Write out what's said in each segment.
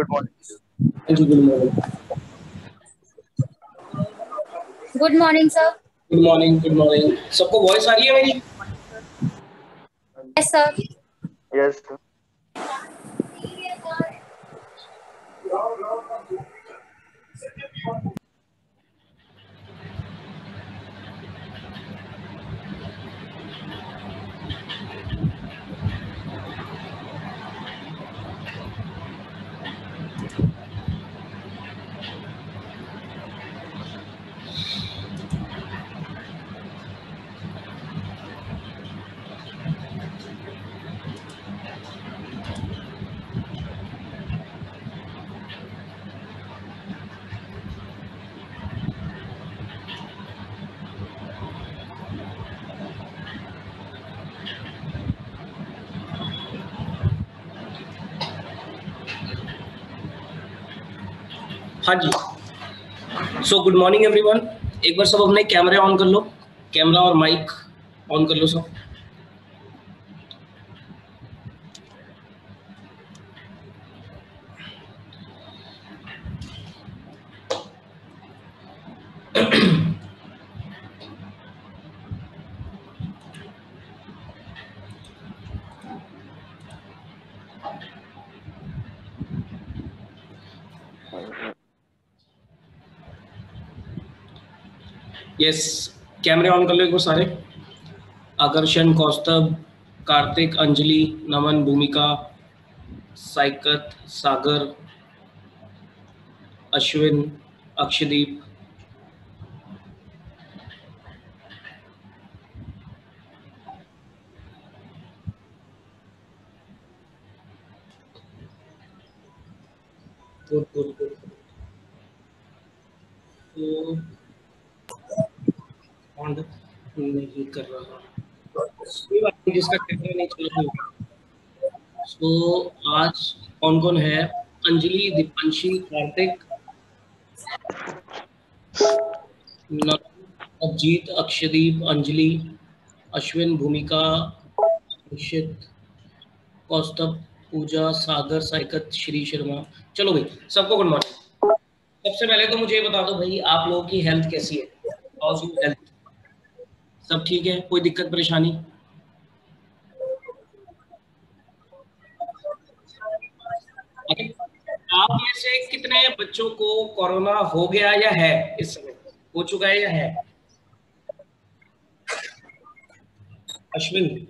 Good morning. जी good morning. Good morning sir. Good morning, good morning. सबको voice आ रही है मेरी? Yes sir. यस। हाँ जी। So good morning everyone. एक बार सब अपने कैमरे ऑन कर लो, कैमरा और माइक ऑन कर लो सब। यस, कैमरे ऑन कर लो एक बार सारे। आकर्षण, Kaustubh, Kartik, Anjali, Naman, Bhumika, Saikat, Sagar, Ashwin, Akshdeep, good good good. तो ऑन नहीं कर रहा, कोई बात नहीं, जिसका कैमरा नहीं चल रहा। तो आज कौन कौन है? अंजलि, दीपांशी, कार्तिक, अजीत, अक्षदीप, अंजलि, अश्विन, भूमिका, निशित, कौस्तभ, पूजा, सागर, साइकत, श्री शर्मा। चलो भाई, सबको गुड मॉर्निंग। सबसे पहले तो मुझे ये बता दो भाई, आप लोगों की हेल्थ कैसी है? House your health? सब ठीक है? कोई दिक्कत परेशानी? आप में से कितने बच्चों को कोरोना हो गया या है? इस समय हो चुका है या है? अश्विन?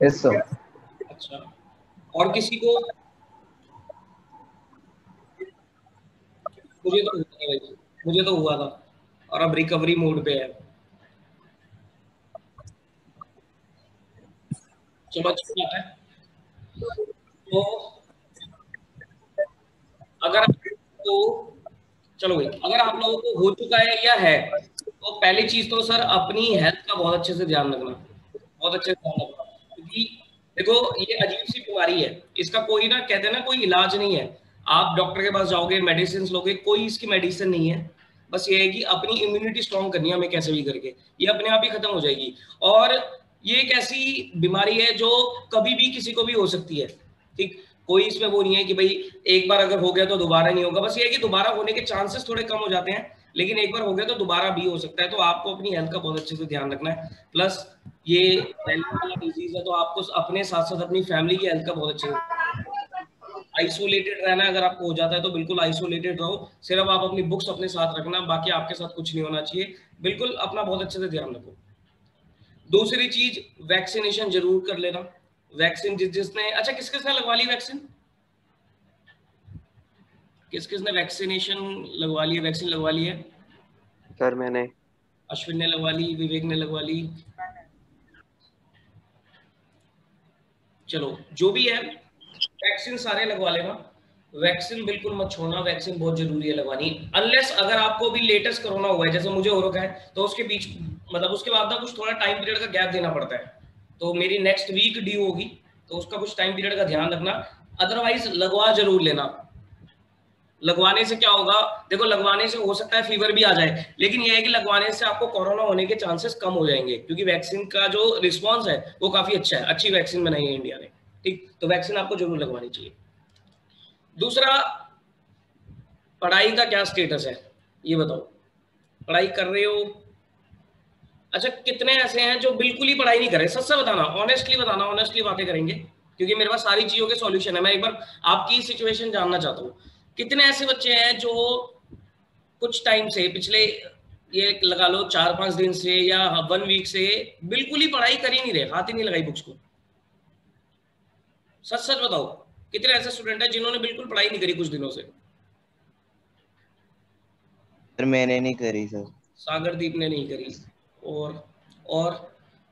Yes sir. अच्छा, और किसी को? मुझे तो हुआ था भाई, मुझे तो हुआ था और अब रिकवरी मोड पे है। चलो अच्छी बात है। तो अगर तो चलो भाई, अगर आप लोगों को हो चुका है या है, तो पहली चीज तो सर अपनी हेल्थ का बहुत अच्छे से ध्यान रखना, बहुत अच्छे से ध्यान रखना। क्योंकि देखो, ये अजीब सी बीमारी है, इसका कोई ना, कहते हैं ना, कोई इलाज नहीं है। आप डॉक्टर के पास जाओगे, मेडिसिन लोगे, कोई इसकी मेडिसिन नहीं है। बस ये है कि अपनी इम्यूनिटी स्ट्रांग करनी है हमें कैसे भी करके, ये अपने आप ही खत्म हो जाएगी। और ये एक ऐसी बीमारी है जो कभी भी किसी को भी हो सकती है, ठीक? कोई इसमें वो नहीं है कि भाई एक बार अगर हो गया तो दोबारा नहीं होगा। बस ये है कि दोबारा होने के चांसेस थोड़े कम हो जाते हैं, लेकिन एक बार हो गया तो दोबारा भी हो सकता है। तो आपको अपनी हेल्थ का बहुत अच्छे से ध्यान रखना है। प्लस ये फैलने वाला डिजीज है, तो आपको अपने साथ साथ अपनी फैमिली की हेल्थ का बहुत अच्छे से आइसोलेटेड रहना है। अगर आपको हो जाता है तो बिल्कुल आइसोलेटेड रहो, सिर्फ आप अपनी बुक्स अपने साथ रखना, बाकी आपके साथ कुछ नहीं होना चाहिए। बिल्कुल अपना बहुत अच्छे से ध्यान रखो। दूसरी चीज, वैक्सीनेशन जरूर कर लेना। वैक्सीन जिसने, अच्छा किस किसने लगवा ली वैक्सीन? किस किसने वैक्सीनेशन लगवा ली है? वैक्सीन लगवा ली है? सर मैंने। अश्विन ने लगवा ली, विवेक ने लगवा ली। चलो जो भी है, वैक्सीन सारे लगवा लेना। वैक्सीन बिल्कुल मत छोड़ना, वैक्सीन बहुत जरूरी है लगवानी। अनलेस अगर आपको भी लेटेस्ट कोरोना हुआ है, जैसे मुझे हो रखा है, तो उसके बीच मतलब उसके बाद ना कुछ थोड़ा टाइम पीरियड का गैप देना पड़ता है। तो मेरी नेक्स्ट वीक ड्यू होगी, तो उसका कुछ टाइम पीरियड का ध्यान रखना। अदरवाइज लगवा जरूर लेना। लगवाने से क्या होगा, देखो लगवाने से हो सकता है फीवर भी आ जाए, लेकिन यह है कि लगवाने से आपको कोरोना होने के चांसेस कम हो जाएंगे, क्योंकि वैक्सीन का जो रिस्पांस है वो काफी अच्छा है। अच्छी वैक्सीन बनाई है इंडिया ने। ठीक, तो वैक्सीन आपको जरूर लगवानी चाहिए। दूसरा, पढ़ाई का क्या स्टेटस है ये बताओ, पढ़ाई कर रहे हो? अच्छा, कितने ऐसे हैं जो बिल्कुल ही पढ़ाई नहीं कर रहे? सच से बताना, ऑनेस्टली बताना, ऑनेस्टली बातें करेंगे, क्योंकि मेरे पास सारी चीजों के सॉल्यूशन है। मैं एक बार आपकी सिचुएशन जानना चाहता हूँ, कितने ऐसे बच्चे हैं जो कुछ टाइम से, पिछले ये लगा लो 4-5 दिन से या 1 वीक से बिल्कुल ही पढ़ाई कर ही नहीं रहे, हाथ ही नहीं लगाई बुक्स को? सच सच बताओ, कितने ऐसे स्टूडेंट हैं जिन्होंने बिल्कुल पढ़ाई नहीं करी कुछ दिनों से? सर मैंने नहीं करी सर। सागरदीप ने नहीं करी। और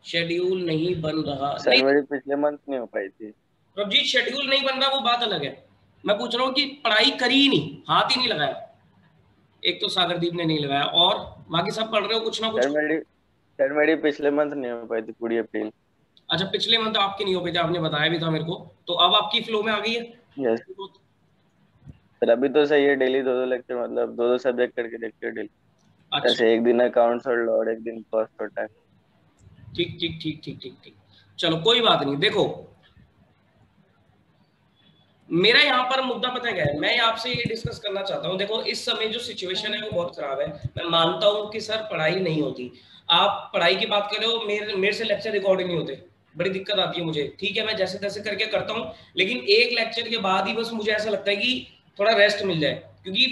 शेड्यूल नहीं बन रहा? सर नहीं मेरी पिछले मंथ नहीं हो पाई थी। प्रभजीत, शेड्यूल नहीं बन रहा वो बात अलग है, मैं पूछ रहा हूँ कि पढ़ाई करी ही नहीं, हाथ ही नहीं लगाया। एक तो सागरदीप ने नहीं लगाया, और बाकी सब पढ़ रहे हो कुछ ना कुछ? सर मेरी पिछले मंथ नहीं हो पाई थी, पूरी अप्रैल। अच्छा, पिछले मंथ आपकी नहीं हो पाई थी, आपने बताया भी था मेरे को, तो अब आपकी फ्लो में आ गई है? यस सर, अभी तो सही है। डेली 2-2 लेक्चर, मतलब 2-2 सब्जेक्ट करके देखते हैं डेली। अच्छा, जैसे एक दिन अकाउंट्स और लॉ और एक दिन कॉस्ट होता है। ठीक ठीक ठीक ठीक ठीक ठीक, चलो कोई बात नहीं। देखो, मेरा यहाँ पर मुद्दा पता है क्या है, मैं आपसे ये डिस्कस करना चाहता हूँ। देखो, इस समय जो सिचुएशन है वो बहुत खराब है। मैं मानता हूँ कि सर पढ़ाई नहीं होती, आप पढ़ाई की बात कर रहे हो, मेरे से लेक्चर रिकॉर्ड ही नहीं होते, बड़ी दिक्कत आती है मुझे। ठीक है, मैं जैसे तैसे करके करता हूँ, लेकिन एक लेक्चर के बाद ही बस मुझे ऐसा लगता है कि थोड़ा रेस्ट मिल जाए, क्योंकि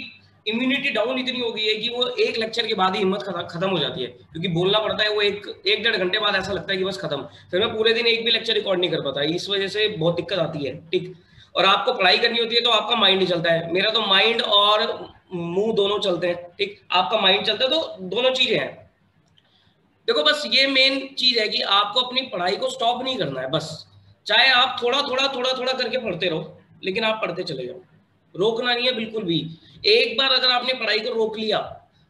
इम्यूनिटी डाउन इतनी हो गई है कि वो एक लेक्चर के बाद ही हिम्मत खत्म हो जाती है, क्योंकि बोलना पड़ता है वो एक 1-1.5 घंटे बाद ऐसा लगता है कि बस खत्म, फिर मैं पूरे दिन एक भी लेक्चर रिकॉर्ड नहीं कर पाता, इस वजह से बहुत दिक्कत आती है। ठीक, और आपको पढ़ाई करनी होती है तो आपका माइंड नहीं चलता है, मेरा तो माइंड और मुंह दोनों चलते हैं। ठीक, आपका माइंड चलता है, तो दोनों चीजें हैं। देखो, बस ये मेन चीज है कि आपको अपनी पढ़ाई को स्टॉप नहीं करना है, बस चाहे आप थोड़ा थोड़ा थोड़ा थोड़ा करके पढ़ते रहो, लेकिन आप पढ़ते चले जाओ, रोकना नहीं है बिल्कुल भी। एक बार अगर आपने पढ़ाई को रोक लिया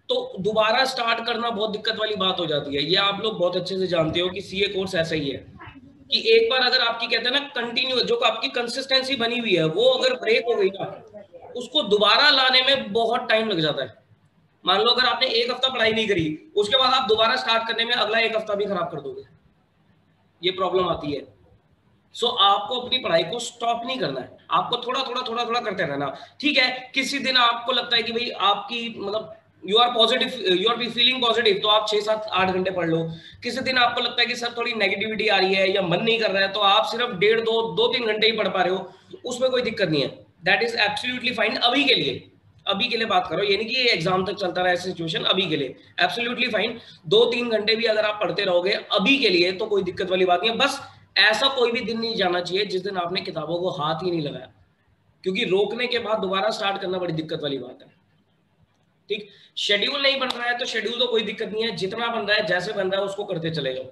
तो दोबारा स्टार्ट करना बहुत दिक्कत वाली बात हो जाती है। ये आप लोग बहुत अच्छे से जानते हो कि सीए कोर्स ऐसा ही है कि एक बार अगर आपकी, कहते हैं ना, कंटिन्यू जो आपकी कंसिस्टेंसी बनी हुई है वो अगर ब्रेक हो गई ना, उसको दोबारा लाने में बहुत टाइम लग जाता है। मान लो अगर आपने एक हफ्ता पढ़ाई नहीं करी, उसके बाद आप दोबारा स्टार्ट करने में अगला एक हफ्ता भी खराब कर दोगे, ये प्रॉब्लम आती है। सो आपको अपनी पढ़ाई को स्टॉप नहीं करना है, आपको थोड़ा थोड़ा थोड़ा थोड़ा करते रहना। ठीक है, किसी दिन आपको लगता है कि भाई आपकी, मतलब you are positive, you are feeling positive, तो आप 6-7-8 घंटे पढ़ लो। किसी दिन आपको लगता है कि सर थोड़ी नेगेटिविटी आ रही है या मन नहीं कर रहा है, तो आप सिर्फ 1.5-2-3 घंटे ही पढ़ पा रहे हो, उसमें कोई दिक्कत नहीं है, दैट इज एब्सोल्युटली फाइन। अभी के लिए, अभी के लिए बात करो, ये नहीं कि एग्जाम तक चलता रहा सिचुएशन, अभी के लिए एब्सोल्युटली फाइन। 2-3 घंटे भी अगर आप पढ़ते रहोगे अभी के लिए तो कोई दिक्कत वाली बात नहीं है। बस ऐसा कोई भी दिन नहीं जाना चाहिए जिस दिन आपने किताबों को हाथ ही नहीं लगाया, क्योंकि रोकने के बाद दोबारा स्टार्ट करना बड़ी दिक्कत वाली बात है। ठीक, शेड्यूल नहीं बन रहा है तो शेड्यूल तो कोई दिक्कत नहीं है, जितना बन रहा है जैसे बन रहा है उसको करते चले जाओ।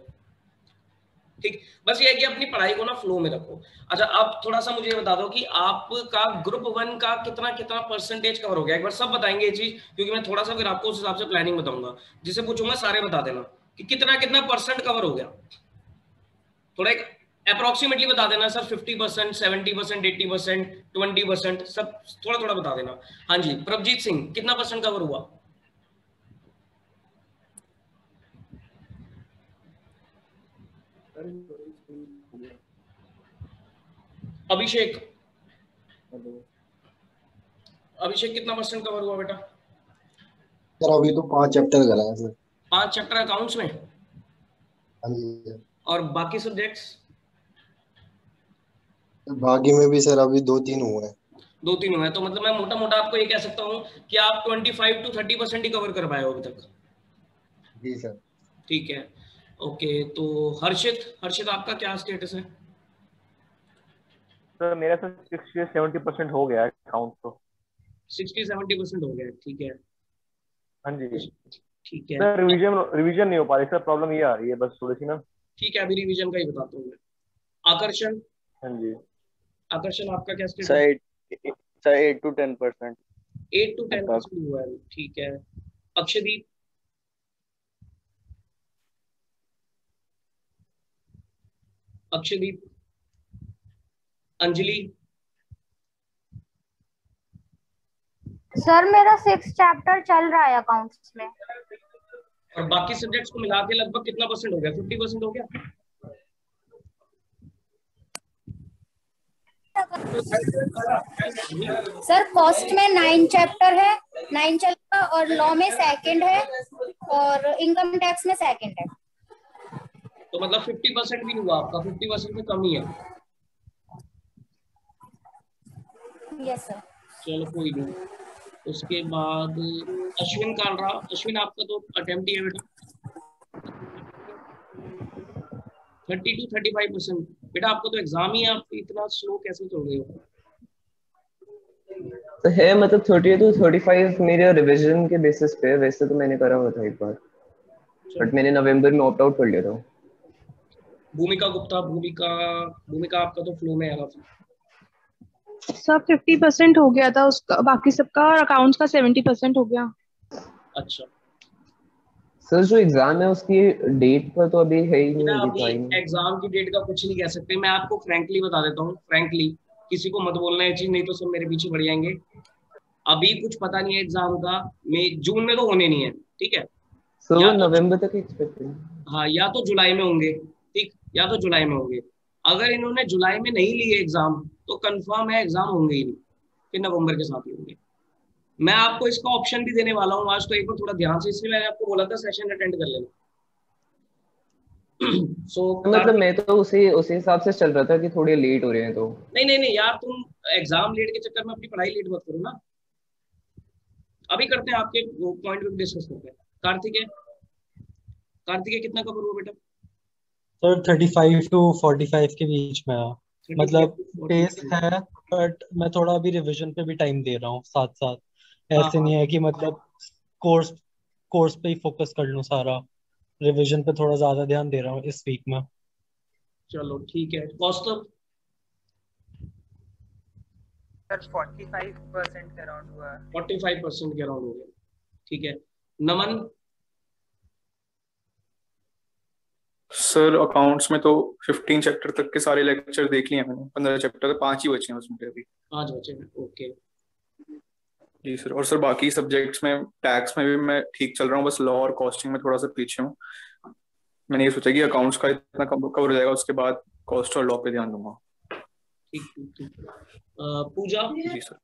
ठीक, बस ये है कि अपनी पढ़ाई को ना फ्लो में रखो। अच्छा, अब थोड़ा सा मुझे बता दो कि आपका ग्रुप 1 का कितना कितना परसेंटेज कवर हो गया, एक बार सब बताएंगे ये चीज, क्योंकि मैं थोड़ा सा फिर आपको उस हिसाब से प्लानिंग बताऊंगा। जिसे पूछूंगा सारे बता देना कि कितना कितना परसेंट कवर हो गया, थोड़ा एक अप्रोक्सीमेटली बता देना सर, 50%, 70%, 80%, 20%, सब थोड़ा थोड़ा बता देना। हाँ जी, प्रभजीत सिंह, कितना परसेंट कवर हुआ? अभिषेक, अभिषेक कितना परसेंट कवर हुआ बेटा? सर अभी तो 5 चैप्टर करा है सर। 5 चैप्टर अकाउंट्स में? हाँ जी। और बाकी सब्जेक्ट्स? बाकी में भी सर अभी 2-3 हुए हैं। 2-3 हुए हैं, तो मतलब मैं मोटा मोटा आपको ये कह सकता हूँ कि आप 25-30% ही कवर कर पाए हो अभी तक। जी सर। ठीक है, ओके। तो हर्षित, हर्षित आपका क्या स्टेटस है? सर मेरा सर 60-70% हो गया है अकाउंट तो। 60-70% हो गया, ठीक है। हाँ जी ठीक है सर, रिवीजन नहीं हो पा रही सर, प्रॉब्लम ये आ रही है बस थोड़ी सी ना। ठीक है, अभी रिवीजन का ही बताता हूँ मैं। आकर्षण, हाँ जी आकर्षण आपका क्या स्टेटस? सर 8-10%। 8-10% हुआ है, ठीक है। अक्षदीप, अक्षदीप, अंजलि? सर मेरा 6 चैप्टर चल रहा है अकाउंट्स में। और बाकी सब्जेक्ट्स को मिला के लगभग कितना परसेंट हो गया? 50% हो गया? सर कॉस्ट में 9 चैप्टर है, 9 चलेगा, और लॉ में सेकंड है, और इनकम टैक्स में सेकंड है। तो मतलब 50% भी नहीं हुआ आपका, 50% से कम ही है। Yes sir. चलो कोई नहीं। उसके बाद अश्विन कालरा, अश्विन आपका तो अटेम्प्ट ही है बेटा, 30 to 35%। बेटा आपका तो एग्जाम ही है, आप इतना स्लो कैसे चल रहे हो? तो है मतलब 30 to 35 मेरे रिवीजन के बेसिस पे, वैसे तो मैंने करा हुआ था एक बार, बट मैंने नवंबर में ऑप्ट आउट कर लिया था। भूमिका गुप्ता, भूमिका आपका तो फ्लो में आ रहा था। सब 50% हो गया था उसका, बाकी सबका, और अकाउंट्स का 70% हो गया। अच्छा सर जो एग्जाम है उसकी डेट पर तो अभी है ही नहीं, बेटा, अभी अभी तो आई नहीं। एग्जाम की डेट का कुछ नहीं कह सकते। मैं आपको फ्रैंकली बता देता हूँ, फ्रैंकली, किसी को मत बोलना ये चीज, नहीं तो सब मेरे पीछे पड़ जाएंगे। अभी कुछ पता नहीं है एग्जाम का, मई जून में तो होने नहीं है, ठीक है? सर या वो तो नवंबर तक एक्सपेक्ट है। हाँ, या तो जुलाई में होंगे, ठीक, या तो जुलाई में होंगे। अगर इन्होंने जुलाई में नहीं लिए एग्जाम तो कंफर्म है एग्जाम होंगे ही नहीं, फिर नवंबर के साथ ही होंगे। मैं आपको इसका ऑप्शन भी देने वाला हूँ आज, तो एक बार थोड़ा ध्यान से, इसलिए मैंने आपको बोला था सेशन अटेंड कर लेना। सो मतलब मैं तो उसी उसी हिसाब से चल रहा था कि थोड़े लेट हो रहे हैं तो। नहीं नहीं नहीं यार, तुम एग्जाम लेट के चक्कर में अपनी पढ़ाई लेट मत करो ना। अभी करते हैं, आपके पॉइंट पे डिस्कस करते हैं। कार्तिकेय, कार्तिकेय कितना कवर हुआ बेटा? सर 35 to 45 के बीच में है, 35 मतलब to 40। पेस है, बट मैं थोड़ा अभी रिवीजन पे भी टाइम दे रहा हूँ साथ साथ। हाँ ऐसे हाँ, नहीं है कि मतलब कोर्स कोर्स पे ही फोकस कर लूँ सारा, रिवीजन पे थोड़ा ज्यादा ध्यान दे रहा हूँ इस वीक में। चलो ठीक है। कौस्तुभ, सर 45% के अराउंड हुआ है। 45% के अराउंड हो गया, ठीक है। नमन, सर अकाउंट्स में तो 15 चैप्टर तक के सारे लेक्चर देख लिए मैंने, 15 चैप्टर, 5 ही बचे हैं उसमें अभी। 5 बचे हैं, ओके। जी सर। और सर बाकी सब्जेक्ट्स में, टैक्स में भी मैं ठीक चल रहा हूँ, बस लॉ और कॉस्टिंग में थोड़ा सा पीछे हूँ। मैंने ये सोचा कि अकाउंट्स का इतना कवर हो जाएगा, उसके बाद कॉस्ट और लॉ पे ध्यान दूंगा। ठीक ठीक ठीक। पूजा। जी सर।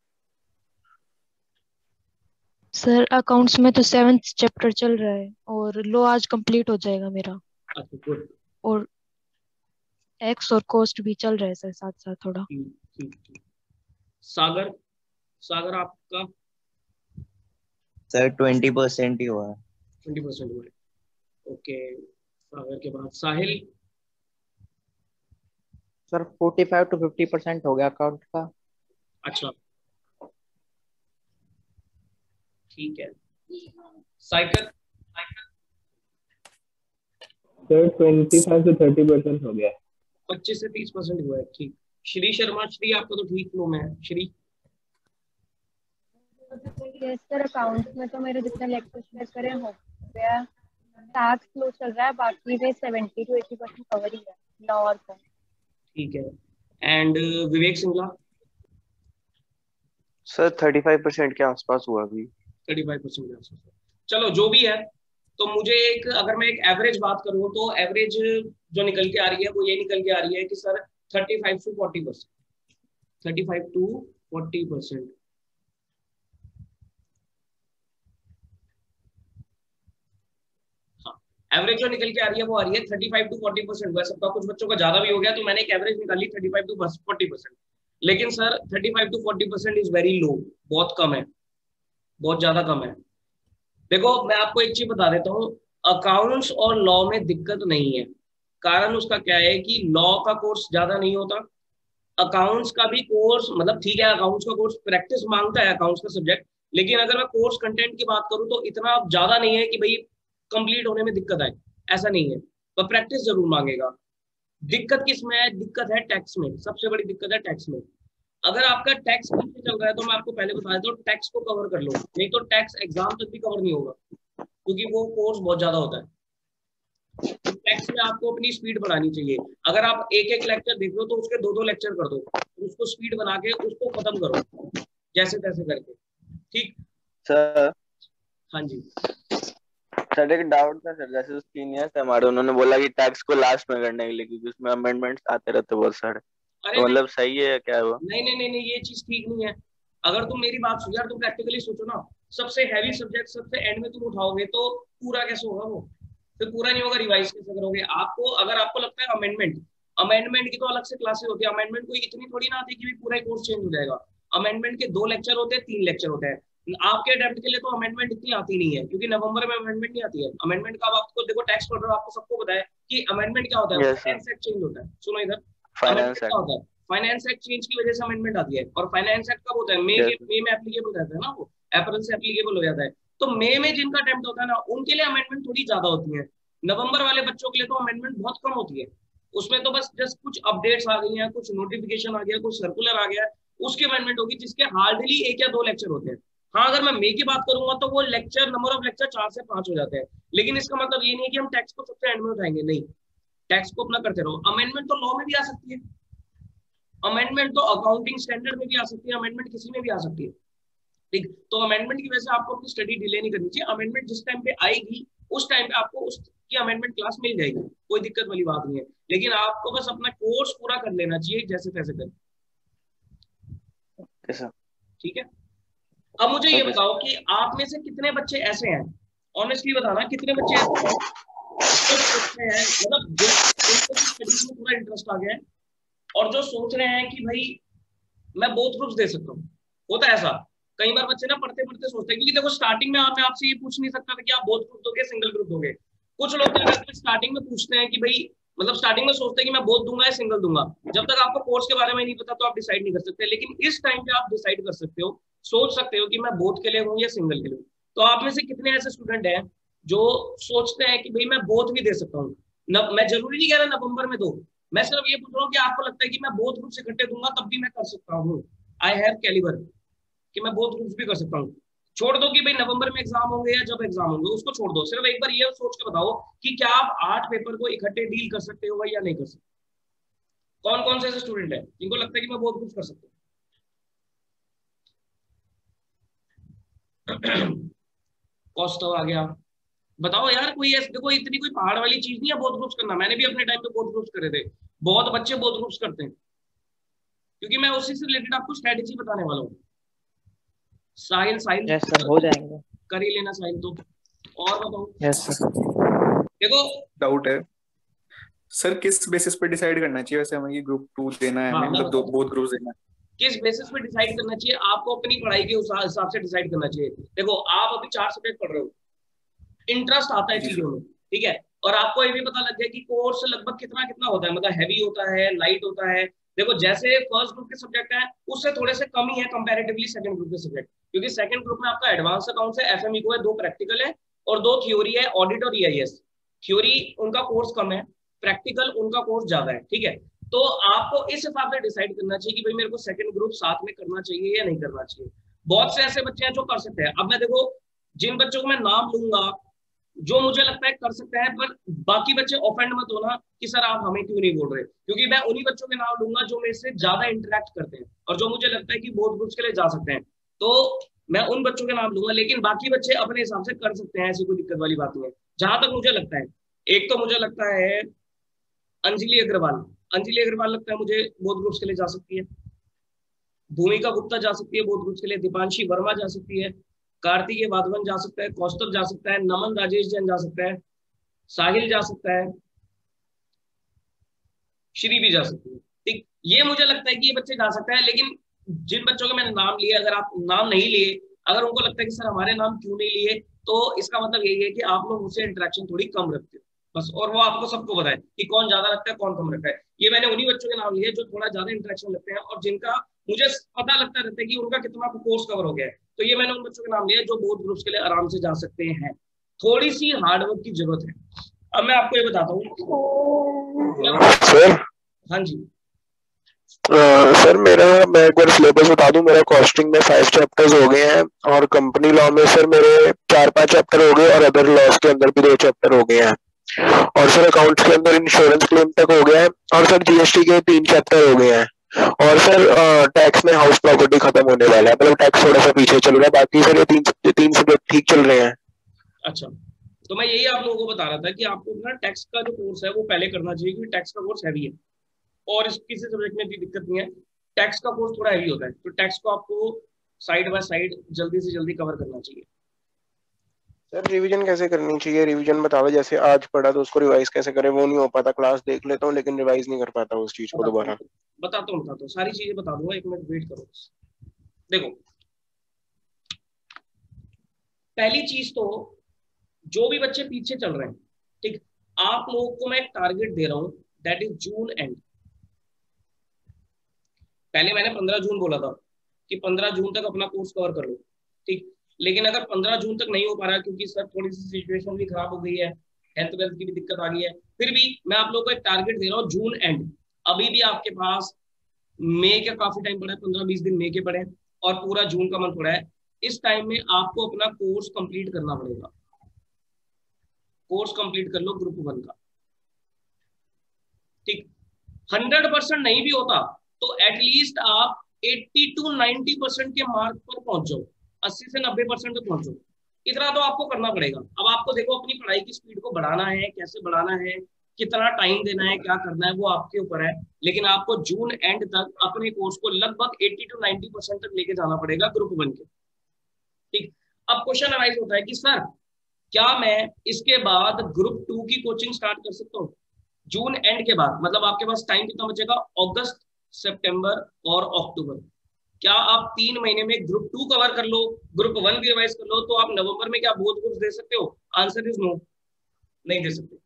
सर अकाउंट्स में तो 7th चैप्टर चल रहा है, और लॉ आज कंप्लीट हो जाएगा मेरा, अच्छा गुड। और टैक्स और कॉस्ट भी चल रहा है सर साथ साथ थोड़ा। ठीक ठीक ठीक। सागर, सागर आपका सर 20% ही हुआ है। 20% हुआ है, ओके। सागर के बाद साहिल। सर 45 to 50% हो गया अकाउंट का। अच्छा ठीक है। साइकिल, सर 25 to 30% हो गया। 25 से 30% हुआ है, ठीक। श्री शर्मा, श्री आपका तो ठीक फ्लो में है। श्री, यस सर, अकाउंट्स में तो मेरे जितने लेक्चर्स करे हो गया, टैक्स फ्लो चल रहा है, बाकी वे 70 to 80% कवर ही है, लॉ और कॉस्ट। ठीक है। एंड विवेक सिंगला, सर 35% के आसपास हुआ अभी। 35% के आसपास। चलो जो भी है, तो मुझे एक, अगर मैं एक एवरेज बात करूं तो एवरेज जो निकल के आ रही है वो ये निकल के आ रही है कि सर 35 to 40%, 35 to 40%। हाँ, एवरेज जो निकल के आ रही है वो आ रही है 35 to 40%। वैसे सबका, कुछ बच्चों का ज्यादा भी हो गया, तो मैंने एक एवरेज निकाली 35 to 40%। लेकिन sir 35 to 40% is very low, बहुत कम है, बहुत ज्यादा कम है। देखो मैं आपको एक चीज बता देता हूँ, अकाउंट्स और लॉ में दिक्कत नहीं है। कारण उसका क्या है कि लॉ का कोर्स ज्यादा नहीं होता, अकाउंट्स का भी कोर्स, मतलब ठीक है अकाउंट्स का कोर्स प्रैक्टिस मांगता है, अकाउंट्स का सब्जेक्ट, लेकिन अगर मैं कोर्स कंटेंट की बात करूँ तो इतना ज्यादा नहीं है कि भाई कंप्लीट होने में दिक्कत आए, ऐसा नहीं है, तो प्रैक्टिस जरूर मांगेगा। दिक्कत किस में है? दिक्कत है टैक्स में, सबसे बड़ी दिक्कत है टैक्स में। अगर आपका टैक्स पीछे चल रहा है तो मैं आपको पहले बता देता हूँ, टैक्स को कवर कर लो, नहीं तो टैक्स एग्जाम तक भी कवर नहीं होगा, क्योंकि वो कोर्स बहुत ज्यादा होता है। तो टैक्स में आपको अपनी स्पीड बढ़ानी चाहिए। अगर आप एक एक लेक्चर देख लो तो उसके 2-2 लेक्चर कर दो, उसको स्पीड बना के उसको खत्म करो जैसे तैसे करके, ठीक। सर हाँ जी सर एक डाउट था सर, जैसे सीनियर्स थे हमारे, उन्होंने बोला कि टैक्स को लास्ट में करने के लिए, क्योंकि उसमें अमेंडमेंट्स आते रहते बहुत सारे। अरे मतलब सही है या क्या है वो? नहीं नहीं नहीं नहीं, ये चीज ठीक नहीं है। अगर तुम मेरी बात सुनो यार, तुम प्रैक्टिकली सोचो ना, सबसे हैवी सब्जेक्ट सबसे एंड में तुम उठाओगे तो पूरा कैसे होगा वो? फिर पूरा नहीं होगा, रिवाइज कैसे करोगे? आपको अगर आपको लगता है अमेंडमेंट, अमेंडमेंट की तो अलग से क्लासेस होती है। अमेंडमेंट कोई इतनी थोड़ी ना आती कि भी पूरा कोर्स चेंज हो जाएगा। अमेंडमेंट के 2 लेक्चर होते हैं, 3 लेक्चर होते हैं। आपके अटेम्प्ट के लिए तो अमेंडमेंट इतनी आती नहीं है, क्योंकि नवंबर में अमेंडमेंट नहीं आती है। अमेंडमेंट का आपको देखो, टैक्स पढ़ रहे हो, आपको सबको पता है कि अमेंडमेंट क्या होता है। Yes, sir. Finance act change होता है। सुनो इधर, फाइनेंस अमेंडमेंट क्या होता है? फाइनेंस एक्ट चेंज की वजह से अमेंडमेंट आती है। और फाइनेंस एक्ट कब होता है? मई Yes. में एप्लीकेबल रहता है ना, वो अप्रैल से एप्लीकेबल हो जाता है। तो मई में जिनका अटेम्प्ट होता है ना, उनके लिए अमेंडमेंट थोड़ी ज्यादा होती है। नवंबर वाले बच्चों के लिए तो अमेंडमेंट बहुत कम होती है। उसमें तो बस जस्ट कुछ अपडेट्स आ गई हैं, कुछ नोटिफिकेशन आ गया, कुछ सर्कुलर आ गया, उसकी अमेंडमेंट होगी, जिसके हार्डली 1 या 2 लेक्चर होते हैं। हाँ, अगर मैं मई की बात करूंगा तो वो लेक्चर, नंबर ऑफ लेक्चर 4 से 5 हो जाते हैं। लेकिन इसका मतलब ये नहीं है कि हम टैक्स को सबसे एंड में उठाएंगे, नहीं, टैक्स को अपना करते रहो। अमेंडमेंट तो लॉ में भी आ सकती है, अमेंडमेंट तो अकाउंटिंग स्टैंडर्ड में भी आ सकती है, अमेंडमेंट किसी में भी आ सकती है। ठीक, तो अमेंडमेंट की वजह से आपको अपनी स्टडी डिले नहीं करनी चाहिए। अमेंडमेंट जिस टाइम पे आएगी उस टाइम पे आपको उसकी अमेंडमेंट क्लास मिल जाएगी, कोई दिक्कत वाली बात नहीं है। लेकिन आपको बस अपना कोर्स पूरा कर लेना चाहिए जैसे तैसे कर। ठीक है, अब मुझे ये बताओ कि आप में से कितने बच्चे ऐसे हैं, ऑनेस्टली बताना, कितने बच्चे ऐसे हैं जो सोचते हैं, मतलब जिनको स्टडीज में पूरा इंटरेस्ट आ गया है और जो सोच रहे हैं कि भाई मैं बोथ ग्रुप्स दे सकता हूँ। होता है ऐसा, कई बार बच्चे ना पढ़ते पढ़ते सोचते हैं, क्योंकि देखो स्टार्टिंग में मैं आपसे ये पूछ नहीं सकता था कि आप बोथ ग्रुप दोगे सिंगल ग्रुप दोगे। कुछ लोग क्या करते हैं, स्टार्टिंग में पूछते हैं कि भाई, मतलब स्टार्टिंग में सोचते हैं कि मैं बोथ दूंगा या सिंगल दूंगा। जब तक आपको कोर्स के बारे में नहीं पता तो आप डिसाइड नहीं कर सकते। लेकिन इस टाइम पे आप डिसाइड कर सकते हो, सोच सकते हो कि मैं बोथ के लिए हूँ या सिंगल के लिए हूँ। तो आप में से कितने ऐसे स्टूडेंट हैं जो सोचते हैं कि भाई मैं बोथ भी दे सकता हूँ? मैं जरूरी नहीं कह रहा नवंबर में दो, मैं सिर्फ ये पूछ रहा हूँ कि आपको लगता है कि मैं बोथ ग्रुप इकट्ठे दूंगा तब भी मैं कर सकता हूँ, आई हैव कैलिबर कि मैं बोथ ग्रुप्स भी कर सकता हूँ। छोड़ दो कि भाई नवंबर में एग्जाम होंगे या जब एग्जाम होंगे, उसको छोड़ दो। सिर्फ एक बार ये सोच के बताओ कि क्या आप 8 पेपर को इकट्ठे डील कर सकते हो या नहीं कर सकते? कौन कौन से ऐसे स्टूडेंट है जिनको लगता है कि मैं बोथ ग्रुप्स कर सकता हूँ? कॉस्टो आ गया, बताओ यार। कोई ऐसे, देखो इतनी कोई पहाड़ वाली चीज नहीं है बोथ ग्रुप्स करना। मैंने भी अपने टाइम पे बोथ ग्रुप्स करे थे, बहुत बच्चे बोथ ग्रुप्स करते हैं, क्योंकि मैं उसी से रिलेटेड आपको स्ट्रेटेजी बताने वाला हूँ। साहिल यस सर, हो जाएंगे, कर ही लेना साहिल तो। और बताओ। Yes sir. देखो डाउट है सर, किस बेसिस पे डिसाइड करना चाहिए वैसे हमें कि ग्रुप 2 देना है, हमें मतलब बोथ ग्रुप्स देना है? किस बेसिस पे डिसाइड करना चाहिए? आपको अपनी पढ़ाई के हिसाब से डिसाइड करना चाहिए। देखो आप अभी 4 सब्जेक्ट पढ़ रहे हो, इंटरेस्ट आता है चीजों में, ठीक है, और आपको ये भी पता लग गया कि कोर्स लगभग कितना कितना होता है, मतलब हैवी होता है, लाइट होता है। देखो जैसे फर्स्ट ग्रुप के सब्जेक्ट है उससे थोड़े से कम ही है कंपैरेटिवली सेकंड ग्रुप के सब्जेक्ट, क्योंकि सेकंड ग्रुप में आपका एडवांस अकाउंट्स है, एफएमई को है, 2 प्रैक्टिकल है और 2 थ्योरी है, ऑडिट और ईआईएस। थ्योरी उनका कोर्स कम है, प्रैक्टिकल उनका कोर्स ज्यादा है, ठीक है। तो आपको इस हिसाब से डिसाइड करना चाहिए कि भाई मेरे को सेकंड ग्रुप साथ में करना चाहिए या नहीं करना चाहिए। बहुत से ऐसे बच्चे हैं जो कर सकते हैं। अब मैं देखो जिन बच्चों को मैं नाम लूंगा जो मुझे लगता है कर सकते हैं, पर बाकी बच्चे ऑफेंड मत होना कि सर आप हमें क्यों नहीं बोल रहे, क्योंकि मैं उन्हीं बच्चों के नाम लूंगा जो मेरे से ज्यादा इंटरेक्ट करते हैं और जो मुझे लगता है कि बोथ ग्रुप्स के लिए जा सकते हैं, तो मैं उन बच्चों के नाम लूंगा। लेकिन बाकी बच्चे अपने हिसाब से कर सकते हैं, ऐसी कोई दिक्कत वाली बात नहीं है जहां तक मुझे लगता है। एक तो मुझे लगता है अंजलि अग्रवाल लगता है मुझे बोथ ग्रुप्स के लिए जा सकती है, भूमिका गुप्ता जा सकती है बोथ ग्रुप्स के लिए, दीपांशी वर्मा जा सकती है, कार्तिकेय वाधवन जा सकता है, कौस्तुभ जा सकता है, नमन राजेश जैन जा सकता है, साहिल जा सकता है, श्री भी जा सकती है। ठीक, ये मुझे लगता है कि ये बच्चे जा सकते हैं। लेकिन जिन बच्चों के मैंने नाम लिए, अगर आप नाम नहीं लिए, अगर उनको लगता है कि सर हमारे नाम क्यों नहीं लिए, तो इसका मतलब यही है कि आप लोग मुझसे इंटरेक्शन थोड़ी कम रखते हो बस। और वो आपको सबको पता है कि कौन ज्यादा रखता है कौन कम रखता है। ये मैंने उन्हीं बच्चों के नाम लिए जो थोड़ा ज्यादा इंटरेक्शन रखते हैं और जिनका मुझे पता लगता रहता है कि उनका कितना कोर्स कवर हो गया है। तो ये मैंने उन बच्चों के नाम लिए जो बोथ ग्रुप्स के लिए आराम से जा सकते हैं। थोड़ी सी हार्डवर्क की जरूरत है। अब मैं आपको ये बताता हूँ सर। हाँ जी सर मैं एक बार सिलेबस बता दूं। मेरा कॉस्टिंग में 5 चैप्टर्स हो गए हैं और कंपनी लॉ में सर मेरे 4-5 चैप्टर हो गए और अदर लॉस के अंदर भी 2 चैप्टर हो गए हैं। और सर अकाउंट्स के अंदर इंश्योरेंस क्लेम तक हो गया है और सर जीएसटी के 3 चैप्टर हो गए हैं। और सर टैक्स में हाउस प्रॉपर्टी खत्म होने वाला है, मतलब टैक्स थोड़ा सा पीछे चल रहा है, बाकी सर ये तीन सब्जेक्ट ठीक चल रहे हैं। अच्छा, तो मैं यही आप लोगों को बता रहा था कि आपको ना टैक्स का जो कोर्स है वो पहले करना चाहिए, क्योंकि टैक्स का कोर्स हैवी है। और इस किसी सब्जेक्ट में भी दिक्कत नहीं है। टैक्स का कोर्स थोड़ा हैवी होता है, तो टैक्स को आपको साइड बाय साइड जल्दी से जल्दी कवर करना चाहिए। सर रिवीजन कैसे करनी चाहिए? रिवीजन बताओ, जैसे आज पढ़ा तो उसको रिवाइज कैसे करें, वो नहीं हो पाता। क्लास देख लेता हूँ लेकिन रिवाइज नहीं कर पाता उस चीज को दोबारा। बताता हूँ सारी चीजें बता दूंगा, एक मिनट वेट करो। देखो पहली चीज तो जो भी बच्चे पीछे चल रहे हैं, ठीक, आप लोगों को मैं एक टारगेट दे रहा हूं, दैट इज जून एंड। पहले मैंने 15 जून बोला था कि 15 जून तक अपना कोर्स कवर कर लो, ठीक, लेकिन अगर 15 जून तक नहीं हो पा रहा है क्योंकि सर थोड़ी सी सिचुएशन भी खराब हो गई है, हेल्थ वेल्थ की भी दिक्कत आ गई है, फिर भी मैं आप लोगों को एक टारगेट दे रहा हूँ जून एंड। अभी भी आपके पास मई का काफी टाइम पड़ा है, 15-20 दिन मई के पड़े हैं और पूरा जून का मंथ पड़ा है। इस टाइम में आपको अपना कोर्स कंप्लीट करना पड़ेगा। कोर्स कंप्लीट कर लो ग्रुप 1 का, ठीक। 100% नहीं भी होता तो एटलीस्ट आप 80 to 90% के मार्क पर पहुंच जाओ, 80 से 90% तक पहुंचो। इतना तो आपको करना पड़ेगा। अब आपको देखो अपनी पढ़ाई की स्पीड को बढ़ाना है, कैसे बढ़ाना है, कितना टाइम देना है, क्या करना है, वो आपके ऊपर है। लेकिन आपको जून एंड तक अपने कोर्स को लगभग 80 to 90% तक लेके जाना पड़ेगा ग्रुप 1 के, ठीक। अब क्वेश्चन अराइज होता है कि सर क्या मैं इसके बाद ग्रुप 2 की कोचिंग स्टार्ट कर सकता हूँ जून एंड के बाद? मतलब आपके पास टाइम कितना बचेगा? अगस्त, सितंबर और अक्टूबर। क्या आप 3 महीने में ग्रुप 2 कवर कर लो, ग्रुप 1 भी रिवाइज कर लो, तो आप नवंबर में क्या बोथ ग्रुप्स दे सकते हो? आंसर इज नो, नहीं दे सकते।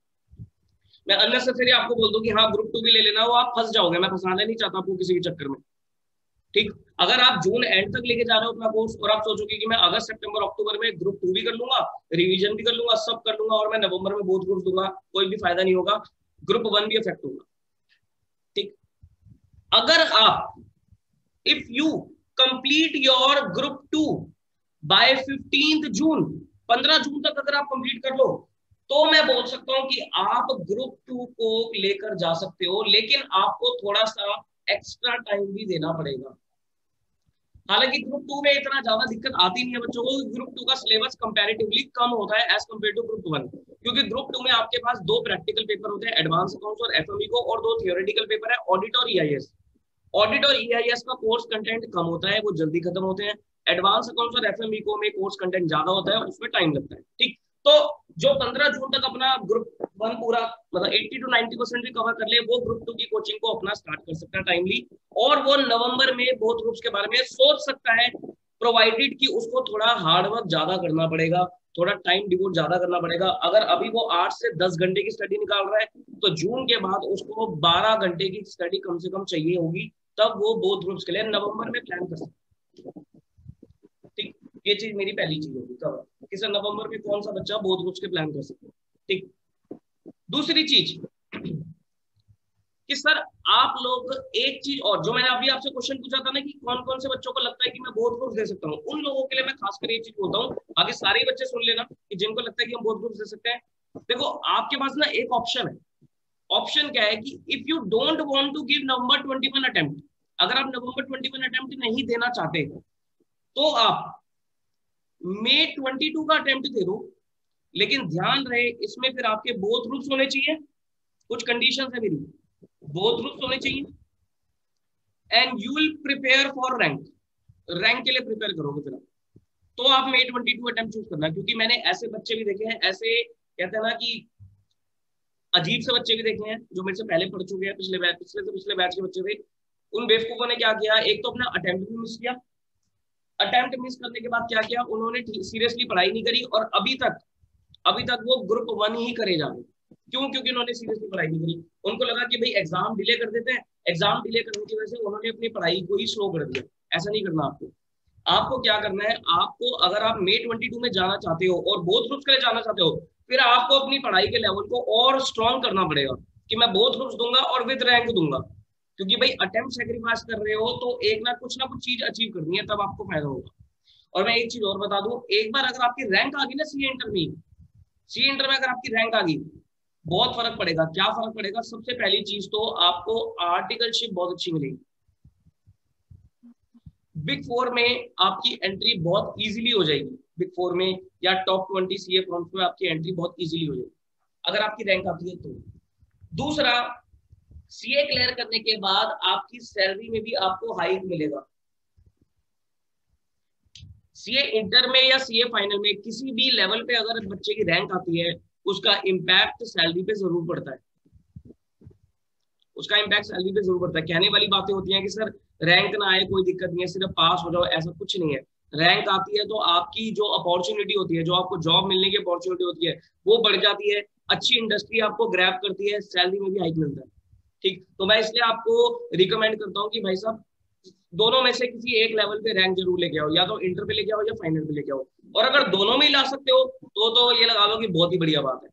मैं अननेसेसरी आपको बोल दूं कि हाँ ग्रुप 2 भी ले लेना, वो आप फंस जाओगे। मैं फंसाना नहीं चाहता आपको किसी भी चक्कर में, ठीक। अगर आप जून एंड तक लेके जा रहे हो अपना कोर्स और आप सोचोगे कि मैं अगस्त, सितंबर, अक्टूबर में ग्रुप 2 भी कर लूंगा, रिवीजन भी कर लूंगा, सब कर लूंगा और मैं नवंबर में बोथ ग्रुप दूंगा, कोई भी फायदा नहीं होगा, ग्रुप 1 भी अफेक्ट होगा, ठीक। अगर आप if you complete your group 2 by 15 June, 15 जून तक अगर आप कंप्लीट कर लो तो मैं बोल सकता हूं कि आप ग्रुप 2 को लेकर जा सकते हो। लेकिन आपको थोड़ा सा एक्स्ट्रा टाइम भी देना पड़ेगा। हालांकि ग्रुप 2 में इतना ज्यादा दिक्कत आती नहीं है बच्चों को, ग्रुप 2 का सिलेबस कंपैरेटिवली कम होता है एज कंपेयर टू ग्रुप 1, क्योंकि ग्रुप 2 में आपके पास 2 प्रैक्टिकल पेपर होते हैं, एडवांस अकाउंट्स और एफएमई को, और 2 थियोरेटिकल पेपर है, ऑडिट और ईआईएस। ऑडिट और ईआईएस का कोर्स कंटेंट कम होता है, वो जल्दी खत्म होते हैं। एडवांस अकाउंट्स और एफएमई को में कोर्स कंटेंट ज्यादा होता है, उसमें टाइम लगता है, ठीक। तो जो 15 जून तक अपना ग्रुप 1 पूरा मतलब 80 to 90% भी कवर कर ले, वो ग्रुप 2 की कोचिंग को अपना स्टार्ट कर सकता है टाइमली, और वो नवंबर में बोथ ग्रुप्स के बारे में सोच सकता है, प्रोवाइडेड कि उसको थोड़ा हार्ड वर्क ज्यादा करना पड़ेगा, थोड़ा टाइम डिवोट ज्यादा करना पड़ेगा। अगर अभी वो 8 से 10 घंटे की स्टडी निकाल रहा है तो जून के बाद उसको 12 घंटे की स्टडी कम से कम चाहिए होगी, तब वो बोथ ग्रुप्स के लिए नवंबर में प्लान कर सकते हैं, ठीक। ये चीज मेरी पहली चीज होगी कवर कि सर नवंबर में कौन सा बच्चा बोथ ग्रुप्स के प्लान कर सकते हैं, ठीक। दूसरी चीज कि सर आप लोग एक चीज और, जो मैंने अभी आपसे क्वेश्चन पूछा था ना कि कौन कौन से बच्चों को लगता है कि मैं बोथ ग्रुप्स दे सकता हूँ, उन लोगों के लिए मैं खासकर ये चीज बोलता हूँ, आगे सारे बच्चे सुन लेना कि जिनको लगता है कि हम बोथ ग्रुप्स दे सकते हैं। देखो आपके पास ना एक ऑप्शन है। ऑप्शन क्या है कि if you don't want to give November 21 attempt, अगर आप नवंबर 21 अटेम्प्ट नहीं देना चाहते तो आप मई 22 का अटेम्प्ट दे दो, लेकिन ध्यान रहे इसमें फिर आपके बोथ ग्रुप्स होने चाहिए, कुछ कंडीशंस है मेरी, बोथ ग्रुप्स होने चाहिए, and you will prepare for rank, rank के लिए प्रिपेयर करोगे फिर तो आप मई 22 अटेम्प्ट चूज करना। क्योंकि मैंने ऐसे बच्चे भी देखे हैं, ऐसे कहते हैं ना कि अजीब से बच्चे भी देखे हैं जो मेरे से पहले पढ़ चुके हैं, पिछले से पिछले बैच के बच्चे थे। उन बेवकूफों ने क्या किया, एक तो अपना अटेम्प्ट भी मिस किया, अटेम्प्ट मिस करने के बाद क्या किया, उन्होंने सीरियसली पढ़ाई नहीं करी और अभी तक वो ग्रुप 1 ही करे जा रहे। क्यों? क्योंकि उन्होंने सीरियसली पढ़ाई नहीं करी। उनको लगा कि भाई एग्जाम डिले कर देते हैं, एग्जाम डिले करने की वजह से उन्होंने अपनी पढ़ाई को ही स्लो कर दिया। ऐसा नहीं करना आपको। आपको क्या करना है, आपको अगर आप मई 22 में जाना चाहते हो और बोथ ग्रुप्स के लिए जाना चाहते हो, फिर आपको अपनी पढ़ाई के लेवल को और स्ट्रॉन्ग करना पड़ेगा कि मैं बोथ ग्रुप्स दूंगा और विद रैंक दूंगा। क्योंकि भाई अटेम्प्ट सेक्रीफाइस कर रहे हो तो एक ना कुछ चीज अचीव करनी है, तब आपको फायदा होगा। और मैं एक चीज और बता दूं, एक बार अगर आपकी रैंक आ गई ना सी इंटर में अगर आपकी रैंक आ गई, बहुत फर्क पड़ेगा। क्या फर्क पड़ेगा? सबसे पहली चीज तो आपको आर्टिकलशिप बहुत अच्छी मिलेगी। बिग 4 में आपकी एंट्री बहुत इजीली हो जाएगी, बिग 4 में या टॉप 20 सीए फर्म्स में आपकी एंट्री बहुत इजीली हो जाएगी अगर आपकी रैंक आती है तो। दूसरा, सीए क्लियर करने के बाद आपकी सैलरी में भी आपको हाइक मिलेगा। सीए इंटर में या सीए फाइनल में किसी भी लेवल पे अगर बच्चे की रैंक आती है, उसका इम्पैक्ट सैलरी पे जरूर पड़ता है, उसका इम्पैक्ट सैलरी पे जरूर पड़ता है। कहने वाली बातें होती हैं कि सर रैंक ना आए कोई दिक्कत नहीं है, सिर्फ पास हो जाओ, ऐसा कुछ नहीं है। रैंक आती है तो आपकी जो अपॉर्चुनिटी होती है, जो आपको जॉब मिलने की अपॉर्चुनिटी होती है, वो बढ़ जाती है, अच्छी इंडस्ट्री आपको ग्रैब करती है, सैलरी में भी हाइक मिलता है। ठीक, तो मैं इसलिए आपको रिकमेंड करता हूँ कि भाई साहब दोनों में से किसी एक लेवल पे रैंक जरूर लेके आओ, या तो इंटर पे लेके आओ या फाइनल पे लेके आओ। और अगर दोनों में ही ला सकते हो तो ये लगा लो कि बहुत ही बढ़िया बात है।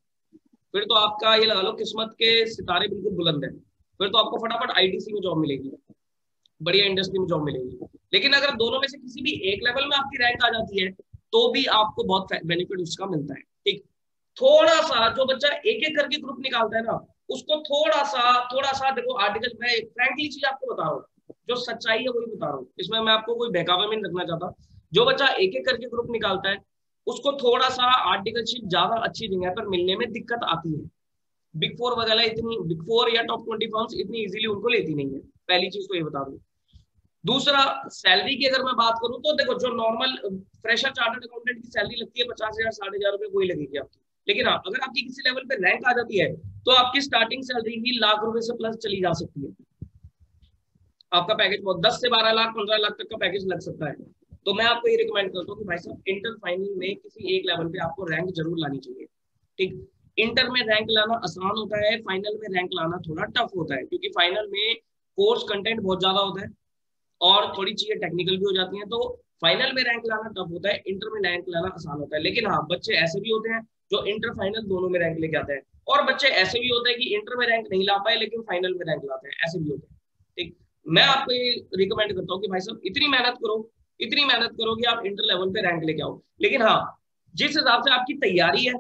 फिर तो आपका ये लगा लो किस्मत के सितारे बिल्कुल बुलंद है, फिर तो आपको फटाफट आईटीसी में जॉब मिलेगी, बढ़िया इंडस्ट्री में जॉब मिलेगी। लेकिन अगर दोनों में से किसी भी एक लेवल में आपकी रैंक आ जाती है तो भी आपको बहुत बेनिफिट उसका मिलता है। ठीक, थोड़ा सा जो बच्चा एक एक करके ग्रुप निकालता है ना, उसको थोड़ा सा देखो, आर्टिकल में फ्रैंकली चीज आपको बता रहा हूँ, जो सच्चाई है वही बता रहा हूँ, इसमें मैं आपको कोई बहकावा में नहीं रखना चाहता। जो बच्चा एक एक करके ग्रुप निकालता है उसको थोड़ा सा आर्टिकलशिप ज्यादा अच्छी जगह पर मिलने में दिक्कत आती है। बिग फोर वगैरह इतनी, बिग फोर या टॉप 20 फर्म्स इतनी इजीली उनको लेती नहीं है, पहली चीज तो ये बता दूं। दूसरा, सैलरी की अगर मैं बात करूं तो देखो, जो नॉर्मल फ्रेशर चार्टर्ड अकाउंटेंट की सैलरी लगती है 50,000 60,000 रुपए वही लगेगी आपकी। लेकिन हाँ, अगर आपकी किसी लेवल पे रैंक आ जाती है तो आपकी स्टार्टिंग सैलरी ही लाख रुपए से प्लस चली जा सकती है। आपका पैकेज बहुत 10 से 12 लाख 15 लाख तक का पैकेज लग सकता है। तो मैं आपको ये रिकमेंड करता हूँ कि भाई साहब इंटर फाइनल में किसी एक लेवल पे आपको रैंक जरूर लानी चाहिए। ठीक, इंटर में रैंक लाना आसान होता है, फाइनल में रैंक लाना थोड़ा टफ होता है, क्योंकि फाइनल में कोर्स कंटेंट बहुत ज्यादा होता है और थोड़ी चीजें टेक्निकल भी हो जाती हैं, तो फाइनल में रैंक लाना टफ होता है, इंटर में रैंक लाना आसान होता है। लेकिन हाँ, बच्चे ऐसे भी होते हैं जो इंटर फाइनल दोनों में रैंक लेके आते हैं, और बच्चे ऐसे भी होते हैं कि इंटर में रैंक नहीं ला पाए लेकिन फाइनल में रैंक लाते हैं, ऐसे भी होते हैं। ठीक, मैं आपको ये रिकमेंड करता हूँ कि भाई साहब इतनी मेहनत करो कि आप इंटर लेवल पे रैंक लेके आओ। लेकिन हाँ, जिस हिसाब से आपकी तैयारी है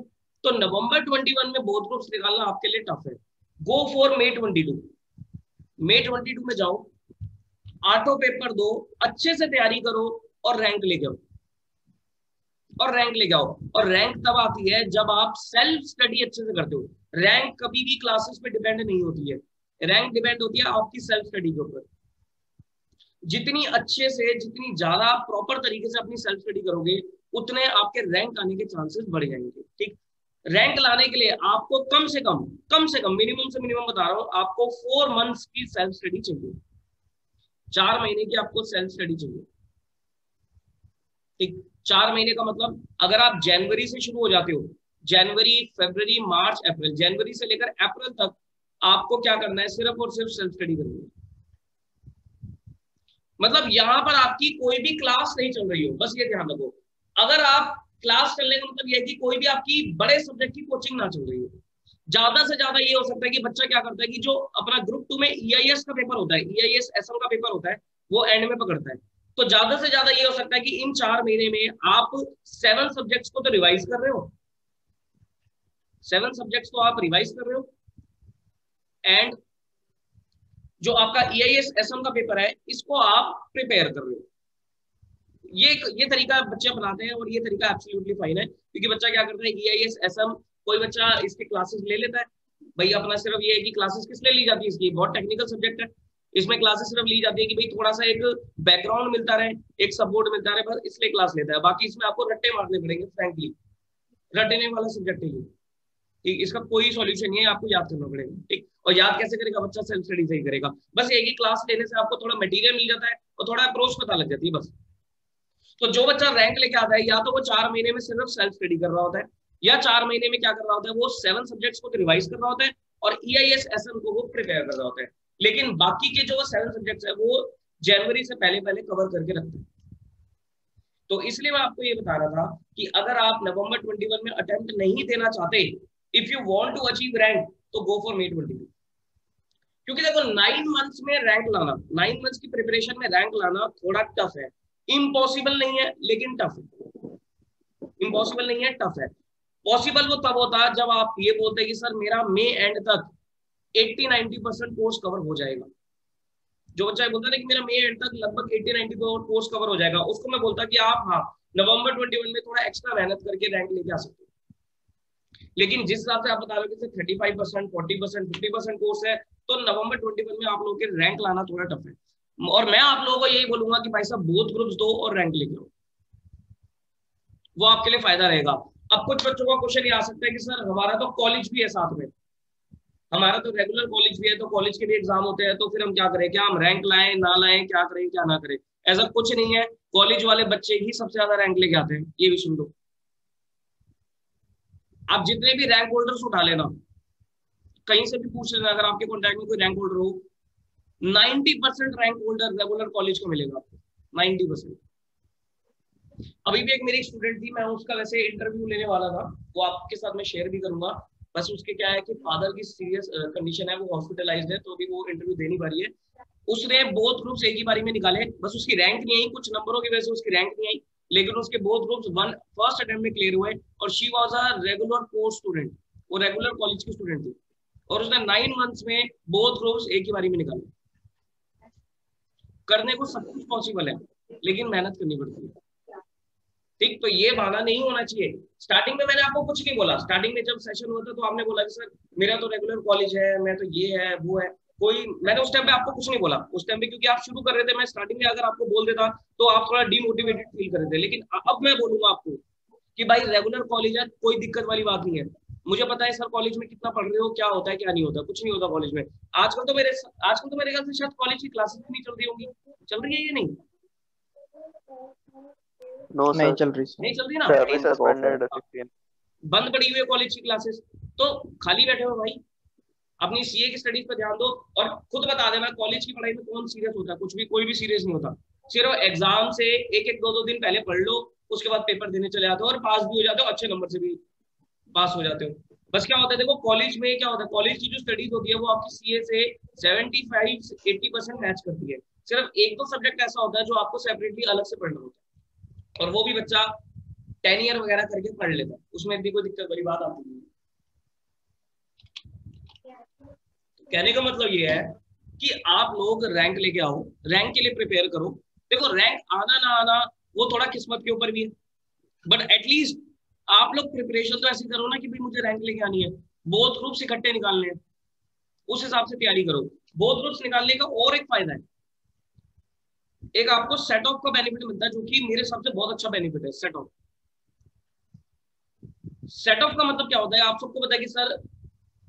तो नवंबर 21 में बोथ ग्रुप्स निकालना आपके लिए टफ है। गो फॉर मे 22 में जाओ, 8 पेपर दो, अच्छे से तैयारी करो और रैंक लेके आओ। और रैंक तब आती है जब आप सेल्फ स्टडी अच्छे से करते हो। रैंक कभी भी क्लासेस पे डिपेंड नहीं होती है, रैंक डिपेंड होती है आपकी सेल्फ स्टडी के ऊपर। जितनी अच्छे से, जितनी ज्यादा प्रॉपर तरीके से अपनी सेल्फ स्टडी करोगे, उतने आपके रैंक आने के चांसेस बढ़ जाएंगे। ठीक, रैंक लाने के लिए आपको कम से कम मिनिमम से मिनिमम बता रहा हूं, आपको 4 मंथ्स की सेल्फ स्टडी चाहिए, 4 महीने की आपको सेल्फ स्टडी चाहिए। ठीक, 4 महीने का मतलब अगर आप जनवरी से शुरू हो जाते हो, जनवरी फरवरी मार्च अप्रैल, जनवरी से लेकर अप्रैल तक आपको क्या करना है, सिर्फ और सिर्फ सेल्फ स्टडी करनी है। मतलब यहां पर आपकी कोई भी क्लास नहीं चल रही हो, बस ये ध्यान रखो। अगर आप क्लास चलने का मतलब ये है कि कोई भी आपकी बड़े सब्जेक्ट की कोचिंग ना चल रही हो। ज्यादा से ज्यादा ये हो सकता है कि बच्चा क्या करता है कि जो अपना ग्रुप 2 में EIS का पेपर होता है, EIS SM का पेपर होता है, वो एंड में पकड़ता है। तो ज्यादा से ज्यादा ये हो सकता है कि इन 4 महीने में आप 7 सब्जेक्ट्स को तो रिवाइज कर रहे हो, 7 सब्जेक्ट्स को आप रिवाइज कर रहे हो, एंड जो आपका EIS SM का पेपर है इसको आप प्रिपेयर कर रहे हो। ये तरीका बच्चे अपनाते हैं और ये तरीका एब्सोल्युटली फाइन है, क्योंकि बच्चा क्या करता है, EIS SM कोई बच्चा इसकी क्लासेस ले लेता है, भाई अपना सिर्फ ये है कि क्लासेस किस लिए ली जाती है, इसकी बहुत टेक्निकल सब्जेक्ट है, इसमें क्लासेस सिर्फ ली जाती है कि भाई थोड़ा सा एक बैकग्राउंड मिलता रहे, एक सपोर्ट मिलता रहे, बस इसलिए क्लास लेता है। बाकी इसमें आपको रट्टे मारने पड़ेंगे, फ्रैंकली रटने वाला सब्जेक्ट है ये। ठीक, इसका कोई सॉल्यूशन नहीं है, आपको याद करना पड़ेगा। ठीक, और याद कैसे करेगा बच्चा, सेल्फ स्टडी से ही करेगा। बस एक ही क्लास लेने से आपको थोड़ा मटेरियल मिल जाता है और थोड़ा अप्रोच पता लग जाती है बस। तो जो बच्चा रैंक लेके आता है, या तो वो 4 महीने में सिर्फ सेल्फ स्टडी कर रहा होता है, या 4 महीने में क्या कर रहा होता है, वो 7 सब्जेक्ट्स को रिवाइज कर रहा होता है और EIS SM को वो प्रिपेयर कर रहा होता है। लेकिन बाकी के जो 7 सब्जेक्ट्स है वो जनवरी से पहले कवर करके रखते हैं। तो इसलिए मैं आपको ये बता रहा था कि अगर आप नवंबर 21 में अटेम्प्ट नहीं देना चाहते, if you want to achieve rank, तो गो फॉर मे 22। क्योंकि देखो 9 मंथ्स में रैंक लाना, 9 मंथ्स की प्रिपरेशन में रैंक लाना थोड़ा टफ है। इम्पॉसिबल नहीं है लेकिन टफ है, इम्पॉसिबल नहीं है, टफ है। पॉसिबल वो तब होता है जब आप ये बोलते हैं कि सर मेरा मई एंड तक 80-90% कोर्स कवर हो जाएगा। जो बच्चा बोलता है कि मेरा मई एंड तक लगभग 80-90% कोर्स कवर हो जाएगा, उसको मैं बोलता कि आप हाँ नवंबर 21 में थोड़ा एक्स्ट्रा मेहनत करके रैंक लेके आ सकते हो। लेकिन जिस हिसाब से आप बता रहे हो कि 35%, 40%, 50% कोर्स है, तो नवंबर 21 में आप लोगों के रैंक लाना थोड़ा टफ है। और मैं आप लोगों को यही बोलूंगा कि भाई साहब बोथ ग्रुप्स दो और रैंक लेके आओ, वो आपके लिए फायदा रहेगा। अब कुछ बच्चों का क्वेश्चन ये आ सकता है कि सर हमारा तो कॉलेज भी है साथ में, हमारा तो रेगुलर कॉलेज भी है, तो कॉलेज के भी एग्जाम होते हैं, तो फिर हम क्या करें, क्या हम रैंक लाएं ना लाएं, क्या करें क्या ना करें? ऐसा कुछ नहीं है, कॉलेज वाले बच्चे ही सबसे ज्यादा रैंक लेके आते हैं, ये भी सुन लो। आप जितने भी रैंक होल्डर्स उठा लेना, कहीं से भी पूछ लेना, अगर आपके कॉन्टैक्ट में कोई रैंक होल्डर हो, 90% रैंक होल्डर रेगुलर कॉलेज को मिलेगा आपको, 90%। अभी भी एक मेरी स्टूडेंट थी, मैं उसका वैसे इंटरव्यू लेने वाला था, वो आपके साथ मैं शेयर भी करूंगा। बस उसके क्या है कि फादर की सीरियस कंडीशन है, वो हॉस्पिटलाइज्ड है, तो अभी वो इंटरव्यू दे नहीं पा रही है। उसने बोथ ग्रुप्स एक ही बारी में निकाले, बस उसकी रैंक नहीं आई, कुछ नंबरों की वजह से उसकी रैंक नहीं आई, लेकिन उसके बोथ ग्रुप्स फर्स्ट अटेम्प्ट में क्लियर हुए, और she was a regular course student, वो रेगुलर कॉलेज की स्टूडेंट थी, और उसने 9 मंथ्स में बोथ ग्रुप्स एक ही बारी में निकाले। करने को सब कुछ पॉसिबल है, लेकिन मेहनत करनी पड़ती है, ठीक? तो ये बहाना नहीं होना चाहिए। स्टार्टिंग में मैंने आपको कुछ नहीं बोला, स्टार्टिंग में जब सेशन हुआ था तो आपने बोला कि सर मेरा तो रेगुलर कॉलेज है, मैं तो ये है वो है, कोई मैंने उस टाइम पे आपको कुछ नहीं बोला उस टाइम पे, क्योंकि आप शुरू कर रहे थे। मैं स्टार्टिंग में अगर आपको बोल देता तो आप थोड़ा डिमोटिवेटेड फील कर रहे थे, लेकिन अब मैं बोलूंगा आपको कि भाई रेगुलर कॉलेज है, कोई दिक्कत वाली बात नहीं है। मुझे पता है सर कॉलेज में कितना पढ़ रहे हो, क्या होता है क्या नहीं होता, कुछ नहीं होता कॉलेज में। आजकल तो मेरे ख्याल से शायद कॉलेज की क्लासेस भी नहीं चल रही होंगी, चल रही है ये नहीं? नहीं चल रही, नहीं चल रही ना, सस्पेंडेड, बंद पड़ी हुई है कॉलेज की क्लासेस, तो खाली बैठे हो भाई, अपनी सीए की स्टडीज पर ध्यान दो। और खुद बता देना, कॉलेज की पढ़ाई में कौन सीरियस होता है? कुछ भी, कोई भी सीरियस नहीं होता। सिर्फ एग्जाम से एक दो दिन पहले पढ़ लो, उसके बाद पेपर देने चले जाते हो और पास भी हो जाते हो, अच्छे नंबर से भी पास हो जाते हो। बस क्या होता है, देखो कॉलेज में क्या होता है, कॉलेज की जो स्टडीज होती है वो आपकी सीए से 75-80% मैच करती है। सिर्फ एक दो सब्जेक्ट ऐसा होता है जो आपको सेपरेटली अलग से पढ़ना होता है, और वो भी बच्चा 10 ईयर वगैरह करके पढ़ लेता है, उसमें भी कोई दिक्कत वाली बात आती नहीं है। कहने का मतलब ये है कि आप लोग रैंक लेके आओ, रैंक के लिए प्रिपेयर करो। देखो रैंक आना ना आना वो थोड़ा किस्मत के ऊपर भी है, बट एटलीस्ट आप लोग प्रिपरेशन तो ऐसी करो ना कि भाई मुझे रैंक लेके आनी है, बोथ ग्रुप्स इकट्ठे निकालने हैं, उस हिसाब से तैयारी करो। बोथ ग्रुप्स निकालने का और एक फायदा है, एक आपको सेट ऑफ का बेनिफिट मिलता है, जो कि मेरे हिसाब से बहुत अच्छा बेनिफिट है। सेट ऑफ का मतलब क्या होता है, आप सबको पता है कि सर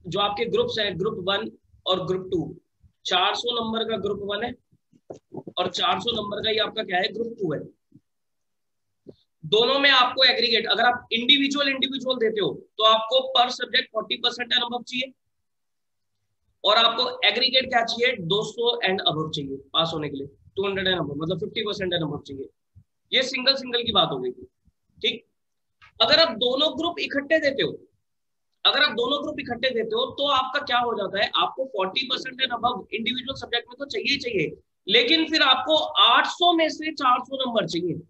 जो आपके ग्रुप्स हैं, ग्रुप 1 और ग्रुप 2, 400 नंबर का ग्रुप 1 है और 400 नंबर का ही आपका क्या है, ग्रुप 2 है। दोनों में आपको एग्रीगेट, अगर आप इंडिविजुअल देते हो तो आपको पर सब्जेक्ट 40% एंड अबव चाहिए, और आपको एग्रीगेट क्या चाहिए, 200 एंड अबव चाहिए पास होने के लिए, 200 एंड अबव, मतलब 50% एंड अबव चाहिए। ये सिंगल की बात हो गई, ठीक? अगर आप दोनों ग्रुप इकट्ठे देते हो, तो आपका क्या हो जाता है, आपको 40% एंड अबव इंडिविजुअल सब्जेक्ट में तो चाहिए, लेकिन फिर आपको 800 में से 400 नंबर चाहिए,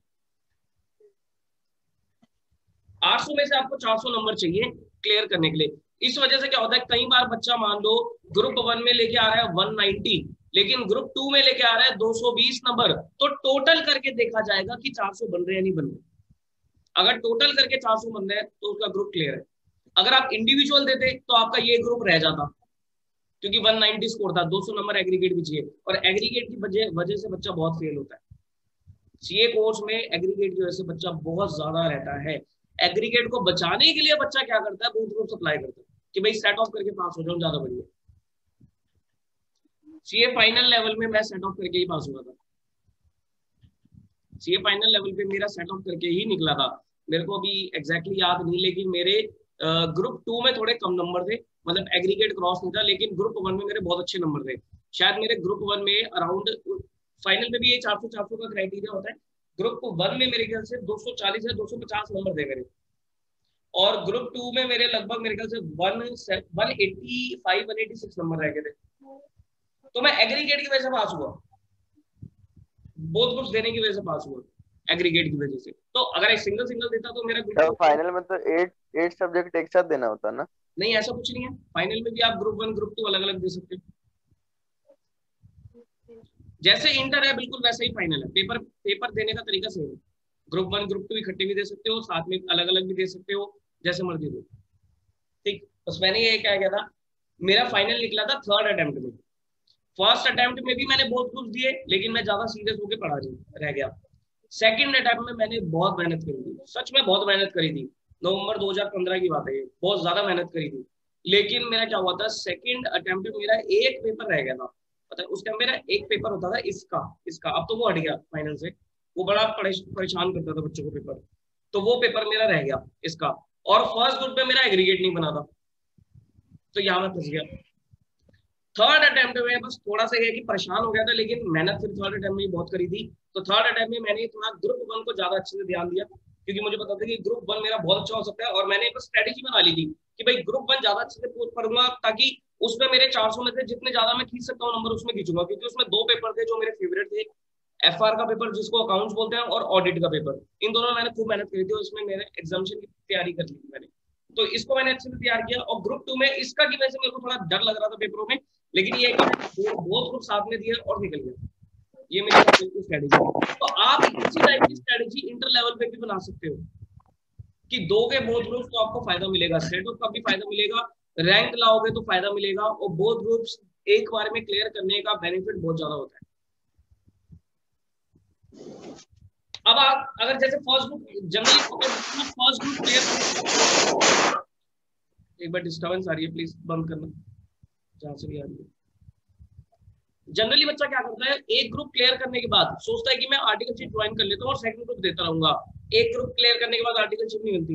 800 में से आपको 400 नंबर चाहिए क्लियर करने के लिए। इस वजह से क्या होता है, कई बार बच्चा मान लो ग्रुप 1 में लेके आ रहा है 190, लेकिन ग्रुप 2 में लेके आ रहा है 220 नंबर, तो टोटल करके देखा जाएगा कि 400 बन रहे हैं या नहीं बन रहे। अगर टोटल करके 400 बन रहे हैं तो उसका ग्रुप क्लियर है। अगर आप इंडिविजुअल देते तो आपका ये ग्रुप रह जाता, क्योंकि 190 स्कोर था, 200 नंबर एग्रीगेट भी चाहिए, और एग्रीगेट की वजह से बच्चा बहुत फेल होता है। सीए कोर्स में एग्रीगेट की वजह से बच्चा बहुत ज्यादा रहता है। एग्रीगेट को बचाने के लिए बच्चा क्या करता है, बोथ ग्रुप अप्लाई करता है कि भाई सेट ऑफ करके पास हो जाऊं, ज्यादा बढ़िया। सीए फाइनल लेवल में मैं सेट ऑफ करके ही पास हुआ था, सीए फाइनल लेवल पे मेरा सेट ऑफ करके ही निकला था। मेरे को अभी एग्जैक्टली याद नहीं, लेकिन मेरे ग्रुप 2 में थोड़े कम नंबर थे, मतलब एग्रीगेट क्रॉस नहीं था, लेकिन ग्रुप 1 में मेरे बहुत अच्छे नंबर थे। शायद मेरे ग्रुप 1 में अराउंड, फाइनल में भी ये 400 का क्राइटेरिया होता है, ग्रुप 1 में मेरे ख्याल से 240 या 250 नंबर थे मेरे, और ग्रुप 2 में मेरे लगभग मेरे ख्याल से 185-186 नंबर रह गए थे। तो मैं एग्रीगेट की वजह से पास हुआ, बोथ ग्रुप्स देने की वजह से पास हुआ, एग्रीगेट की वजह से। तो अगर एक सिंगल देता तो मेरा ग्रुप फाइनल में तो 8 सब्जेक्ट एक साथ देना होता ना? नहीं, ऐसा कुछ नहीं है, फाइनल में भी आप ग्रुप 1 ग्रुप 2 अलग अलग दे सकते हो। जैसे इंटर है बिल्कुल वैसे ही फाइनल है, पेपर देने का तरीका सेम है। ग्रुप 1 ग्रुप 2 इकट्ठे भी दे सकते हो, साथ में अलग अलग भी दे सकते हो, जैसे मर्जी दो। ठीक, बस मैंने ये क्या किया था, मेरा फाइनल निकला था थर्ड अटेम्प्ट में। फर्स्ट अटेम्प्ट में भी मैंने बहुत कुछ दिए, लेकिन मैं ज्यादा सीरियस होकर पढ़ा नहीं रह गया। सेकंड अटेम्प्ट में मैंने बहुत मेहनत करी थी, सच में बहुत मेहनत करी थी। नवंबर 2015 की बात है, बहुत ज्यादा मेहनत करी थी। लेकिन मेरा क्या हुआ था, सेकंड अटेम्प्ट में मेरा एक पेपर रह गया था। पता है, उस टाइम मेरा एक पेपर होता था इसका, अब तो वो हट गया फाइनल से। वो बड़ा परेशान करता था बच्चों को पेपर, तो वो पेपर मेरा रह गया इसका। और फर्स्ट ग्रुप में मेरा एग्रीगेट नहीं बना था, तो यहाँ मैं फंस गया। थर्ड अटेम्प्ट में बस थोड़ा सा ये कि परेशान हो गया था, लेकिन मेहनत फिर थर्ड अटेम्प्ट में बहुत करी थी। तो थर्ड अटेम्प्ट में मैंने थोड़ा ग्रुप 1 को ज्यादा अच्छे से ध्यान दिया, क्योंकि मुझे पता था कि ग्रुप 1 मेरा बहुत अच्छा हो सकता है। और मैंने एक स्ट्रेटेजी बना ली थी कि भाई ग्रुप 1 ज्यादा अच्छे से पढ़ूंगा, ताकि उसमें मेरे 400 में से जितने ज्यादा मैं खींच सकता हूँ नंबर उसमें खींचूंगा। क्योंकि उसमें 2 पेपर थे जो मेरे फेवरेट थे, FR का पेपर जिसको अकाउंट्स बोलते हैं, और ऑडिट का पेपर। इन दोनों में मैंने खूब मेहनत करी थी, और उसमें मैंने एग्जामिनेशन की तैयारी कर ली थी मैंने। तो इसको मैंने अच्छे से तैयार किया। और ग्रुप 2 में इसका की वजह से मेरे को थोड़ा डर लग रहा था पेपरों में, लेकिन ये है कि बहुत ग्रुप साथ में दिए और निकल गया। ये मेरी स्ट्रेटेजी है। तो आप इसी टाइप की स्ट्रेटेजी इंटर लेवल पे भी बना सकते हो कि दोगे बोथ ग्रुप्स तो आपको फायदा मिलेगा, सेट ऑफ का भी फायदा मिलेगा, रैंक लाओगे तो फायदा मिलेगा, और बोथ ग्रुप्स एक बार में क्लियर करने का बेनिफिट बहुत ज्यादा होता है। अब आप अगर जैसे first group generally first group clear, एक बार डिस्टर्बेंस आ रही है, प्लीज बंद करना जहां से भी आ रही है। जनरली बच्चा क्या करता है, एक ग्रुप क्लियर करने के बाद सोचता है कि मैं आर्टिकलशिप ज्वाइन कर लेता हूँ और सेकंड ग्रुप देता रहूंगा। एक ग्रुप क्लियर करने के बाद आर्टिकलशिप नहीं मिलती।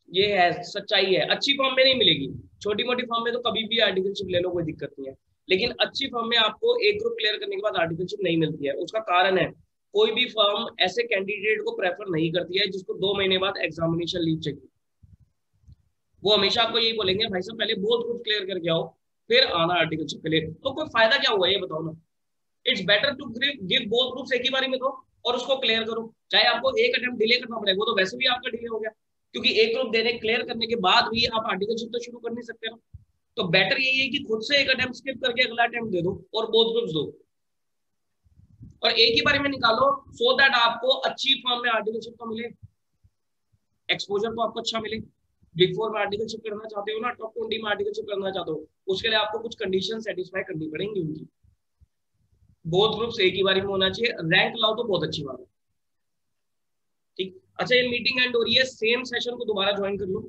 ये है सच्चाई है। अच्छी फॉर्म में नहीं मिलेगी, छोटी मोटी फॉर्म में तो कभी भी आर्टिकलशिप ले लो, कोई दिक्कत नहीं है। लेकिन अच्छी फॉर्म में आपको एक ग्रुप क्लियर करने के बाद आर्टिकलशिप नहीं मिलती है। उसका कारण है, कोई भी फर्म ऐसे कैंडिडेट को प्रेफर नहीं करती है जिसको 2 महीने बाद एग्जामिनेशन लीव चाहिए। वो हमेशा आपको यही बोलेंगे, भाई साहब पहले बोथ ग्रुप क्लियर करके आओ, फिर आना आर्टिकलशिप के लिए। तो कोई फायदा क्या हुआ ये बताओ ना। It's better to give both groups एक ही बारी में दो और उसको क्लियर करो, चाहे आपको एक अटेम्प्ट डिले करना पड़े, वो तो वैसे भी आपका डिले हो गया, क्योंकि एक ग्रुप देने क्लियर करने के बाद भी आप आर्टिकलशिप तो शुरू कर नहीं सकते ना। तो बेटर यही है कि खुद से एक अटेम्प्ट स्किप करके अगला अटेम्प्ट दे दो और बोथ ग्रुप्स दो, और एक ही बारे में निकालो, सो दैट आपको अच्छी फॉर्म में आर्टिकलशिप तो मिले, एक्सपोजर तो आपको अच्छा मिले। बिग 4 में आर्टिकलशिप करना चाहते हो ना, टॉप 20 में आर्टिकलशिप करना चाहते हो, उसके लिए आपको कुछ कंडीशन सेटिस्फाई करनी पड़ेंगी उनकी। बोथ ग्रुप्स एक ही बारी में होना चाहिए, रैंक लाओ तो बहुत अच्छी बात है। ठीक, अच्छा ये मीटिंग एंड हो रही है, सेम सेशन को दोबारा ज्वाइन कर लो।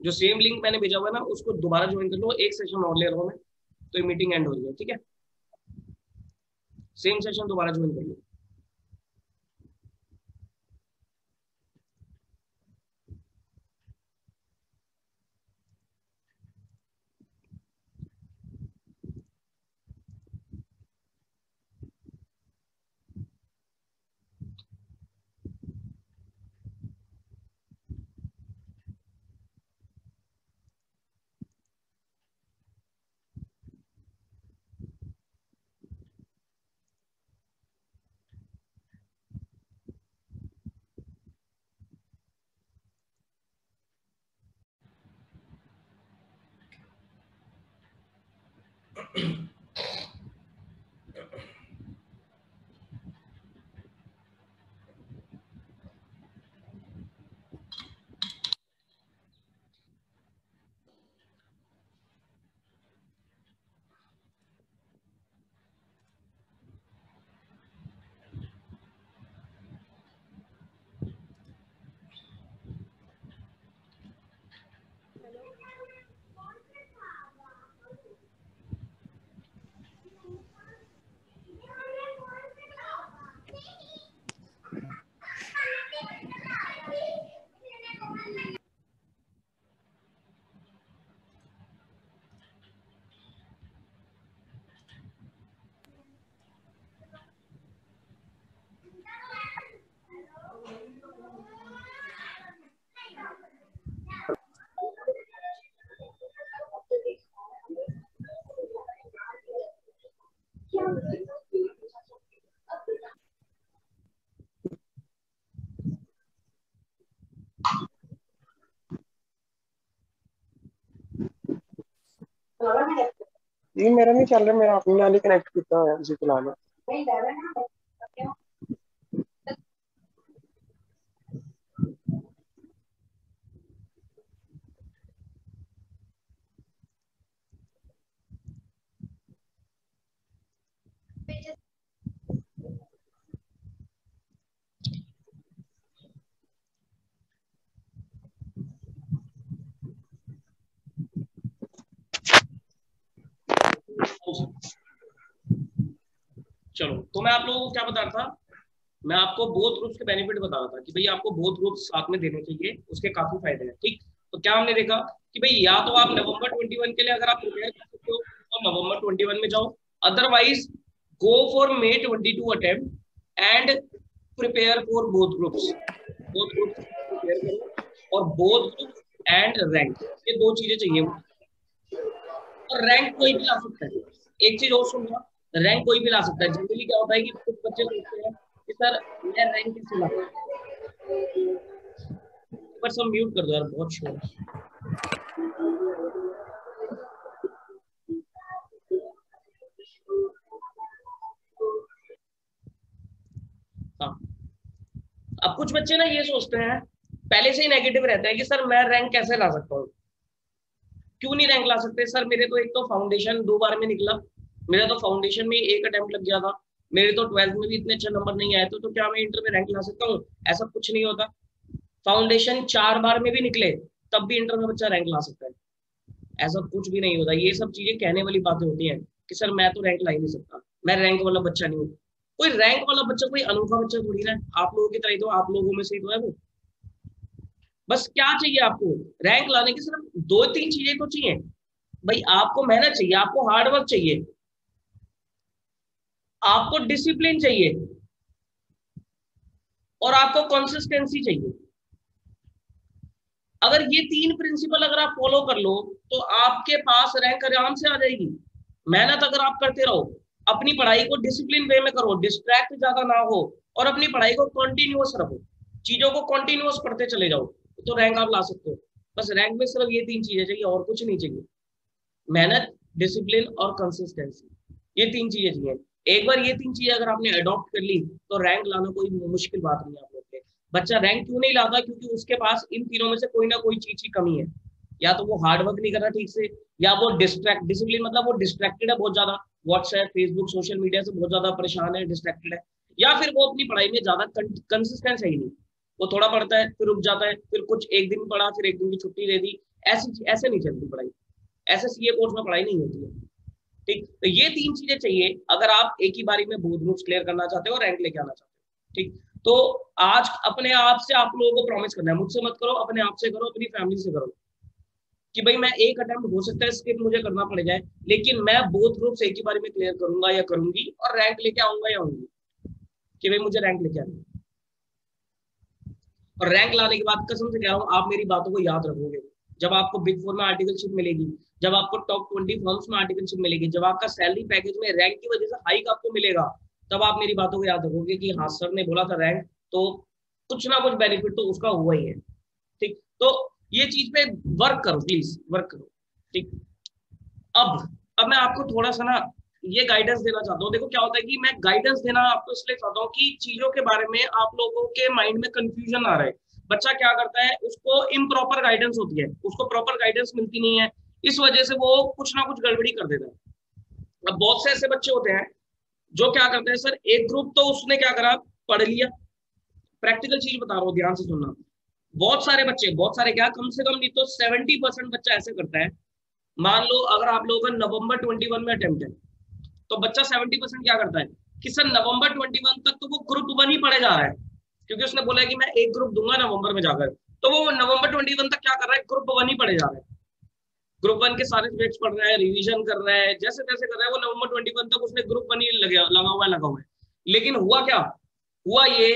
जो सेम लिंक मैंने भेजा हुआ है ना, उसको दोबारा ज्वाइन कर लो, एक सेशन और ले रहा हूं मैं, तो ये मीटिंग एंड हो रही है। ठीक है, सेम सेशन दोबारा ज्वाइन कर लो। ये मेरा नहीं चल रहा, मेरा अपने वाले कनेक्ट किया हुआ है उसी फिलहाल। चलो, तो मैं आप लोगों को क्या बता रहा था, मैं आपको बोथ ग्रुप्स के बेनिफिट बता रहा था कि भाई आपको बोथ ग्रुप्स साथ में देने चाहिए, उसके काफी फायदे हैं। ठीक, तो क्या हमने देखा कि भाई या तो आप नवंबर 21 के लिए अगर आप प्रिपेयर कर सकते हो तो नवंबर 21 में जाओ, otherwise go for May 22 attempt and prepare for both groups prepare करो, और बोथ ग्रुप्स एंड रैंक, ये दो चीजें चाहिए। और रैंक कोई भी ला सकता है, एक चीज और सुनना, रैंक कोई भी ला सकता है। जनरली क्या होता है कि कुछ बच्चे सोचते हैं कि सर मैं रैंक कैसे ला, पर सब म्यूट कर दो यार, बहुत शोर है। हाँ, अब कुछ बच्चे ना ये सोचते हैं, पहले से ही नेगेटिव रहते हैं कि सर मैं रैंक कैसे ला सकता हूँ, क्यों नहीं रैंक ला सकते सर, मेरे तो एक तो फाउंडेशन 2 बार में निकला, मेरा तो फाउंडेशन में 1 अटेम्प्ट लग गया था, मेरे तो 12th में भी इतने अच्छे नंबर नहीं आए, तो क्या मैं इंटर में रैंक ला सकता हूँ? ऐसा कुछ नहीं होता। फाउंडेशन 4 बार में भी निकले तब भी इंटर में बच्चा रैंक ला सकता है, ऐसा कुछ भी नहीं होता। ये सब चीजें कहने वाली बातें होती हैं कि सर मैं तो रैंक ला ही नहीं सकता, मैं रैंक वाला बच्चा नहीं हूँ। कोई रैंक वाला बच्चा कोई अनोखा बच्चा थोड़ी ना, आप लोगों की तरह, तो आप लोगों में से ही तो है वो। बस क्या चाहिए आपको रैंक लाने की? सिर्फ 2-3 चीजें तो चाहिए भाई। आपको मेहनत चाहिए, आपको हार्डवर्क चाहिए, आपको डिसिप्लिन चाहिए, और आपको कंसिस्टेंसी चाहिए। अगर ये 3 प्रिंसिपल अगर आप फॉलो कर लो तो आपके पास रैंक आराम से आ जाएगी। मेहनत अगर आप करते रहो, अपनी पढ़ाई को डिसिप्लिन वे में करो, डिस्ट्रैक्ट ज्यादा ना हो, और अपनी पढ़ाई को कंटिन्यूअस रखो, चीजों को कंटिन्यूअस पढ़ते चले जाओ, तो रैंक आप ला सकते हो। बस रैंक में सिर्फ ये 3 चीजें चाहिए, और कुछ नहीं चाहिए। मेहनत, डिसिप्लिन और कंसिस्टेंसी, ये 3 चीजें चाहिए। एक बार ये 3 चीजें अगर आपने अडॉप्ट कर ली तो रैंक लाना कोई मुश्किल बात नहीं है आप लोग के। बच्चा रैंक क्यों नहीं लाता? क्योंकि उसके पास इन तीनों में से कोई ना कोई चीज की कमी है। या तो वो हार्डवर्क नहीं कर रहा ठीक से, या वो डिसिप्लिन मतलब वो डिस्ट्रैक्टेड है बहुत ज्यादा, व्हाट्सएप, फेसबुक, सोशल मीडिया से बहुत ज्यादा परेशान है, डिस्ट्रैक्टेड है, या फिर वो अपनी पढ़ाई में ज्यादा कंसिस्टेंस है ही नहीं। वो थोड़ा पढ़ता है फिर रुक जाता है, फिर कुछ एक दिन पढ़ा फिर एक दिन की छुट्टी दे दी, ऐसे नहीं चलती पढ़ाई, ऐसे सीए कोर्स में पढ़ाई नहीं होती है। ठीक, तो ये 3 चीजें चाहिए अगर आप एक ही बारी में बोथ ग्रुप्स क्लियर करना चाहते हो और रैंक लेके आना चाहते हो। ठीक, तो आज अपने आप से आप लोगों को प्रॉमिस करना है, मुझसे मत करो, अपने आप से करो, अपनी फैमिली से करो, कि भाई मैं 1 अटेम्प्ट हो सकता है स्किप मुझे करना पड़ जाए, लेकिन मैं बोथ ग्रुप्स एक ही बारी में क्लियर करूंगा या करूंगी, और रैंक लेके आऊंगा या आऊंगी, कि भाई मुझे रैंक लेके आना। और रैंक लाने के बाद कसम से कह रहा हूँ आप मेरी बातों को याद रखोगे। जब आपको बिग 4 में आर्टिकलशिप मिलेगी, जब आपको टॉप 20 फर्म्स में आर्टिकलशिप मिलेगी, जब आपका सैलरी पैकेज में रैंक की वजह से हाइक आपको मिलेगा, तब आप मेरी बातों को याद रखोगे कि हाँ सर ने बोला था रैंक, तो कुछ ना कुछ बेनिफिट तो उसका हुआ ही है। ठीक, तो ये चीज पे वर्क करो, प्लीज वर्क करो। ठीक, अब मैं आपको थोड़ा सा ना ये गाइडेंस देना चाहता हूँ। देखो क्या होता है कि मैं गाइडेंस देना आपको इसलिए चाहता हूँ कि चीजों के बारे में आप लोगों के माइंड में कंफ्यूजन आ रहा है। बच्चा क्या करता है, उसको इम्प्रॉपर गाइडेंस होती है, उसको प्रॉपर गाइडेंस मिलती नहीं है, इस वजह से वो कुछ ना कुछ गड़बड़ी कर देता है। अब बहुत से ऐसे बच्चे होते हैं जो क्या करते हैं, सर एक ग्रुप तो उसने क्या करा, पढ़ लिया, प्रैक्टिकल चीज बता रहा हूँ ध्यान से सुनना। बहुत सारे बच्चे, बहुत सारे क्या, कम से कम नहीं तो 70% बच्चा ऐसे करता है। मान लो अगर आप लोगों का नवंबर 21 में अटेम्प्ट है, तो बच्चा 70% क्या करता है कि सर नवंबर 21 तक तो वो ग्रुप 1 ही पढ़े जा रहा है, क्योंकि उसने बोला है कि मैं एक ग्रुप दूंगा नवंबर में जाकर, तो वो नवंबर 21 तक क्या कर रहा है, ग्रुप 1 ही पढ़े जा रहा है। ग्रुप 1 के सारे सब्जेक्ट्स पढ़ रहा है, रिवीजन कर रहा है, जैसे तैसे कर रहा है, वो नवंबर 21 तक उसने ग्रुप 1 ही लगा हुआ है। लेकिन हुआ क्या, हुआ ये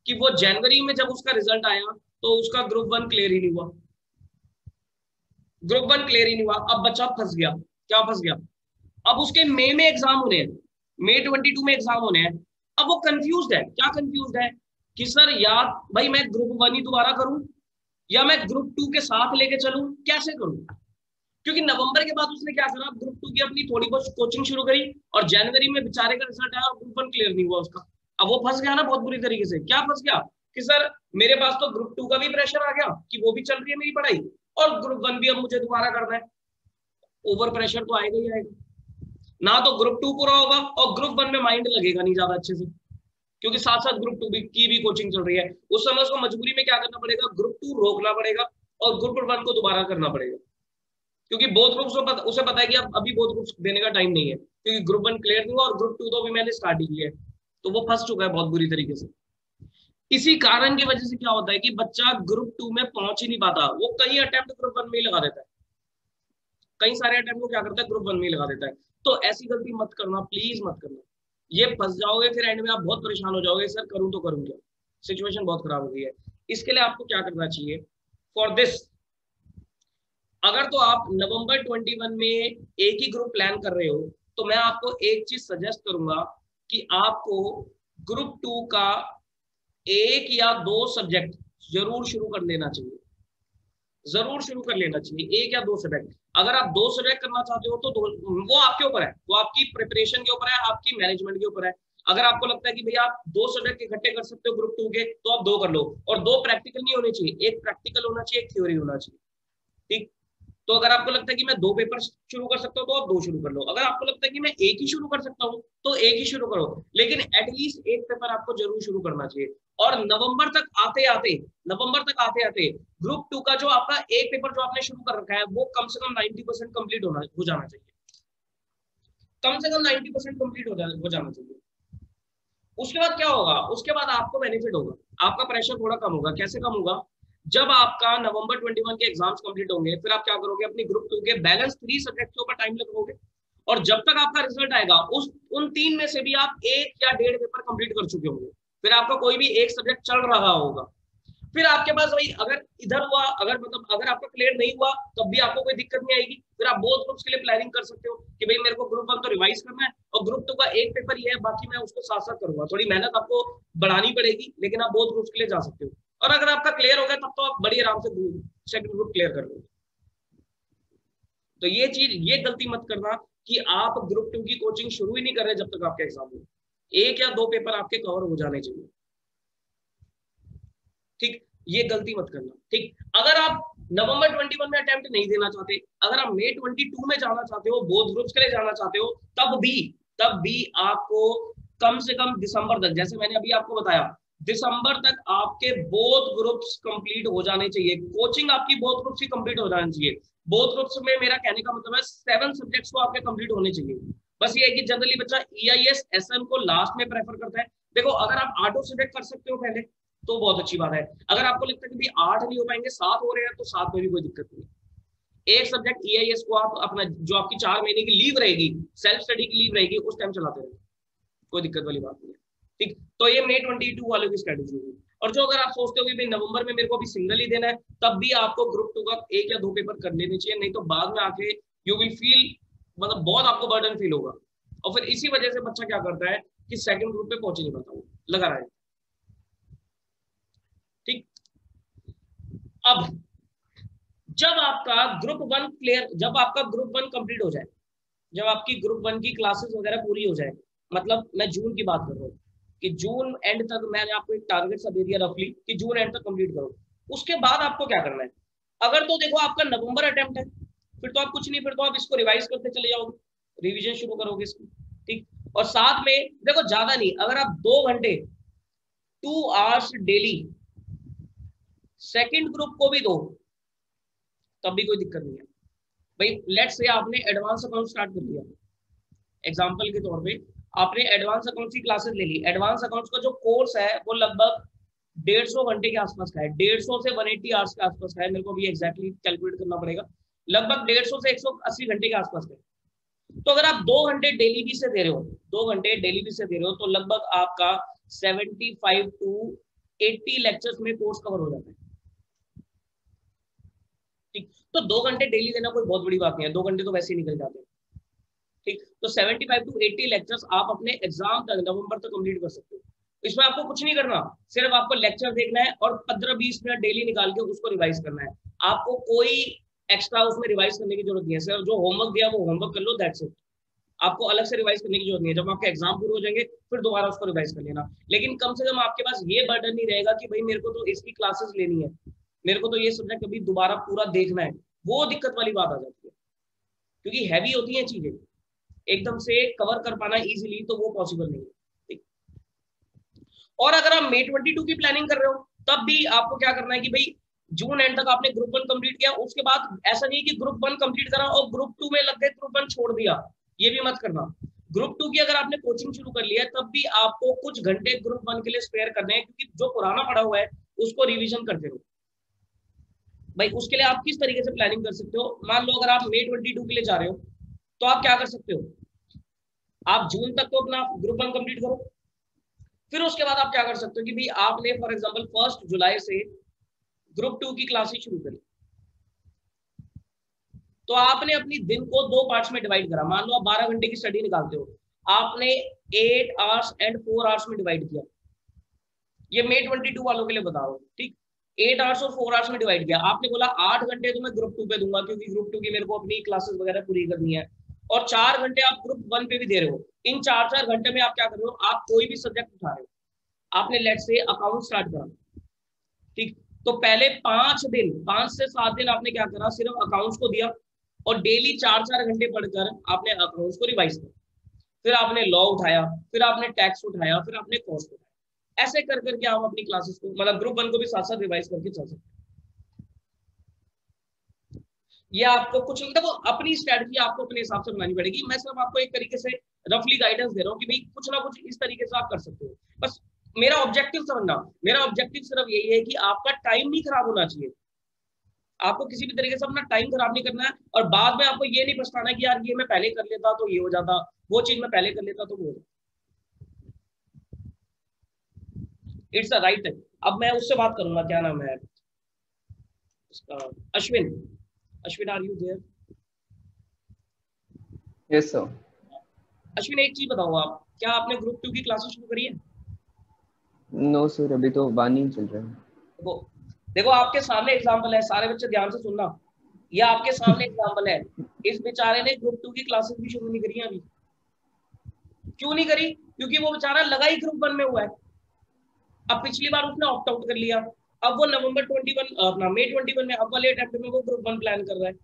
कि वो जनवरी में जब उसका रिजल्ट आया तो उसका ग्रुप 1 क्लियर ही नहीं हुआ, ग्रुप 1 क्लियर ही नहीं हुआ। अब बच्चा फंस गया, क्या फंस गया, अब उसके मई में एग्जाम होने हैं, May 22 में एग्जाम होने हैं। अब वो कंफ्यूज्ड है, क्या कंफ्यूज्ड है कि सर यार भाई मैं ग्रुप 1 ही दोबारा करूं या मैं ग्रुप 2 के साथ लेके चलूं, कैसे करूं? क्योंकि नवंबर के बाद उसने क्या करा, ग्रुप 2 की अपनी थोड़ी बहुत कोचिंग शुरू करी, और जनवरी में बेचारे का रिजल्ट आया और ग्रुप 1 क्लियर नहीं हुआ उसका। अब वो फंस गया ना बहुत बुरी तरीके से। क्या फंस गया कि सर मेरे पास तो ग्रुप 2 का भी प्रेशर आ गया कि वो भी चल रही है मेरी पढ़ाई, और ग्रुप 1 भी अब मुझे दोबारा करना है। ओवर प्रेशर तो आएगा ही आएगा, ना तो ग्रुप 2 पूरा होगा और ग्रुप 1 में माइंड लगेगा नहीं ज्यादा अच्छे से, क्योंकि साथ साथ ग्रुप 2 की भी कोचिंग चल रही है। उस समय उसको मजबूरी में क्या करना पड़ेगा, ग्रुप 2 रोकना पड़ेगा और ग्रुप 1 को दोबारा करना पड़ेगा, क्योंकि बोथ ग्रुप्स उसे पता है कि अब अभी बोथ ग्रुप्स देने का टाइम नहीं है। क्योंकि ग्रुप 1 क्लियर नहीं हुआ और ग्रुप 2 तो अभी मैंने स्टार्ट ही किया है, तो वो फंस चुका है बहुत बुरी तरीके से। इसी कारण की वजह से क्या होता है कि बच्चा ग्रुप 2 में पहुंच ही नहीं पाता, वो कई अटेम्प्ट ग्रुप 1 में ही लगा देता है, कई सारे अटेम्प्ट को क्या करता है ग्रुप 1 में ही लगा देता है। तो ऐसी गलती मत करना, प्लीज मत करना, ये फंस जाओगे, फिर एंड में आप बहुत परेशान हो जाओगे, सर करूं तो करूं क्या, सिचुएशन बहुत खराब हो गई है। इसके लिए आपको क्या करना चाहिए, फॉर दिस, अगर तो आप नवंबर 21 में एक ही ग्रुप प्लान कर रहे हो, तो मैं आपको एक चीज सजेस्ट करूंगा कि आपको ग्रुप 2 का 1 या 2 सब्जेक्ट जरूर शुरू कर लेना चाहिए, जरूर शुरू कर लेना चाहिए 1 या 2 सब्जेक्ट। अगर आप 2 सब्जेक्ट करना चाहते हो तो वो आपके ऊपर है, वो आपकी प्रिपरेशन के ऊपर है, आपकी मैनेजमेंट के ऊपर है। अगर आपको लगता है कि भैया आप 2 सब्जेक्ट इकट्ठे कर सकते हो ग्रुप 2 के, तो आप 2 कर लो, और 2 प्रैक्टिकल नहीं होने चाहिए, 1 प्रैक्टिकल होना चाहिए, 1 थ्योरी होना चाहिए, ठीक। तो अगर आपको लगता है कि मैं 2 पेपर शुरू कर सकता हूँ तो आप 2 शुरू कर लो, अगर आपको लगता है कि मैं 1 ही शुरू कर सकता हूँ तो 1 ही शुरू करो, लेकिन एटलीस्ट 1 पेपर आपको जरूर शुरू करना चाहिए। और नवंबर तक आते आते ग्रुप 2 का जो आपका 1 पेपर जो आपने शुरू कर रखा है वो कम से कम 90% कंप्लीट हो जाना चाहिए, कम से कम 90% कंप्लीट हो जाना चाहिए। उसके बाद क्या होगा, उसके बाद आपको बेनिफिट होगा, आपका प्रेशर थोड़ा कम होगा। कैसे कम होगा, जब आपका नवंबर 21 के एग्जाम्स कंप्लीट होंगे, फिर आप क्या करोगे, अपनी ग्रुप 2 के बैलेंस 3 सब्जेक्ट के ऊपर टाइम लगाओगे, और जब तक आपका रिजल्ट आएगा उन 3 में से भी आप 1 या 1.5 पेपर कंप्लीट कर चुके होंगे, फिर आपका कोई भी 1 सब्जेक्ट चल रहा होगा। फिर आपके पास भाई अगर इधर हुआ, अगर आपका क्लियर नहीं हुआ तब भी आपको कोई दिक्कत नहीं आएगी, फिर आप बोथ ग्रुप्स के लिए प्लानिंग कर सकते हो कि भाई मेरे को ग्रुप 1 तो रिवाइज करना है और ग्रुप 2 का 1 पेपर ही है, बाकी मैं उसको साथ साथ करूंगा। थोड़ी मेहनत आपको बढ़ानी पड़ेगी, लेकिन आप बोथ ग्रुप्स के लिए जा सकते हो। और अगर आपका क्लियर हो गया तब तो आप बड़ी आराम से सेकंड ग्रुप क्लियर कर लोगे। तो ये गलती मत करना कि आप ग्रुप 2 की कोचिंग शुरू ही नहीं कर रहे जब तक आपके एग्जाम हो। 1 या 2 पेपर आपके कवर हो जाने चाहिए, ठीक, ये गलती मत करना, ठीक। अगर आप नवंबर 21 में अटेम्प्ट नहीं देना चाहते, अगर आप मई 22 में जाना चाहते हो, बोथ ग्रुप्स के लिए जाना चाहते हो, तब भी आपको कम से कम दिसंबर तक, जैसे मैंने अभी आपको बताया, दिसंबर तक आपके बोथ ग्रुप्स कंप्लीट हो जाने चाहिए, कोचिंग आपकी बोथ ग्रुप्स की कंप्लीट हो जानी चाहिए। बोथ ग्रुप्स में मेरा कहने का मतलब है 7 सब्जेक्ट्स को आपके कंप्लीट होने चाहिए। बस ये है कि जनरली बच्चा EIS SM को लास्ट में प्रेफर करता है। देखो अगर आप 8 सब्जेक्ट कर सकते हो पहले तो बहुत अच्छी बात है, अगर आपको लगता है कि भाई 8 नहीं हो पाएंगे, 7 हो रहे हैं, तो 7 में भी कोई दिक्कत नहीं। 1 सब्जेक्ट EIS को आप अपना जो आपकी 4 महीने की लीव रहेगी, सेल्फ स्टडी की लीव रहेगी, उस टाइम चलाते रहेंगे, कोई दिक्कत वाली बात नहीं है, ठीक। तो ये मई 22 वालों की स्ट्रेटेजी होगी। और जो अगर आप सोचते हो कि भाई नवंबर में मेरे को अभी सिंगल ही देना है, तब भी आपको ग्रुप 2 का 1 या 2 पेपर कर लेने चाहिए, नहीं तो बाद में आके यू विल फील, मतलब बहुत आपको बर्डन फील होगा, और फिर इसी वजह से बच्चा क्या करता है कि सेकंड ग्रुप पे पहुंच नहीं पाता, वो लगा रहा है, ठीक। अब जब आपका ग्रुप 1 क्लियर, जब आपका ग्रुप 1 कंप्लीट हो जाए, जब आपकी ग्रुप 1 की क्लासेस वगैरह पूरी हो जाए, मतलब मैं जून की बात कर रहा हूँ कि जून एंड तक मैंने आपको एक टारगेट सा दे दिया रफली कि जून एंड तक कंप्लीट करो। उसके बाद आपको क्या करना है, अगर तो देखो आपका नवंबर अटेम्प्ट है, फिर तो आप कुछ नहीं, फिर तो आप इसको रिवाइज करते चले जाओगे, रिवीजन शुरू करोगे इसकी, ठीक। और साथ में देखो ज्यादा नहीं, अगर आप 2 घंटे 2 आवर्स डेली सेकंड ग्रुप को भी दो तब भी कोई दिक्कत नहीं है। भाई लेट्स से आपने एडवांस अकाउंट स्टार्ट कर लिया, एग्जांपल के तौर पे आपने एडवांस अकाउंट्स की क्लासेस ले ली। एडवांस अकाउंट्स का जो कोर्स है वो लगभग 150 घंटे के आसपास का है, 150 से 180 आवर्स के आसपास का है, मेरे को भी एग्जैक्टली कैलकुलेट करना पड़ेगा, लगभग 150 से 180 घंटे के आसपास का है। तो अगर आप 2 घंटे डेली भी से दे रहे हो, 2 घंटे डेली भी से दे रहे हो, तो लगभग आपका 75 to 80 लेक्चर्स में कोर्स कवर हो जाता है, ठीक। तो 2 घंटे डेली देना कोई बहुत बड़ी बात नहीं है, 2 घंटे तो वैसे ही निकल जाते हैं, ठीक। तो 75 to 80 लेक्चर्स आप अपने एग्जाम तक नवंबर तक कंप्लीट कर सकते हो। इसमें आपको कुछ नहीं करना, सिर्फ आपको लेक्चर देखना है और 15-20 मिनट डेली निकाल के उसको रिवाइज करना है। आपको कोई एक्स्ट्रा उसमें रिवाइज करने की जरूरत नहीं है, सिर्फ जो होमवर्क दिया वो होमवर्क कर लो, दैट्स इट। आपको अलग से रिवाइज करने की जरूरत नहीं है, जब आपके एग्जाम पूरे हो जाएंगे फिर दोबारा उसको रिवाइज कर लेना। लेकिन कम से कम आपके पास ये बर्डन नहीं रहेगा कि भाई मेरे को तो इसकी क्लासेस लेनी है, मेरे को तो ये सब्जेक्ट अभी दोबारा पूरा देखना है, वो दिक्कत वाली बात आ जाती है, क्योंकि हैवी होती है चीजें, एकदम से कवर कर पाना इजीली तो वो पॉसिबल नहीं है, ठीक। और अगर आप मई 22 की प्लानिंग कर रहे हो, तब भी आपको क्या करना है कि भाई जून एंड तक आपने ग्रुप 1 कंप्लीट किया, उसके बाद ऐसा नहीं कि ग्रुप 1 कंप्लीट करा और ग्रुप 2 में लग गए, ग्रुप 1 छोड़ दिया, ये भी मत करना। ग्रुप 2 की अगर आपने कोचिंग शुरू कर लिया है तब भी आपको कुछ घंटे ग्रुप 1 के लिए स्पेयर करने हैं, क्योंकि जो पुराना पड़ा हुआ है उसको रिवीजन करते रहो भाई। उसके लिए आप किस तरीके से प्लानिंग कर सकते हो, मान लो अगर आप May 22 के लिए जा रहे हो तो आप क्या कर सकते हो, आप जून तक तो अपना ग्रुप 1 कंप्लीट करो, फिर उसके बाद आप क्या कर सकते हो कि भाई आपने फॉर एग्जांपल 1 जुलाई से ग्रुप 2 की क्लासेस शुरू करी, तो आपने अपनी दिन को 2 पार्ट्स में डिवाइड करा। मान लो आप 12 घंटे की स्टडी निकालते हो, आपने 8 आवर्स एंड 4 आवर्स में डिवाइड किया। ये May 22 वालों के लिए बता रहा हूँ, ठीक। 8 आवर्स और 4 आवर्स में डिवाइड किया। आपने बोला 8 घंटे तो मैं ग्रुप 2 पे दूंगा क्योंकि ग्रुप 2 की मेरे को अपनी क्लासेस वगैरह पूरी करनी है, और 4 घंटे आप ग्रुप 1 पे भी दे रहे हो। इन 4 घंटे में आप क्या कर रहे हो, आप कोई भी सब्जेक्ट उठा रहे हो। आपने लेट से अकाउंट स्टार्ट करा, ठीक, तो पहले 5 से 7 दिन आपने क्या करा, सिर्फ अकाउंट्स को दिया और डेली 4 घंटे पढ़कर आपने अकाउंट्स को रिवाइज किया। फिर आपने लॉ उठाया, फिर आपने टैक्स उठाया, फिर आपने कॉस्ट उठाया। ऐसे कर करके आप अपनी क्लासेस को, मतलब ग्रुप 1 को भी साथ साथ रिवाइज करके चल सकते हैं। ये आपको कुछ, देखो अपनी स्ट्रेटजी आपको अपने हिसाब से बनानी पड़ेगी। मैं सिर्फ आपको एक तरीके से रफली गाइडेंस दे रहा हूँ कि भाई कुछ ना कुछ इस तरीके से आप कर सकते हो। बस मेरा ऑब्जेक्टिव समझना, मेरा ऑब्जेक्टिव सिर्फ यही है कि आपका टाइम नहीं खराब होना चाहिए। आपको किसी भी तरीके से अपना टाइम खराब नहीं करना है, और बाद में आपको ये नहीं पछताना कि यार ये मैं पहले कर लेता तो ये हो जाता, वो चीज मैं पहले कर लेता तो वो हो जाता। It's a right time. अब मैं उससे बात करूंगा, क्या नाम है उसका, Ashwin. Ashwin, are you there? Yes sir. Ashwin एक चीज बताओ, आप क्या आपने ग्रुप 2 की क्लासेस शुरू करी है? नो सर, अभी तो बानी चल रहा है। देखो आपके सामने एग्जांपल है, सारे बच्चे ध्यान से सुनना, ये आपके सामने एग्जांपल है। इस बेचारे ने ग्रुप 2 की क्लासेस भी शुरू नहीं करी अभी। क्यों नहीं करी? क्योंकि वो बेचारा लगा ही ग्रुप 1 में हुआ है। अब पिछली बार उसने ऑप्ट आउट कर लिया, अब वो नवंबर 21 अपना May 21 में अब वाले अटेम्प्ट में वो ग्रुप 1 प्लान कर रहा है।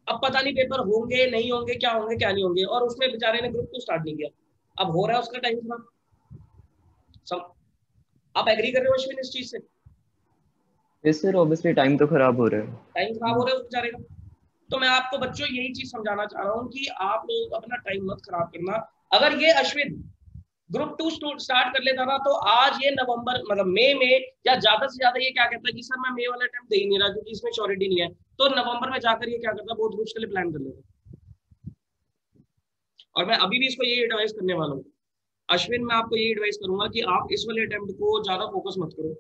अब पता नहीं पेपर होंगे नहीं होंगे, क्या होंगे क्या नहीं होंगे, और उसमें बेचारे ने ग्रुप 2 स्टार्ट नहीं किया। अब हो रहा है उसका टाइम खराब। आप एग्री कर रहे हो अश्विन इस चीज से? यस सर, ऑब्वियसली टाइम तो खराब हो रहा है, टाइम खराब हो रहा है उस बेचारे का। तो मैं आपको बच्चों यही चीज समझाना चाह रहा हूँ कि आप लोग अपना टाइम मत खराब करना। अगर ये अश्विन ग्रुप 2 स्टार्ट कर लेता ना तो आज ये नवंबर मतलब मई में, या ज्यादा से ज्यादा ये क्या कहता है कि सर मैं मई वाला अटेम्प्ट दे ही नहीं रहा क्योंकि इसमें श्योरिटी नहीं है, तो नवंबर में जाकर ये क्या करता, बहुत कुछ के लिए प्लान कर लेता। और मैं अभी भी इसको यही एडवाइस करने वाला हूँ अश्विन, मैं आपको यही एडवाइस करूंगा कि आप इस वाले अटेम्प्ट को ज्यादा फोकस मत करो,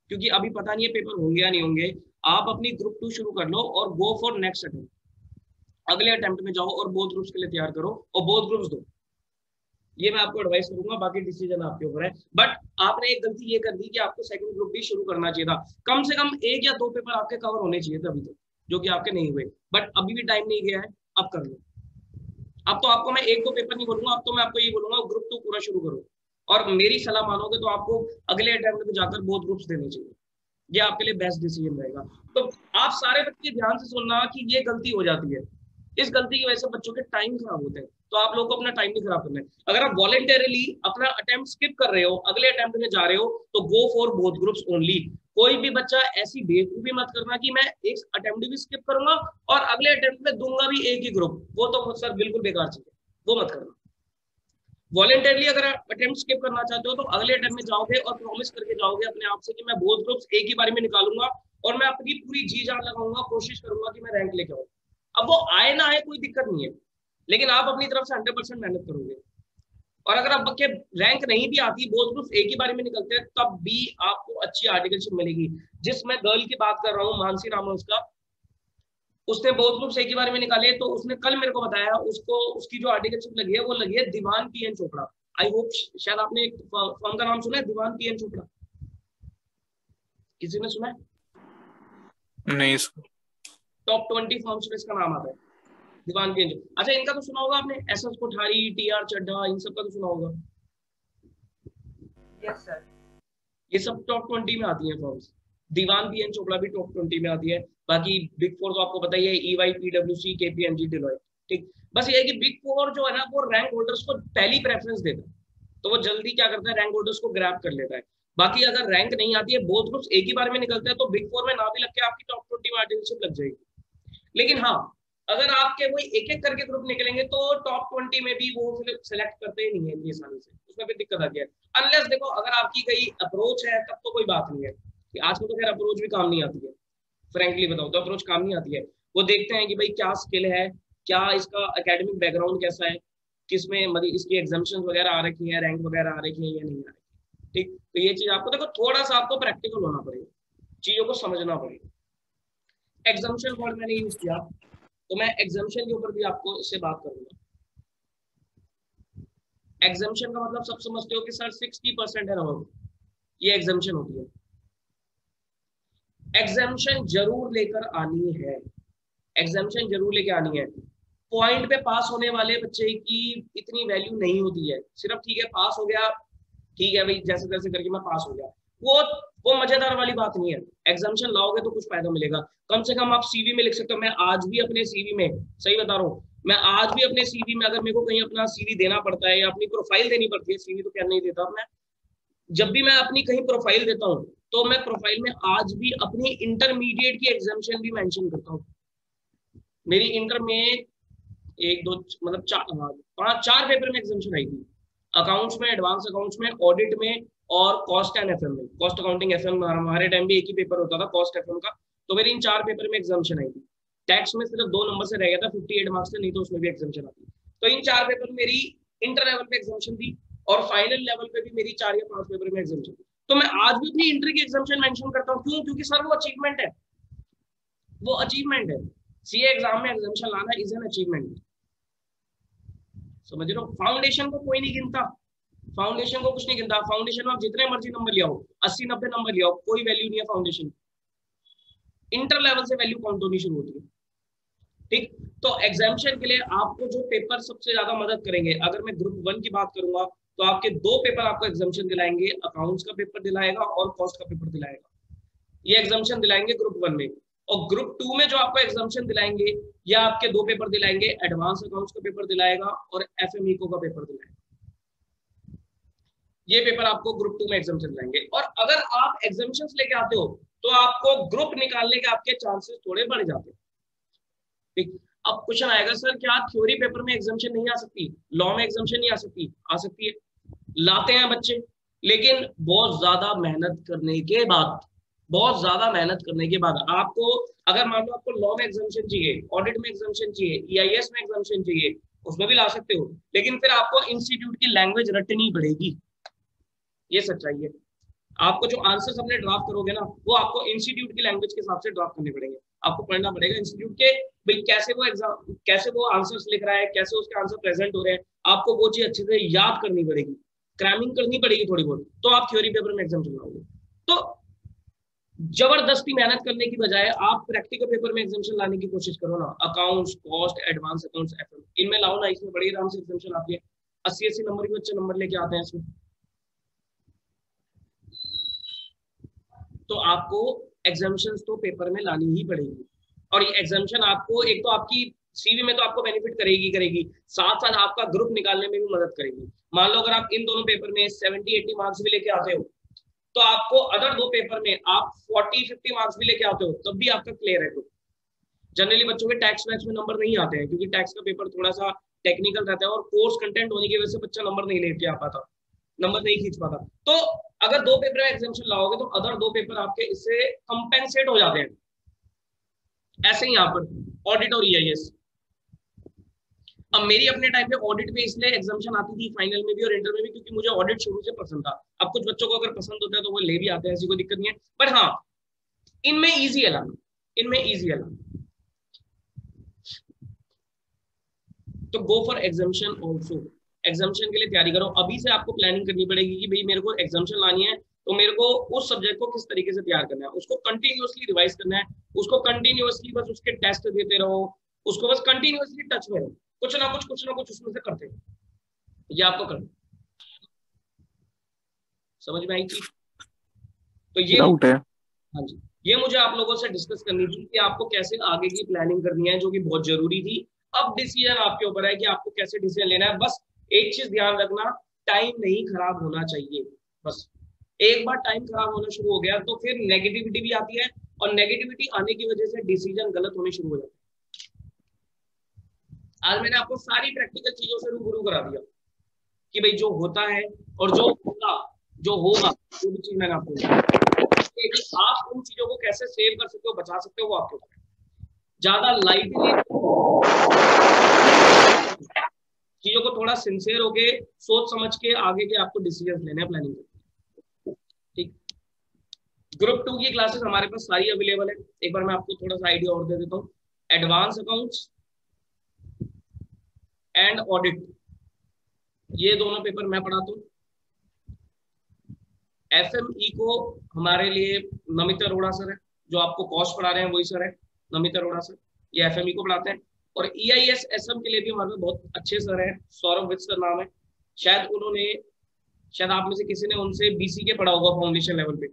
क्योंकि अभी पता नहीं है पेपर होंगे या नहीं होंगे। आप अपनी ग्रुप 2 शुरू कर लो और गो फॉर नेक्स्ट अटेम्प्ट, अगले अटेम्प्ट में जाओ और बोथ ग्रुप्स के लिए तैयार करो और बोथ ग्रुप्स दो। ये मैं आपको एडवाइस करूंगा, बाकी डिसीजन आपके ऊपर है। बट आपने एक गलती ये कर दी कि आपको सेकंड ग्रुप भी शुरू करना चाहिए था। कम से कम 1 या 2 पेपर आपके कवर होने चाहिए थे अभी तक, जो कि आपके नहीं हुए। बट अभी भी टाइम नहीं गया है, अब कर लो। अब तो आपको मैं 1-2 पेपर नहीं बोलूंगा, अब तो मैं आपको ये बोलूंगा ग्रुप 2 पूरा शुरू करो, और मेरी सलाह मानोगे तो आपको अगले अटेम्प्ट में जाकर बोथ ग्रुप्स देने चाहिए। ये आपके लिए बेस्ट डिसीजन रहेगा। तो आप सारे बच्चे ध्यान से सुनना कि ये गलती हो जाती है, इस गलती की वजह से बच्चों के टाइम खराब होते हैं। तो आप लोगों को अपना टाइम नहीं खराब करना है। अगर आप वॉलंटरली अपना अटेम्प्ट स्किप कर रहे हो, अगले अटेम्प्ट में जा रहे हो, तो go for both groups only. कोई भी बच्चा ऐसी बेवकूफी मत करना कि मैं एक अटेम्प्ट भी स्किप करूंगा और अगले अटेम्प्ट में दूंगा भी एक ही ग्रुप, वो तो सर बिल्कुल बेकार चीज है, वो मत करना। वॉलंटरली अगर आप अटेम्प्ट स्किप करना चाहते हो तो अगले अटेम्प्ट में जाओगे और प्रॉमिस करके जाओगे अपने आप से कि मैं बोथ ग्रुप्स एक ही बारे में निकालूंगा और मैं अपनी पूरी जी जान लगाऊंगा, कोशिश करूंगा कि मैं रैंक लेके आऊँ। अब वो आए ना आए कोई दिक्कत नहीं है, लेकिन आप अपनी तरफ से 100% मेहनत करोगे। और अगर आपके रैंक नहीं भी आती, बोथ ग्रुप्स एक ही बारे में निकलते हैं, तब भी आपको अच्छी आर्टिकलशिप मिलेगी। जिस मैं गर्ल की बात कर रहा हूँ, मानसी नाम है उसका, उसने बोथ ग्रुप्स एक ही बारे में निकाले, तो उसने कल मेरे को बताया उसको उसकी जो आर्टिकलशिप लगी है वो लगी है दीवान PN चोपड़ा। आई होप शायद आपने एक फर्म का नाम सुना है, दीवान PN चोपड़ा, किसी ने सुना है? नहीं, टॉप 20 फर्म्स में इसका नाम आता है, दीवान PN। अच्छा, इनका तो सुना होगा आपने, SS कोठारी, TR चड्ढा, इन सब का तो सुना होगा। Yes sir. ये सब टॉप 20 में आती है फर्म्स। दीवान PN चोपड़ा भी टॉप 20 में आती है। बाकी बिग 4 तो आपको पता ही है, EY, PwC, KPMG, Deloitte। ठीक, बस ये है कि बिग 4 जो है ना वो रैंक होल्डर्स को पहली प्रेफरेंस देता है, तो वो जल्दी क्या करता है, रैंक होल्डर्स को ग्रैब कर लेता है। बाकी अगर रैंक नहीं आती है, बोथ ग्रुप्स एक ही बार में निकलते हैं, तो बिग 4 में ना भी लग के आपकी टॉप 20 में आर्टिकलशिप लग जाएगी। लेकिन हाँ, अगर आपके वही एक एक करके ग्रुप निकलेंगे तो टॉप 20 में भी वो फिर सेलेक्ट करते ही नहीं है इतनी आसानी से, उसमें फिर दिक्कत आती है। अनलेस देखो अगर आपकी कहीं अप्रोच है तब तो कोई बात नहीं है, कि आजकल तो खैर अप्रोच भी काम नहीं आती है, फ्रेंकली बताओ तो अप्रोच काम नहीं आती है। वो देखते हैं कि भाई क्या स्किल है, क्या इसका एकेडमिक बैकग्राउंड कैसा है, किसमें मतलब इसकी एग्जाम्शन वगैरह आ रखी है, रैंक वगैरह आ रखी है या नहीं आ रखी। ठीक, तो ये चीज आपको देखो थोड़ा सा आपको प्रैक्टिकल होना पड़ेगा, चीजों को समझना पड़ेगा। एग्जाम्शन वर्ड मैंने यूज किया तो मैं एग्जाम्शन के ऊपर भी आपको इससे बात करूंगा। एग्जाम्शन का मतलब सब समझते हो कि सर 60% है ना, ये एग्जाम्शन होती है। एग्जाम्शन जरूर लेकर आनी है, एग्जाम्शन जरूर लेके आनी है। पॉइंट पे पास होने वाले बच्चे की इतनी वैल्यू नहीं होती है, सिर्फ ठीक है पास हो गया, ठीक है भाई जैसे तैसे करके मैं पास हो गया, वो मजेदार वाली बात नहीं है। एग्जाम्शन लाओगे तो कुछ फायदा मिलेगा, कम से कम आप सीवी में लिख सकते हो। मैं आज भी अपने सीवी में, सही बता रहा हूँ, मैं आज भी अपने सीवी में अगर मेरे को कहीं अपना सीवी देना पड़ता है या अपनी प्रोफाइल देनी पड़ती है, सीवी तो क्या नहीं देता मैं, जब भी मैं अपनी कहीं प्रोफाइल देता हूँ तो मैं प्रोफाइल में आज भी अपनी इंटरमीडिएट की एग्जाम्शन भी मेंशन करता हूँ। मेरी इंटर में एक दो मतलब चार पेपर में एग्जाम्शन आई थी, अकाउंट्स में, एडवांस अकाउंट्स में, ऑडिट में और कॉस्ट एंड एफएम में। कॉस्ट अकाउंटिंग एफएम हमारे टाइम भी एक ही पेपर होता था कॉस्ट एफएम का, तो मेरी इन 4 पेपर में एग्जाम्शन आई थी। टैक्स में सिर्फ 2 नंबर से रह गया था, 58 मार्क्स से, नहीं तो उसमें भी एग्जाम्शन आती। तो इन 4 पेपर मेरी इंटर लेवल पे एग्जाम्शन थी और फाइनल लेवल पे भी मेरी 4 या 5 पेपर में एग्जाम्शन थी। तो मैं आज भी अपनी इंटर की एग्जाम्शन मेंशन करता हूँ, क्यों? क्योंकि सर वो अचीवमेंट है, वो अचीवमेंट है। सीए एग्जाम में एग्जाम्शन लाना इज एन अचीवमेंट, समझ लो। फाउंडेशन को कोई नहीं गिनता, फाउंडेशन को कुछ नहीं गिनता। फाउंडेशन में आप जितने मर्जी नंबर ले आओ, 80-90 नंबर ले आओ, कोई वैल्यू नहीं है फाउंडेशन। इंटर लेवल से वैल्यू काउंट होनी शुरू होती है। ठीक, तो एग्जाम्शन के लिए आपको जो पेपर सबसे ज्यादा मदद करेंगे, अगर मैं ग्रुप 1 की बात करूंगा तो आपके 2 पेपर आपको एग्जाम्शन दिलाएंगे, अकाउंट्स का पेपर दिलाएगा और कॉस्ट का पेपर दिलाएगा। ये एग्जाम्शन दिलाएंगे ग्रुप 1 में। और ग्रुप 2 में जो आपको एग्जाम्शन दिलाएंगे या आपके 2 पेपर दिलाएंगे, एडवांस अकाउंट्स का पेपर दिलाएगा और एफएमईको का पेपर दिलाएगा। ये पेपर आपको ग्रुप 2 में एग्जाम्शन दिलाएंगे। और अगर आप एग्जाम्शंस लेके आते हो तो आपको ग्रुप निकालने के आपके चांसेस थोड़े बढ़ जाते हैं। ठीक, अब क्वेश्चन आएगा सर क्या थ्योरी पेपर में एग्जाम्शन नहीं आ सकती, लॉ में एग्जाम्शन नहीं आ सकती? आ सकती है, लाते हैं बच्चे, लेकिन बहुत ज्यादा मेहनत करने के बाद, बहुत ज्यादा मेहनत करने के बाद आपको, अगर मान लो आपको लॉ में एग्जाम्शन चाहिए, ऑडिट में एग्जाम्शन चाहिए, ईआईएस में एग्जाम्शन चाहिए, उसमें भी ला सकते हो, लेकिन फिर आपको इंस्टीट्यूट की लैंग्वेज रटनी पड़ेगी, ये सच्चाई है। आपको जो आंसर्स अपने ड्राफ्ट करोगे ना, वो आपको इंस्टीट्यूट की लैंग्वेज के हिसाब से ड्राफ्ट करने पड़ेंगे। आपको पढ़ना पड़ेगा इंस्टीट्यूट के भाई कैसे वो आंसर्स लिख रहा है, कैसे उसके आंसर प्रेजेंट हो रहे हैं, आपको वो चीज अच्छे से याद करनी पड़ेगी, क्रैमिंग करनी पड़ेगी थोड़ी बहुत, तो आप थ्योरी पेपर में एग्जाम चलाओगे। तो जबरदस्ती मेहनत करने की बजाय आप प्रैक्टिकल पेपर में एग्जाम्शन लाने की कोशिश करो ना। Accounts, cost, advance accounts, FM, इनमें लाओ ना, इसमें बड़ी आराम से एग्जाम्शन आती है। 80-80 नंबर के बच्चे नंबर लेके आते हैं इसमें। तो आपको एग्जाम्शंस तो पेपर में लानी ही पड़ेगी। और ये एग्जाम्शन आपको एक तो आपकी सीवी में तो आपको बेनिफिट करेगी, साथ साथ आपका ग्रुप निकालने में भी मदद करेगी। मान लो अगर आप इन दोनों पेपर में 70-80 मार्क्स भी लेके आते हो, तो आपको अदर 2 पेपर में आप 40-50 मार्क्स भी लेके आते हो, तब भी आपका क्लियर है। जनरली बच्चों के टैक्स वैक्स में नंबर नहीं आते हैं, क्योंकि टैक्स का पेपर थोड़ा सा टेक्निकल रहता है और कोर्स कंटेंट होने की वजह से बच्चा नंबर नहीं लेके आ पाता, नंबर नहीं खींच पाता। तो अगर 2 पेपर में एग्जाम्शन लाओगे तो अदर 2 पेपर आपके इससे कंपेंसेट हो जाते हैं। ऐसे ही यहाँ पर ऑडिट और ईआईएस। अब मेरी अपने टाइम पे ऑडिट में इसलिए एग्जाम्शन आती थी फाइनल में भी और इंटर में भी, क्योंकि मुझे ऑडिट शुरू से पसंद था। अब कुछ बच्चों को अगर पसंद होता है तो वो ले भी आते हैं, ऐसी कोई दिक्कत नहीं है। बट हाँ, इनमें ईजी है लाना, इनमें ईजी है लाना। तो go for exemption also, exemption के लिए तैयारी करो। अभी से आपको प्लानिंग करनी पड़ेगी कि भाई मेरे को एग्जाम्शन लानी है, तो मेरे को उस सब्जेक्ट को किस तरीके से तैयार करना है, उसको कंटिन्यूअसली रिवाइज करना है, उसको कंटिन्यूअसली बस उसके टेस्ट देते रहो, उसको बस कंटिन्यूअसली टच में रहो, कुछ ना कुछ उसमें से करते हैं। ये आपको करना, समझ में आई चीज? तो ये डाउट है। हाँ जी, ये मुझे आप लोगों से डिस्कस करनी थी कि आपको कैसे आगे की प्लानिंग करनी है, जो कि बहुत जरूरी थी। अब डिसीजन आपके ऊपर है कि आपको कैसे डिसीजन लेना है। बस एक चीज ध्यान रखना, टाइम नहीं खराब होना चाहिए। बस एक बार टाइम खराब होना शुरू हो गया तो फिर नेगेटिविटी भी आती है, और नेगेटिविटी आने की वजह से डिसीजन गलत होने शुरू हो जाते हैं। आज मैंने आपको सारी प्रैक्टिकल चीजों से रूबरू करा दिया कि भाई जो होता है और जो होगा वो भी चीज मैंने आपको कि आप उन चीजों को कैसे सेव कर सकते हो, बचा सकते हो, वो आपके ऊपर। ज्यादा लाइटली चीजों को थोड़ा सिंसियर होके सोच समझ के आगे के आपको डिसीजन लेने हैं, प्लानिंग करनी है। ठीक, ग्रुप 2 की क्लासेस हमारे पास सारी अवेलेबल है। एक बार मैं आपको थोड़ा सा आइडिया और दे देता हूँ। एडवांस अकाउंट्स एंड ऑडिट, ये दोनों पेपर मैं पढ़ाता हूँ। एफएमई को हमारे लिए नमित अरोड़ा सर है, जो आपको कॉस्ट पढ़ा रहे हैं वही सर है, नमित अरोड़ा सर, ये एफएमई को पढ़ाते हैं। और EIS SM के लिए भी हमारे बहुत अच्छे सर हैं, सौरभ विद सर नाम है, शायद आप में से किसी ने उनसे BC के पढ़ा होगा फाउंडेशन लेवल पे,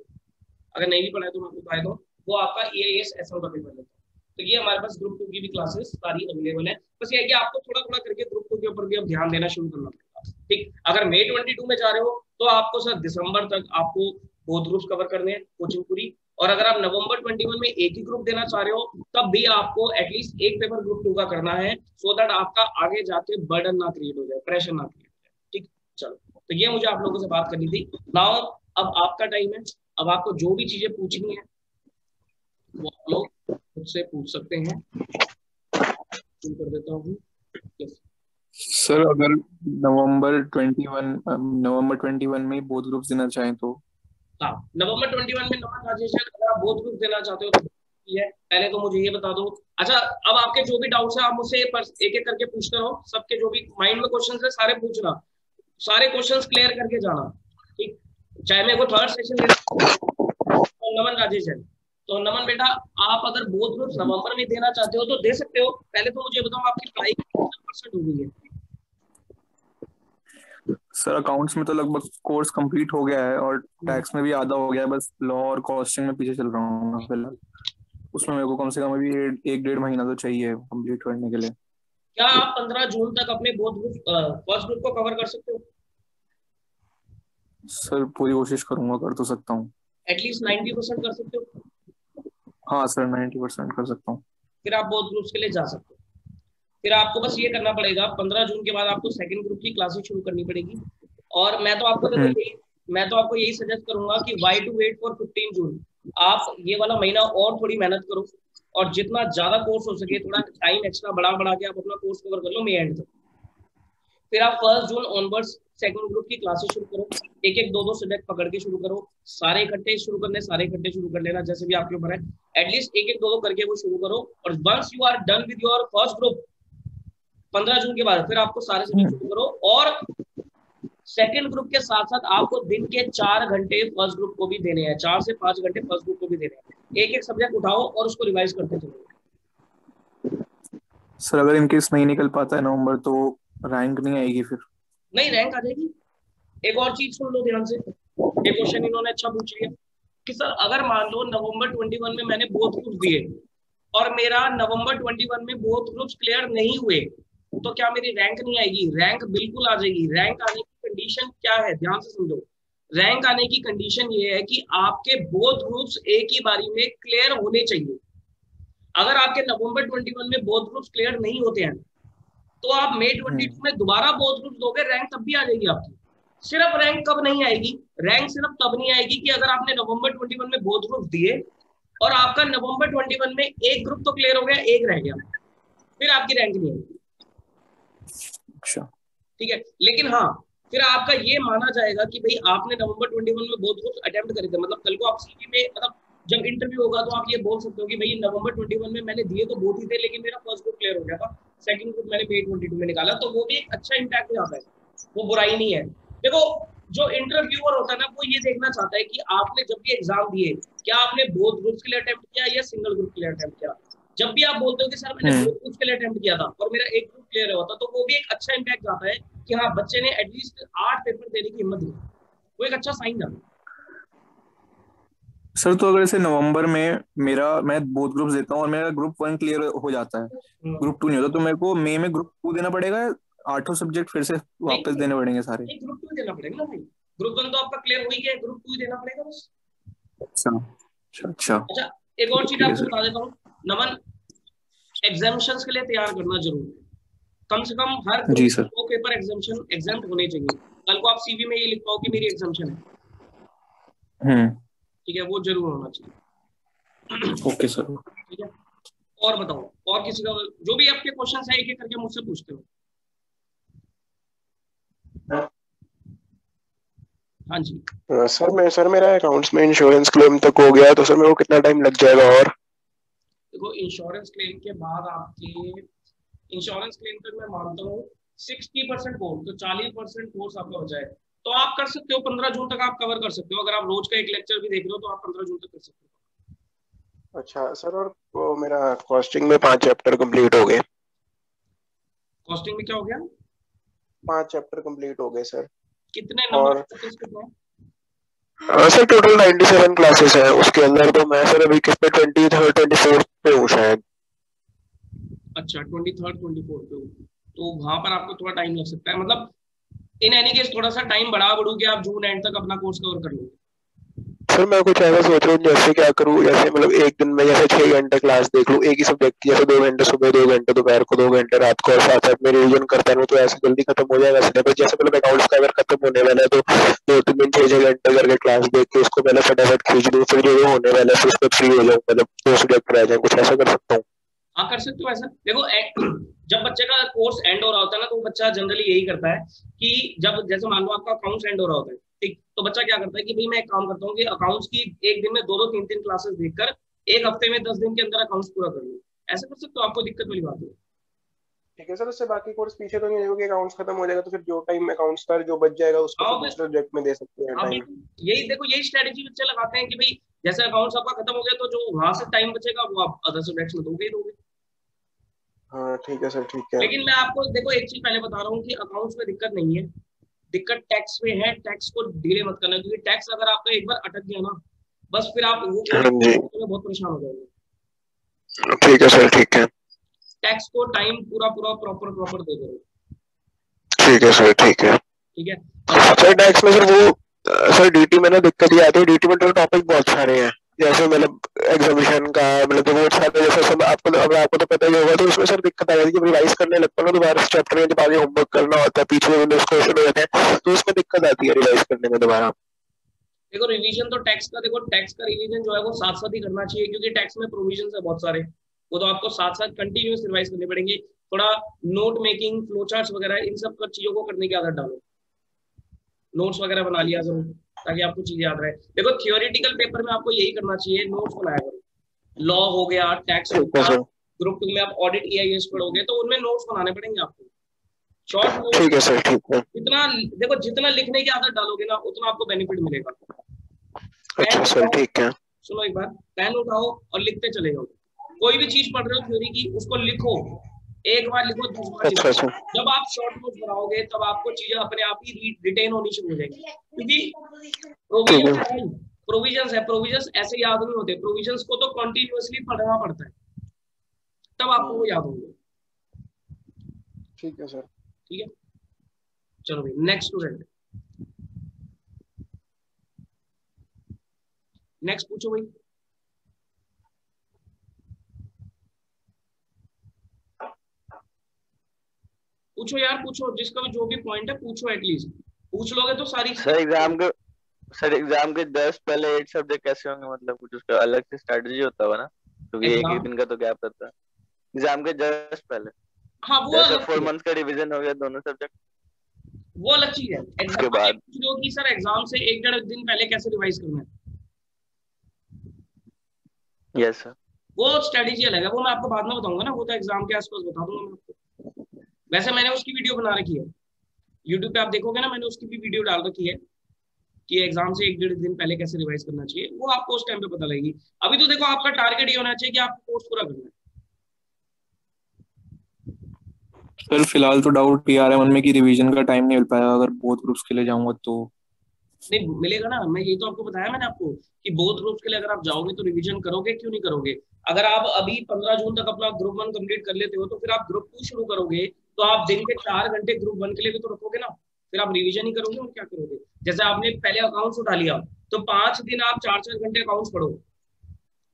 अगर नहीं भी पढ़ा है तो मैं आपको बता दूं, वो आपका EIS SM का पेपर लेता है। तो ये हमारे पास ग्रुप 2 की भी क्लासेस सारी अवेलेबल है। बस ये है कि आपको थोड़ा थोड़ा करके ग्रुप 2 के ऊपर भी अब ध्यान देना शुरू करना पड़ेगा। ठीक, अगर मई 22 में जा रहे हो तो आपको सर दिसंबर तक आपको बोथ ग्रुप्स कवर करने हैं, कोचिंग पूरी। और अगर आप नवंबर 21 में एक ही ग्रुप देना चाह रहे हो तब भी आपको एटलीस्ट एक पेपर ग्रुप 2 का करना है, सो दैट आपका आगे जाके बर्डन ना क्रिएट हो जाए, प्रेशर ना क्रिएट हो जाए। ठीक, चलो, तो ये मुझे आप लोगों से बात करनी थी। नाउ अब आपका टाइम है, अब आपको जो भी चीजें पूछनी है वो आप लोग मुझसे पूछ सकते हैं। शुरू कर देता हूँ। सर अगर नवंबर 21 में बोथ ग्रुप्स देना चाहें तो? हाँ, नवंबर 21 में नॉन ग्रेजुएशन अगर आप बोथ ग्रुप देना चाहते हो तो है। पहले तो मुझे ये बता दो, अच्छा अब आपके जो भी डाउट्स है आप मुझसे एक एक करके पूछते रहो, सबके जो भी माइंड में क्वेश्चंस है सारे पूछना, सारे क्वेश्चंस क्लियर करके जाना। ठीक, चाहे मेरे को थर्ड सेशन देना नमन राजेश, तो नमन बेटा आप अगर बोथ ग्रुप नवंबर में देना चाहते हो तो दे सकते हो। पहले तो मुझे बताओ आपकी पढ़ाई कितना % हो गई है? सर अकाउंट्स में तो लगभग कोर्स कंप्लीट हो गया है और टैक्स में भी आधा हो गया है, बस लॉ और कॉस्टिंग में पीछे चल रहा हूँ फिलहाल। उसमें मेरे को कम से कम अभी 1-1.5 महीना तो चाहिए कंप्लीट करने के लिए। क्या आप 15 जून तक अपने बोथ ग्रुप फर्स्ट ग्रुप को कवर कर सकते हो? सर पूरी कोशिश करूंगा, कर तो सकता हूँ। एटलीस्ट 90% कर सकते हो? हाँ सर 90% कर सकता हूँ। फिर आप बोथ ग्रुप्स के लिए जा सकते हो। फिर आपको बस ये करना पड़ेगा, 15 जून के बाद आपको सेकंड ग्रुप की क्लासेस शुरू करनी पड़ेगी। और मैं तो आपको यही सजेस्ट करूंगा कि वाई टू वेट फॉर 15 जून। आप ये वाला महीना और थोड़ी मेहनत करो और जितना ज्यादा कोर्स हो सके थोड़ा टाइम एक्स्ट्रा बढ़ा के आप अपना कोर्स कवर कर लो मई एंड तक। फिर आप 1 जून ऑनवर्ड्स सेकंड ग्रुप की क्लासेस शुरू करो, एक एक 2-2 सब्जेक्ट पकड़ के शुरू करो। सारे इकट्ठे शुरू कर लेना, जैसे भी आपके ऊपर है। एटलीस्ट एक एक 2-2 करके वो शुरू करो। और once you are done with your first group 15 जून के बाद फिर आपको सारे सब्जेक्ट शुरू करो। और सेकंड ग्रुप के साथ साथ आपको दिन के 4 घंटे फर्स्ट ग्रुप को भी देने हैं, 4 से 5 घंटे फर्स्ट ग्रुप को भी देने हैं। एक एक सब्जेक्ट उठाओ और उसको रिवाइज करते चलो। सर अगर इनकेस नहीं निकल पाता है नवंबर तो रैंक नहीं आएगी? फिर नहीं, रैंक आ जाएगी। एक और चीज सुन लो ध्यान से, ये क्वेश्चन इन्होंने अच्छा पूछ लिया कि सर अगर मान लो नवंबर 21 में मैंने बोथ ग्रुप दिए और मेरा नवंबर 21 में बोथ ग्रुप्स क्लियर नहीं हुए तो क्या मेरी रैंक नहीं आएगी? रैंक बिल्कुल आ जाएगी। रैंक आने की कंडीशन क्या है, ध्यान से समझो। रैंक आने की कंडीशन ये है कि आपके बोथ ग्रुप्स एक ही बारी में क्लियर होने चाहिए। अगर आपके नवंबर 21 में बोथ ग्रुप्स क्लियर नहीं होते हैं तो आप मई 22 में दोबारा बोथ ग्रुप्स दोगे, रैंक तब भी आ जाएगी आपकी। सिर्फ रैंक कब नहीं आएगी? रैंक सिर्फ तब नहीं आएगी कि अगर आपने नवंबर 21 में बोथ ग्रुप्स दिए और आपका नवंबर 21 में एक ग्रुप तो क्लियर हो गया, एक रह गया, फिर आपकी रैंक नहीं आएगी। अच्छा, ठीक है, लेकिन हाँ फिर आपका ये माना जाएगा कि भाई आपने नवंबर 21 में बोथ ग्रुप्स अटेम्प्ट करे थे। मतलब कल को आप सीवी में, मतलब जब इंटरव्यू होगा तो आप ये बोल सकते हो कि भाई नवंबर 21 में मैंने दिए तो बोथ ही थे लेकिन मेरा फर्स्ट ग्रुप क्लियर हो गया था, सेकंड ग्रुप मैंने मई 22 में निकाला। तो वो भी एक अच्छा इम्पैक्ट आता है, वो बुराई नहीं है। देखो जो इंटरव्यूअर होता है ना वो ये देखना चाहता है कि आपने जब भी एग्जाम दिए क्या आपने बोथ ग्रुप्स के लिए अटेम्प्ट किया या सिंगल ग्रुप के लिए अटेम्प्ट किया। जब भी आप बोलते हो कि सर मैंने बोथ ग्रुप्स के लिए अटेम्प्ट किया था और मेरा एक ग्रुप क्लियर हुआ था, तो वो भी एक अच्छा इम्पैक्ट आता है कि हाँ बच्चे ने एटलीस्ट 8 पेपर देने की हिम्मत दी, वो एक अच्छा साइन था। सर तो अगर इसे नवंबर में मैं बोथ ग्रुप्स देता हूँ और मेरा ग्रुप 1 क्लियर हो जाता है, ग्रुप 2 नहीं होता, तो मेरे को मई में ग्रुप 2 देना पड़ेगा? 8 सब्जेक्ट फिर से वापस देने पड़ेंगे सारे? ग्रुप 2 देना पड़ेगा ना भाई, ग्रुप 1 तो आपका क्लियर हो ही गया, ग्रुप 2 ही देना पड़ेगा बस। अच्छा एक और चीज आपको बता देता हूँ नमन, एग्जामिनेशंस के लिए तैयार करना जरूरी है। कम से कम हर जी सर। 2 पेपर एग्जाम्प्ट होने चाहिए। कल को आप सीवी में ये लिख पाओ कि मेरी एग्जाम्पशन है, ठीक है, वो जरूर होना चाहिए। Okay sir. ठीक है, और बताओ, और किसी का जो भी आपके क्वेश्चन है एक एक करके मुझसे पूछते हो। हाँ जी सर मेरा अकाउंट्स में इंश्योरेंस क्लेम तक हो गया, तो सर मेरे को कितना टाइम लग जाएगा? और देखो इंश्योरेंस क्लेम के बाद आपके इंश्योरेंस क्लेम तक मैं मानता हूँ 60% कोर्स, तो 40% कोर्स आपका हो जाए तो आप कर सकते हो 15 जून तक आप कवर कर सकते हो। अगर आप रोज का एक लेक्चर भी देख रहे हो तो आप 15 जून तक कर सकते हो। अच्छा सर, और वो मेरा कॉस्टिंग में 5 चैप्टर कंप्लीट हो गए। कॉस्टिंग में क्या हो गया? 5 चैप्टर कंप्लीट हो गए सर। कितने नंबर कितने? सर टोटल 97 क्लासेस हैं, उसके अंदर तो मैं सर अभी किस पे 23rd 24th पे हूँ शायद। अच्छा 23rd 24th पे हूँ, तो वहां पर आपको थोड़ा टाइम लग सकता है। मतलब इन एनी केस थोड़ा सा टाइम बढ़ा बढ़ू के आप जून एंड तक अपना कोर्स कवर कर लोगे। सर मैं कुछ ऐसा सोच रहा हूँ, जैसे क्या करूँ, जैसे मतलब एक दिन में जैसे 6 घंटे क्लास देख लूँ एक ही सब्जेक्ट की, जैसे 2 घंटे सुबह, 2 घंटे दोपहर को, 2 घंटे रात को, और साथ साथ में रिवीजन करता रहूँ, तो ऐसे जल्दी खत्म हो जाएगा सिलेबस। जैसे मतलब अकाउंट्स का अगर खत्म होने वाला है तो 2-3 दिन 6-6 घंटे करके क्लास देख के उसको पहले फटाफट खींच दूँ, फिर जो होने वाला है फिर उसमें फ्री हो जाऊँ, मतलब 2 सब्जेक्ट रह जाए, कुछ ऐसा कर सकता हूँ। हाँ कर सकते हो ऐसा। देखो जब बच्चे का कोर्स एंड हो रहा होता है ना, तो बच्चा जनरली यही करता है कि जब जैसे मान लो आपका अकाउंट्स एंड हो रहा होता है, ठीक, तो बच्चा क्या करता है कि भाई मैं एक काम करता हूँ कि अकाउंट्स की एक दिन में 2-2 3-3 क्लासेस देखकर एक हफ्ते में 10 दिन के अंदर अकाउंट्स पूरा कर लूँ। ऐसा कर सकते हो, आपको दिक्कत वाली बात है? ठीक है सर, उससे बाकी कोर्स पीछे तो नहीं होगी, अकाउंट्स खत्म हो जाएगा तो फिर जो टाइम अकाउंट्स का जो बच जाएगा उसको फिर दूसरे सब्जेक्ट में दे सकते हैं टाइम। यही देखो, यही स्ट्रेटेजी बच्चे लगाते हैं कि भाई जैसे अकाउंट्स आपका खत्म हो गया तो जो वहां से टाइम बचेगा वो आप अदर सब्जेक्ट्स में दोगे ही दोगे। हाँ ठीक है सर, ठीक है। लेकिन मैं आपको देखो एक चीज पहले बता रहा हूँ कि अकाउंट्स में दिक्कत नहीं है, दिक्कत टैक्स में है। टैक्स को डिले मत करना, क्योंकि टैक्स अगर आपका एक बार अटक गया ना, बस फिर आप वो बहुत परेशान हो जाओगे। ठीक है सर, ठीक है। टैक्स को टाइम पूरा प्रॉपर दे दो। ठीक है सर, ठीक है। ठीक है सर टैक्स में सर वो सर डीटी में ना दिक्कत ये आती है, डीटी में तो टॉपिक बहुत सारे हैं, जैसे मतलब एग्जामिनेशन का मतलब बहुत सारे, जैसे सब आपको तो पता ही होगा, तो उसमें सर दिक्कत आ जाती है। रिवाइज करने लगता है ना दोबारा चैप्टर में, जब आगे होमवर्क करना होता है, पीछे विंडोज क्वेश्चन हो जाते हैं, तो उसमें दिक्कत आती है रिवाइज करने में दोबारा। देखो रिवीजन तो टैक्स का, देखो टैक्स का रिवीजन जो है वो साथ साथ ही करना चाहिए, क्योंकि टैक्स में प्रोविजन है बहुत सारे, वो तो आपको साथ साथ कंटिन्यूस रिवाइज करने पड़ेंगे। थोड़ा नोट मेकिंग, फ्लो चार्ट्स वगैरह इन सब चीजों को करने की आदत डालो, नोट्स वगैरह बना लिया करो ताकि आपको चीज याद रहे। देखो थियोरेटिकल पेपर में आपको यही करना चाहिए, नोट्स बनाया करो। लॉ हो गया, टैक्स हो गया, ग्रुप 2 में आप ऑडिट EIS पढ़ोगे तो उनमें नोट्स बनाने पड़ेंगे आपको, शॉर्ट नोट्स। ठीक है सर, ठीक है। देखो जितना लिखने की आदत डालोगे ना उतना आपको बेनिफिट मिलेगा। अच्छा सर, ठीक है। सुनो एक बार, पेन उठाओ और लिखते चले जाओ। कोई भी चीज पढ़ रहे हो थ्योरी की, उसको लिखो, एक बार लिखो, 10 बार लिखो। जब आप शॉर्ट नोट्स बनाओगे तब आपको चीजें अपने आप ही रिटेन होनी शुरू हो जाएगी, क्योंकि प्रोविजंस ऐसे याद नहीं होते। प्रोविजंस को तो कंटिन्यूअसली पढ़ना पड़ता है, तब आपको वो याद होंगे। ठीक है सर, ठीक है। चलो भाई नेक्स्ट स्टूडेंट, नेक्स्ट पूछो भाई। पूछो यार, पूछो, जिसका भी जो भी पॉइंट है पूछो, एटलीस्ट पूछ लोगे तो सारी। सर एग्जाम के जस्ट पहले 8 सब्जेक्ट कैसे होंगे? मतलब कुछ उसका अलग से स्ट्रेटजी होता होगा ना, क्योंकि एक दिन का तो गैप रहता है एग्जाम के जस्ट पहले। हाँ वो जैसे 4 मंथ्स का रिवीजन हो गया दोनों सब्जेक्ट, वो अलग चीज है। उसके बाद जो कि सर एग्जाम से 1-1.5 दिन पहले कैसे रिवाइज करना है, यस सर, वो स्ट्रेटेजी अलग है, वो मैं आपको बाद में बताऊंगा ना, वो तो एग्जाम के आसपास बता दूंगा मैं आपको। वैसे मैंने उसकी वीडियो बना रखी है यूट्यूब पे, आप देखोगे ना, मैंने उसकी भी वीडियो डाल रखी है कि एग्जाम से 1-1.5 दिन पहले कैसे रिवाइज करना चाहिए, वो आपको उस टाइम पे पता लगेगी। अभी तो देखो आपका टारगेट ये होना चाहिए कि आपको कोर्स पूरा करना है। सर फिलहाल तो डाउट भी आ रहा है मन में कि रिवीजन का टाइम नहीं मिल पाएगा अगर बोथ ग्रुप्स के लिए जाऊंगा तो। नहीं मिलेगा ना, मैं यही तो आपको बताया मैंने आपको कि बोथ ग्रुप्स के लिए अगर आप जाओगे तो रिवीजन करोगे, क्यों नहीं करोगे? अगर आप अभी 15 जून तक अपना ग्रुप 1 कंप्लीट कर लेते हो तो फिर आप ग्रुप 2 शुरू करोगे तो आप दिन के 4 घंटे ग्रुप 1 के लिए भी तो रखोगे ना, फिर आप रिवीजन ही करोगे और क्या करोगे? जैसे आपने पहले अकाउंट्स उठा लिया तो 5 दिन आप 4-4 घंटे अकाउंट्स पढ़ो,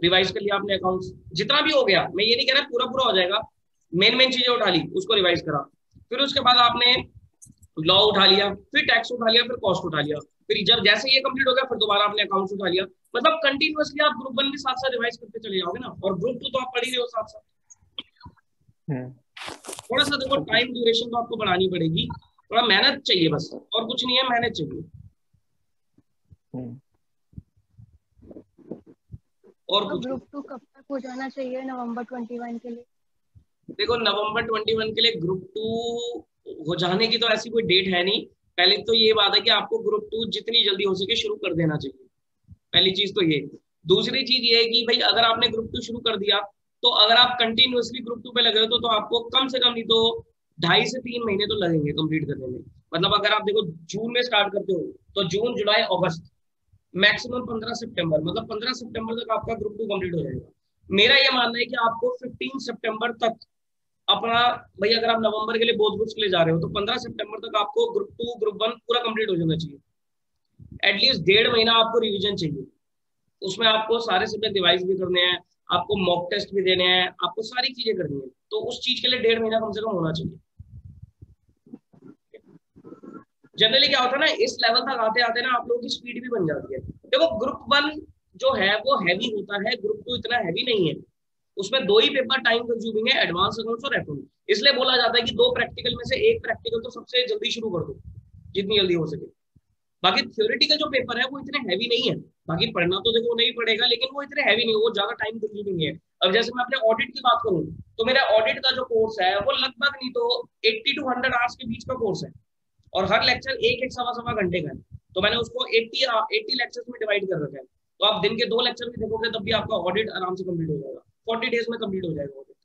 रिवाइज कर लिया आपने अकाउंट्स, जितना भी हो गया, मैं ये नहीं कह रहा पूरा हो जाएगा, मेन चीजें उठा ली, उसको रिवाइज करा, फिर उसके बाद आपने लॉ उठा लिया, फिर टैक्स उठा लिया, फिर कॉस्ट उठा लिया, फिर जब जैसे ये कंप्लीट हो गया फिर दोबारा आपने अकाउंट्स उठा लिया। मतलब कंटिन्यूअसली आप ग्रुप 1 भी साथ साथ रिवाइज करते चले जाओगे ना, और ग्रुप 2 तो आप पढ़ ही रहे हो साथ साथ। थोड़ा सा देखो टाइम ड्यूरेशन तो आपको बढ़ानी पड़ेगी, थोड़ा मेहनत चाहिए बस, और कुछ नहीं है, मेहनत चाहिए। और तो ग्रुप 2 कब तक हो जाना चाहिए नवंबर 21 के लिए? देखो नवंबर 21 के लिए ग्रुप 2 हो जाने की तो ऐसी कोई डेट है नहीं। पहले तो ये बात है कि आपको ग्रुप 2 जितनी जल्दी हो सके शुरू कर देना चाहिए, पहली चीज तो ये। दूसरी चीज ये है कि भाई अगर आपने ग्रुप 2 शुरू कर दिया तो अगर आप कंटिन्यूअसली ग्रुप 2 पे लगे हो तो आपको कम से कम नहीं तो 2.5 से 3 महीने तो लगेंगे कंप्लीट करने में। मतलब अगर आप देखो जून में स्टार्ट करते हो तो जून, जुलाई, अगस्त, मैक्सिमम 15 सितंबर, मतलब 15 सितंबर तक आपका ग्रुप 2 कंप्लीट हो जाएगा। मेरा ये मानना है कि आपको 15 सितंबर तक अपना, भाई अगर आप नवंबर के लिए बोथ ग्रुप्स के लिए जा रहे हो तो 15 सितंबर तक आपको ग्रुप 2 ग्रुप 1 पूरा कंप्लीट हो जाना चाहिए। एटलीस्ट 1.5 महीना आपको रिवीजन चाहिए, उसमें आपको सारे सब्जेक्ट रिवाइज भी करने हैं, आपको मॉक टेस्ट भी देने हैं, आपको सारी चीजें करनी है, तो उस चीज के लिए 1.5 महीना कम से कम होना चाहिए। जनरली क्या होता है ना, इस लेवल तक आते आते ना आप लोगों की स्पीड भी बन जाती है। देखो ग्रुप 1 जो है वो हैवी होता है, ग्रुप 2 इतना हैवी नहीं है, उसमें 2 ही पेपर टाइम कंज्यूमिंग है, एडवांस अकाउंट्स और एफ। इसलिए बोला जाता है कि 2 प्रैक्टिकल में से 1 प्रैक्टिकल तो सबसे जल्दी शुरू कर दो, जितनी जल्दी हो सके। बाकी थ्योरेटिकल जो पेपर है वो इतने हैवी नहीं है, बाकी पढ़ना तो देखो नहीं पड़ेगा, लेकिन वो इतने हैवी नहीं है, वो ज्यादा टाइम कंज्यूमिंग है। अब जैसे मैं अपने ऑडिट की बात करूं तो मेरा ऑडिट का जो कोर्स है वो लगभग नहीं तो 80 to 100 आवर्स के बीच का कोर्स है, और हर लेक्चर एक सवा घंटे का है, तो मैंने उसको 80 लेक्चर्स में डिवाइड कर रखा है। तो आप दिन के 2 लेक्चर भी देखोगे तब भी आपका ऑडिट आराम से कंप्लीट हो जाएगा, 40 डेज में कंप्लीट हो जाएगा ऑडिट।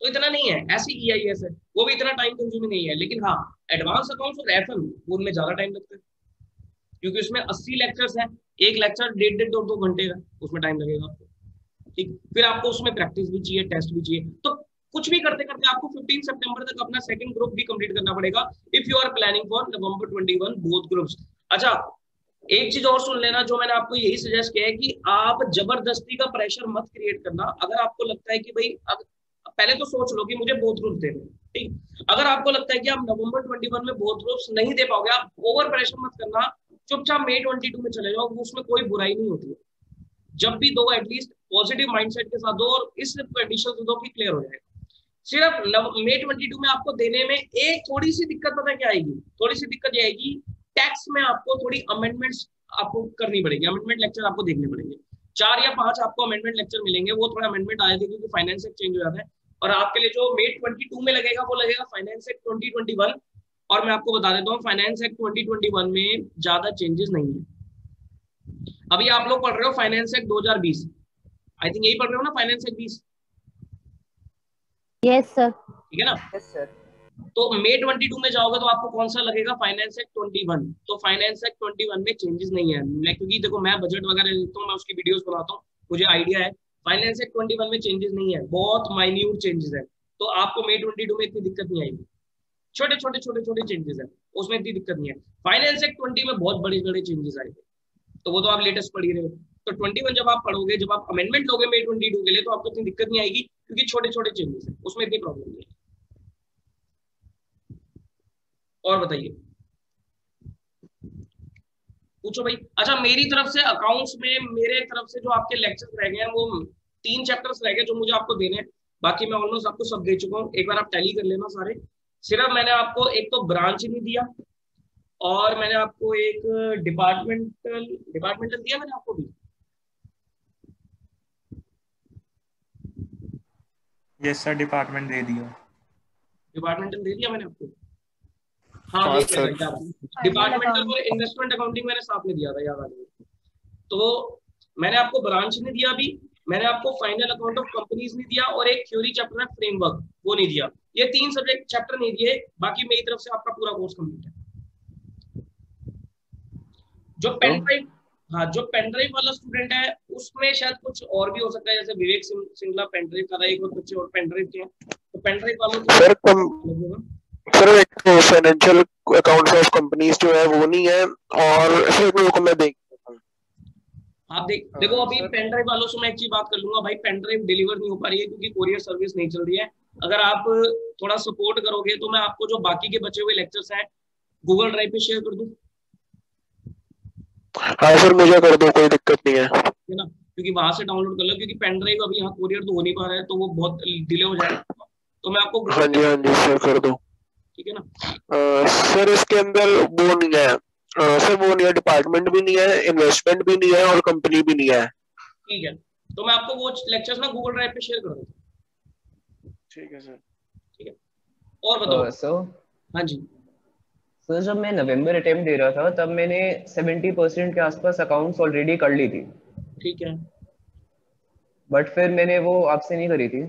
तो इतना नहीं है, ऐसी EIS है वो भी इतना टाइम कंज्यूमिंग नहीं है, लेकिन हाँ एडवांस अकाउंट्स और FM उनमें ज्यादा टाइम लगता है, क्योंकि उसमें 80 लेक्चर्स हैं, एक लेक्चर 1.5-2 घंटे का, उसमें टाइम लगेगा आपको। ठीक, फिर आपको उसमें प्रैक्टिस भी चाहिए, टेस्ट भी चाहिए, तो कुछ भी करते करते आपको 15 सितंबर तक अपना सेकंड ग्रुप भी कंप्लीट करना पड़ेगा if you are planning for November 21 both groups. अच्छा एक चीज और सुन लेना, जो मैंने आपको यही सजेस्ट किया है कि आप जबरदस्ती का प्रेशर मत क्रिएट करना। अगर आपको लगता है कि भाई पहले तो सोच लो कि मुझे बोथ ग्रुप्स देने, ठीक, अगर आपको लगता है कि आप नवंबर 21 में बोथ ग्रुप्स नहीं दे पाओगे, आप ओवर प्रेशर मत करना, चुपचाप मई 22 में चले जाओ, उसमें कोई बुराई नहीं होती है। जब भी दो एटलीस्ट पॉजिटिव माइंडसेट के साथ दो, और इस कंडीशन से दो कि क्लियर हो जाएगा। सिर्फ मई 22 में आपको देने में एक थोड़ी सी दिक्कत पता क्या आएगी, थोड़ी सी दिक्कत ये आएगी, टैक्स में आपको थोड़ी अमेंडमेंट्स आपको करनी पड़ेगी, अमेंडमेंट लेक्चर आपको देखने पड़ेंगे, 4 या 5 आपको अमेंडमेंट लेक्चर मिलेंगे, वो थोड़ा अमेंडमेंट आएगी क्योंकि फाइनेंस एक्ट चेंज हो जाता है। और आपके लिए जो मई 22 में लगेगा वो लगेगा फाइनेंस एक्ट 2021, और मैं आपको बता देता हूँ फाइनेंस एक्ट 2021 में ज्यादा चेंजेस नहीं है। अभी आप लोग पढ़ रहे हो फाइनेंस एक्ट 2020, आई थिंक यही पढ़ रहे हो ना, फाइनेंस एक्ट 20। Yes sir. ठीक है ना? Yes sir. तो मई 22 में जाओगे तो आपको कौन सा लगेगा, फाइनेंस एक्ट 21। तो फाइनेंस एक्ट 21 में चेंजेस नहीं है, मैं क्योंकि देखो मैं बजट वगैरह लिखता हूँ, मैं उसकी वीडियोस बनाता हूँ, मुझे आइडिया है। फाइनेंस एक्ट 21 में चेंजेस नहीं है, बहुत माइन्यूट चेंजेस है, तो आपको मई 22 में इतनी दिक्कत नहीं आएगी, छोटे छोटे चेंजेस है, उसमें इतनी दिक्कत नहीं है। फाइनेंस एक्ट 20 में बहुत बड़े बड़े चेंजेस आए थे, तो वो तो आप लेटेस्ट पढ़ ही रहे हो। तो 21 जब आप पढ़ोगे, जब आप अमेंडमेंट लोगे मई 22 के लिए, तो आपको इतनी दिक्कत नहीं आएगी, क्योंकि छोटे छोटे चेंजेस है, उसमें इतनी प्रॉब्लम नहीं है। और बताइए, पूछो भाई। अच्छा मेरी तरफ से अकाउंट्स में मेरे तरफ से जो आपके लेक्चर्स रह गए हैं वो 3 चैप्टर्स रह गए जो मुझे आपको देने हैं, बाकी मैं ऑलमोस्ट आपको सब दे चुका हूँ। एक बार आप टैली कर लेना सारे। सिर्फ मैंने आपको एक तो ब्रांच नहीं दिया, और मैंने आपको एक डिपार्टमेंटल दिया मैंने आपको भी। यस सर, डिपार्टमेंट दे दिया, डिपार्टमेंटल दे दिया मैंने आपको। हाँ सर, डिपार्टमेंटल और इन्वेस्टमेंट अकाउंटिंग मैंने साथ में दिया था, याद आ गया। तो मैंने आपको ब्रांच नहीं दिया अभी, मैंने आपको फाइनल अकाउंट ऑफ कंपनीज नहीं दिया, और एक थ्योरी चैप्टर है फ्रेमवर्क, वो नहीं दिया। ये 3 सब्जेक्ट चैप्टर नहीं दिए, बाकी मेरी तरफ से आपका पूरा कोर्स कंप्लीट है। जो पेन ड्राइव, हाँ जो पेन ड्राइव वाला स्टूडेंट है उसमें शायद कुछ और भी हो सकता है, जैसे विवेक सिंगला पेन ड्राइव का था, एक और बच्चे और पेन ड्राइव के हैं, तो पेन ड्राइव वालों को सर एक तो फाइनेंशियल अकाउंट्स ऑफ कंपनीज जो है वो नहीं है, और फिर को मैं देख आप देखो अभी पेन ड्राइव वालों से मैं एक चीज बात कर लूंगा भाई, पेन ड्राइव डिलीवर नहीं हो पा रही है क्योंकि कोरियर सर्विस नहीं चल रही है, अगर आप थोड़ा सपोर्ट करोगे तो मैं आपको जो बाकी के बचे हुए लेक्चर्स हैं गूगल ड्राइव पे शेयर कर दूं। हाँ सर मुझे कर दो, कोई दिक्कत नहीं है ना, क्योंकि वहां से डाउनलोड कर लो, क्योंकि पेन ड्राइव अभी यहाँ कोरियर तो हो नहीं पा रहा है तो वो बहुत डिले हो जाएगा, तो मैं आपको हाँ जी सर कर दो। ठीक है ना। सर इसके अंदर वो नहीं है सर, वो नहीं है, डिपार्टमेंट भी नहीं है, इन्वेस्टमेंट भी नहीं है और कंपनी भी नहीं है। ठीक है, तो मैं आपको वो लेक्चर्स ना गूगल ड्राइव पे शेयर कर दूंगा। ठीक है सर। ठीक है, और बताओ। सर हाँ जी सर, जब मैं नवंबर अटेम्प्ट दे रहा था तब मैंने 70% के आसपास अकाउंट्स ऑलरेडी कर ली थी, ठीक है। बट फिर मैंने वो आपसे नहीं करी थी।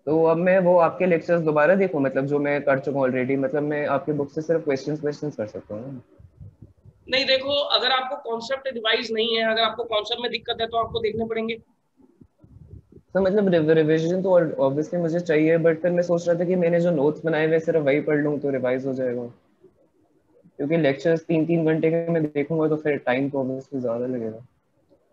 तो अब मैं वो आपके लेक्चर्स दोबारा देखूं, मतलब जो मैं कर चुका हूँ ऑलरेडी, मतलब मैं आपके बुक से सिर्फ क्वेश्चंस कर सकता हूँ ना? नहीं, देखो अगर आपको कॉन्सेप्ट रिवाइज नहीं है, अगर आपको कॉन्सेप्ट में दिक्कत है तो आपको देखने पड़ेंगे। तो मतलब रिविजन तो ऑब्वियसली मुझे चाहिए, बट फिर मैं सोच रहा था कि मैंने जो नोट्स बनाए हुए सिर्फ वही पढ़ लूँ तो रिवाइज हो जाएगा, क्योंकि लेक्चर्स 3-3 घंटे के मैं देखूंगा तो फिर टाइम तो ऑब्वियसली ज्यादा लगेगा।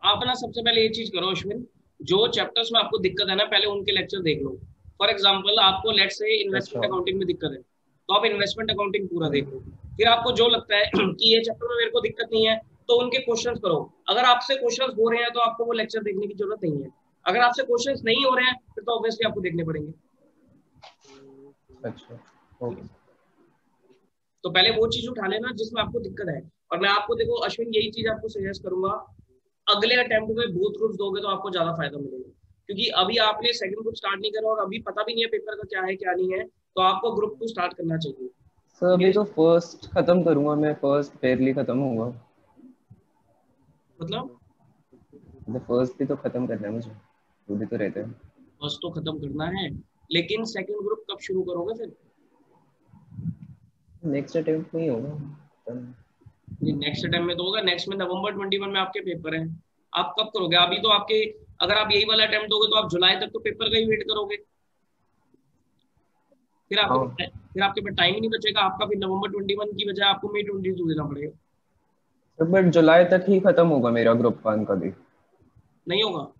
आप ना सबसे पहले ये चीज करो अश्विन, जो चैप्टर्स में आपको दिक्कत है ना पहले उनके लेक्चर देख लो। फॉर एग्जांपल आपको लेट्स से इन्वेस्टमेंट अकाउंटिंग में दिक्कत है तो आप इन्वेस्टमेंट अकाउंटिंग पूरा देख लो। फिर आपको जो लगता है कि ये चैप्टर में मेरे को दिक्कत नहीं है तो उनके क्वेश्चंस करो। अगर आपसे क्वेश्चंस हो रहे हैं तो आपको वो लेक्चर देखने की जरूरत नहीं है। अगर आपसे क्वेश्चंस नहीं हो रहे हैं फिर तो ऑब्वियसली आपको देखने पड़ेंगे। अच्छा ओके। तो पहले वो चीज उठा लेना जिसमें आपको दिक्कत है। और मैं आपको देखो अश्विन यही चीज आपको सजेस्ट करूंगा, अगले अटेम्प्ट में बोथ ग्रुप्स दोगे तो आपको ज्यादा फायदा मिलेगा, क्योंकि अभी आपने सेकंड ग्रुप स्टार्ट नहीं करा और अभी पता भी नहीं है पेपर का क्या है क्या नहीं है, तो आपको ग्रुप 2 स्टार्ट करना चाहिए। सर अभी तो फर्स्ट खत्म करूंगा मैं, फर्स्ट फेयरली खत्म होगा, मतलब फर्स्ट भी तो खत्म करना है मुझे, वो भी तो रहते हैं। फर्स्ट तो खत्म करना है लेकिन सेकंड ग्रुप कब शुरू करोगे फिर? नेक्स्ट अटेम्प्ट में ही होगा। नेक्स्ट अटेम्प्ट में तो होगा, नेक्स्ट में नवंबर 21 में आपके पेपर हैं। आप कब करोगे? अभी तो आपके, अगर आप यही वाला अटेम्प्ट दोगे तो आप जुलाई तक तो पेपर का ही वेट करोगे, फिर आपके पास टाइम ही नहीं बचेगा आपका, फिर नवंबर 21 की बजाय आपको मई 22 देना पड़ेगा। बट जुलाई तक ही खत्म होगा मेरा ग्रुप 1 का भी। नहीं होगा,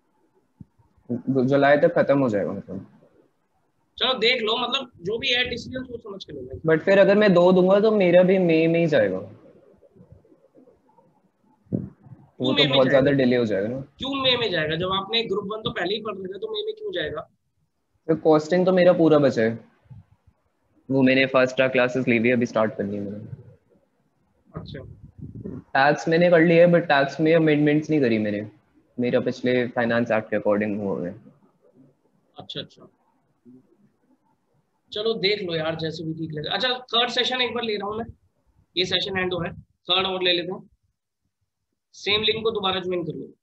जुलाई तक खत्म हो जाएगा मतलब। चलो देख लो, मतलब जो भी है डिसीजन सोच समझ के लो। बट फिर अगर मैं 2 दूंगा तो मेरा भी मई में ही जाएगा, वो तो बहुत ज्यादा डिले हो जाएगा ना। क्यों मई में जाएगा? जब आपने ग्रुप 1 तो पहले ही पढ़ रखा तो मई में क्यों जाएगा? फिर कॉस्टिंग तो मेरा पूरा बचा है, वो मैंने फर्स्ट ट्रैक क्लासेस ली हुई है, अभी स्टार्ट करनी है मैंने। अच्छा, टैक्स मैंने कर लिया है बट टैक्स में अमेंडमेंट्स नहीं करी मैंने, मेरा पिछले फाइनेंस एक्ट के अकॉर्डिंग हुआ है। अच्छा अच्छा, चलो देख लो यार जैसे भी ठीक लगे। अच्छा थर्ड सेशन एक बार ले रहा हूँ मैं, ये सेशन एंड हो है, थर्ड और ले लेते हैं। सेम लिंक को दोबारा ज्वाइन कर लो।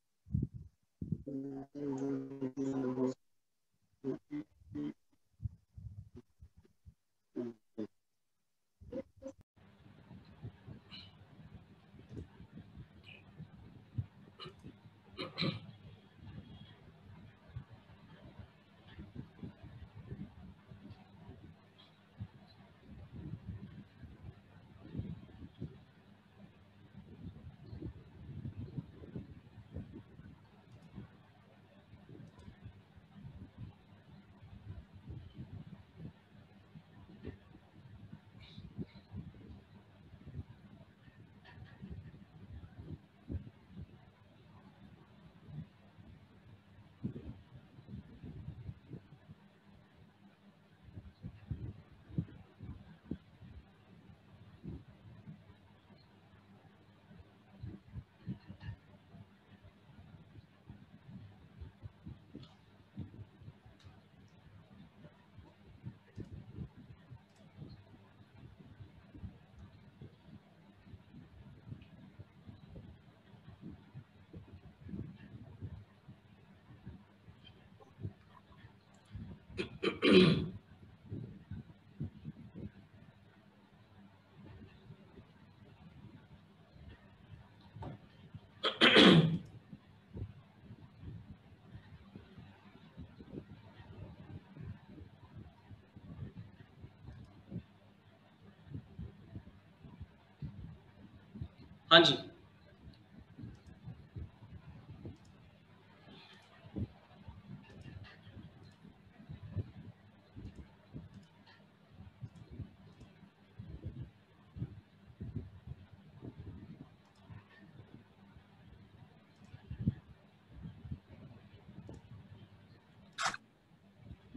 हाँ जी,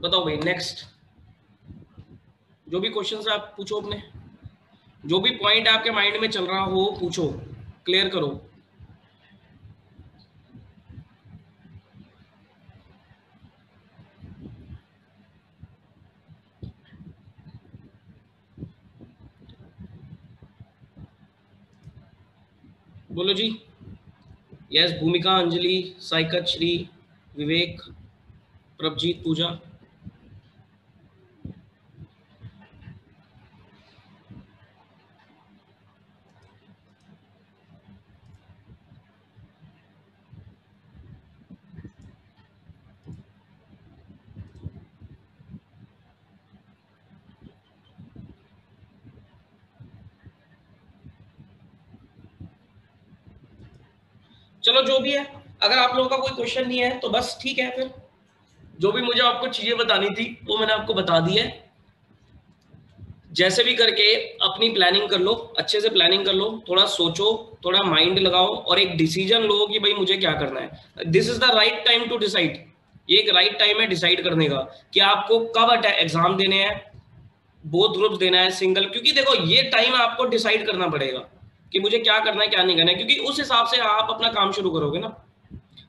बताओ भाई नेक्स्ट, जो भी क्वेश्चन आप पूछो, अपने जो भी पॉइंट आपके माइंड में चल रहा हो पूछो, क्लियर करो। बोलो जी। यस, भूमिका, अंजलि, साइकत, श्री, विवेक, प्रभजीत, पूजा। चलो जो भी है, अगर आप लोगों का कोई क्वेश्चन नहीं है तो बस ठीक है, फिर जो भी मुझे आपको चीजें बतानी थी वो मैंने आपको बता दी है। जैसे भी करके अपनी प्लानिंग कर लो, अच्छे से प्लानिंग कर लो, थोड़ा सोचो, थोड़ा माइंड लगाओ और एक डिसीजन लो कि भाई मुझे क्या करना है। This is the right time to decide. ये एक राइट टाइम है डिसाइड करने का कि आपको कब एग्जाम देने हैं, बोथ ग्रुप्स देना है, सिंगल। क्योंकि देखो ये टाइम आपको डिसाइड करना पड़ेगा कि मुझे क्या करना है क्या नहीं करना है, क्योंकि उस हिसाब से आप अपना काम शुरू करोगे ना।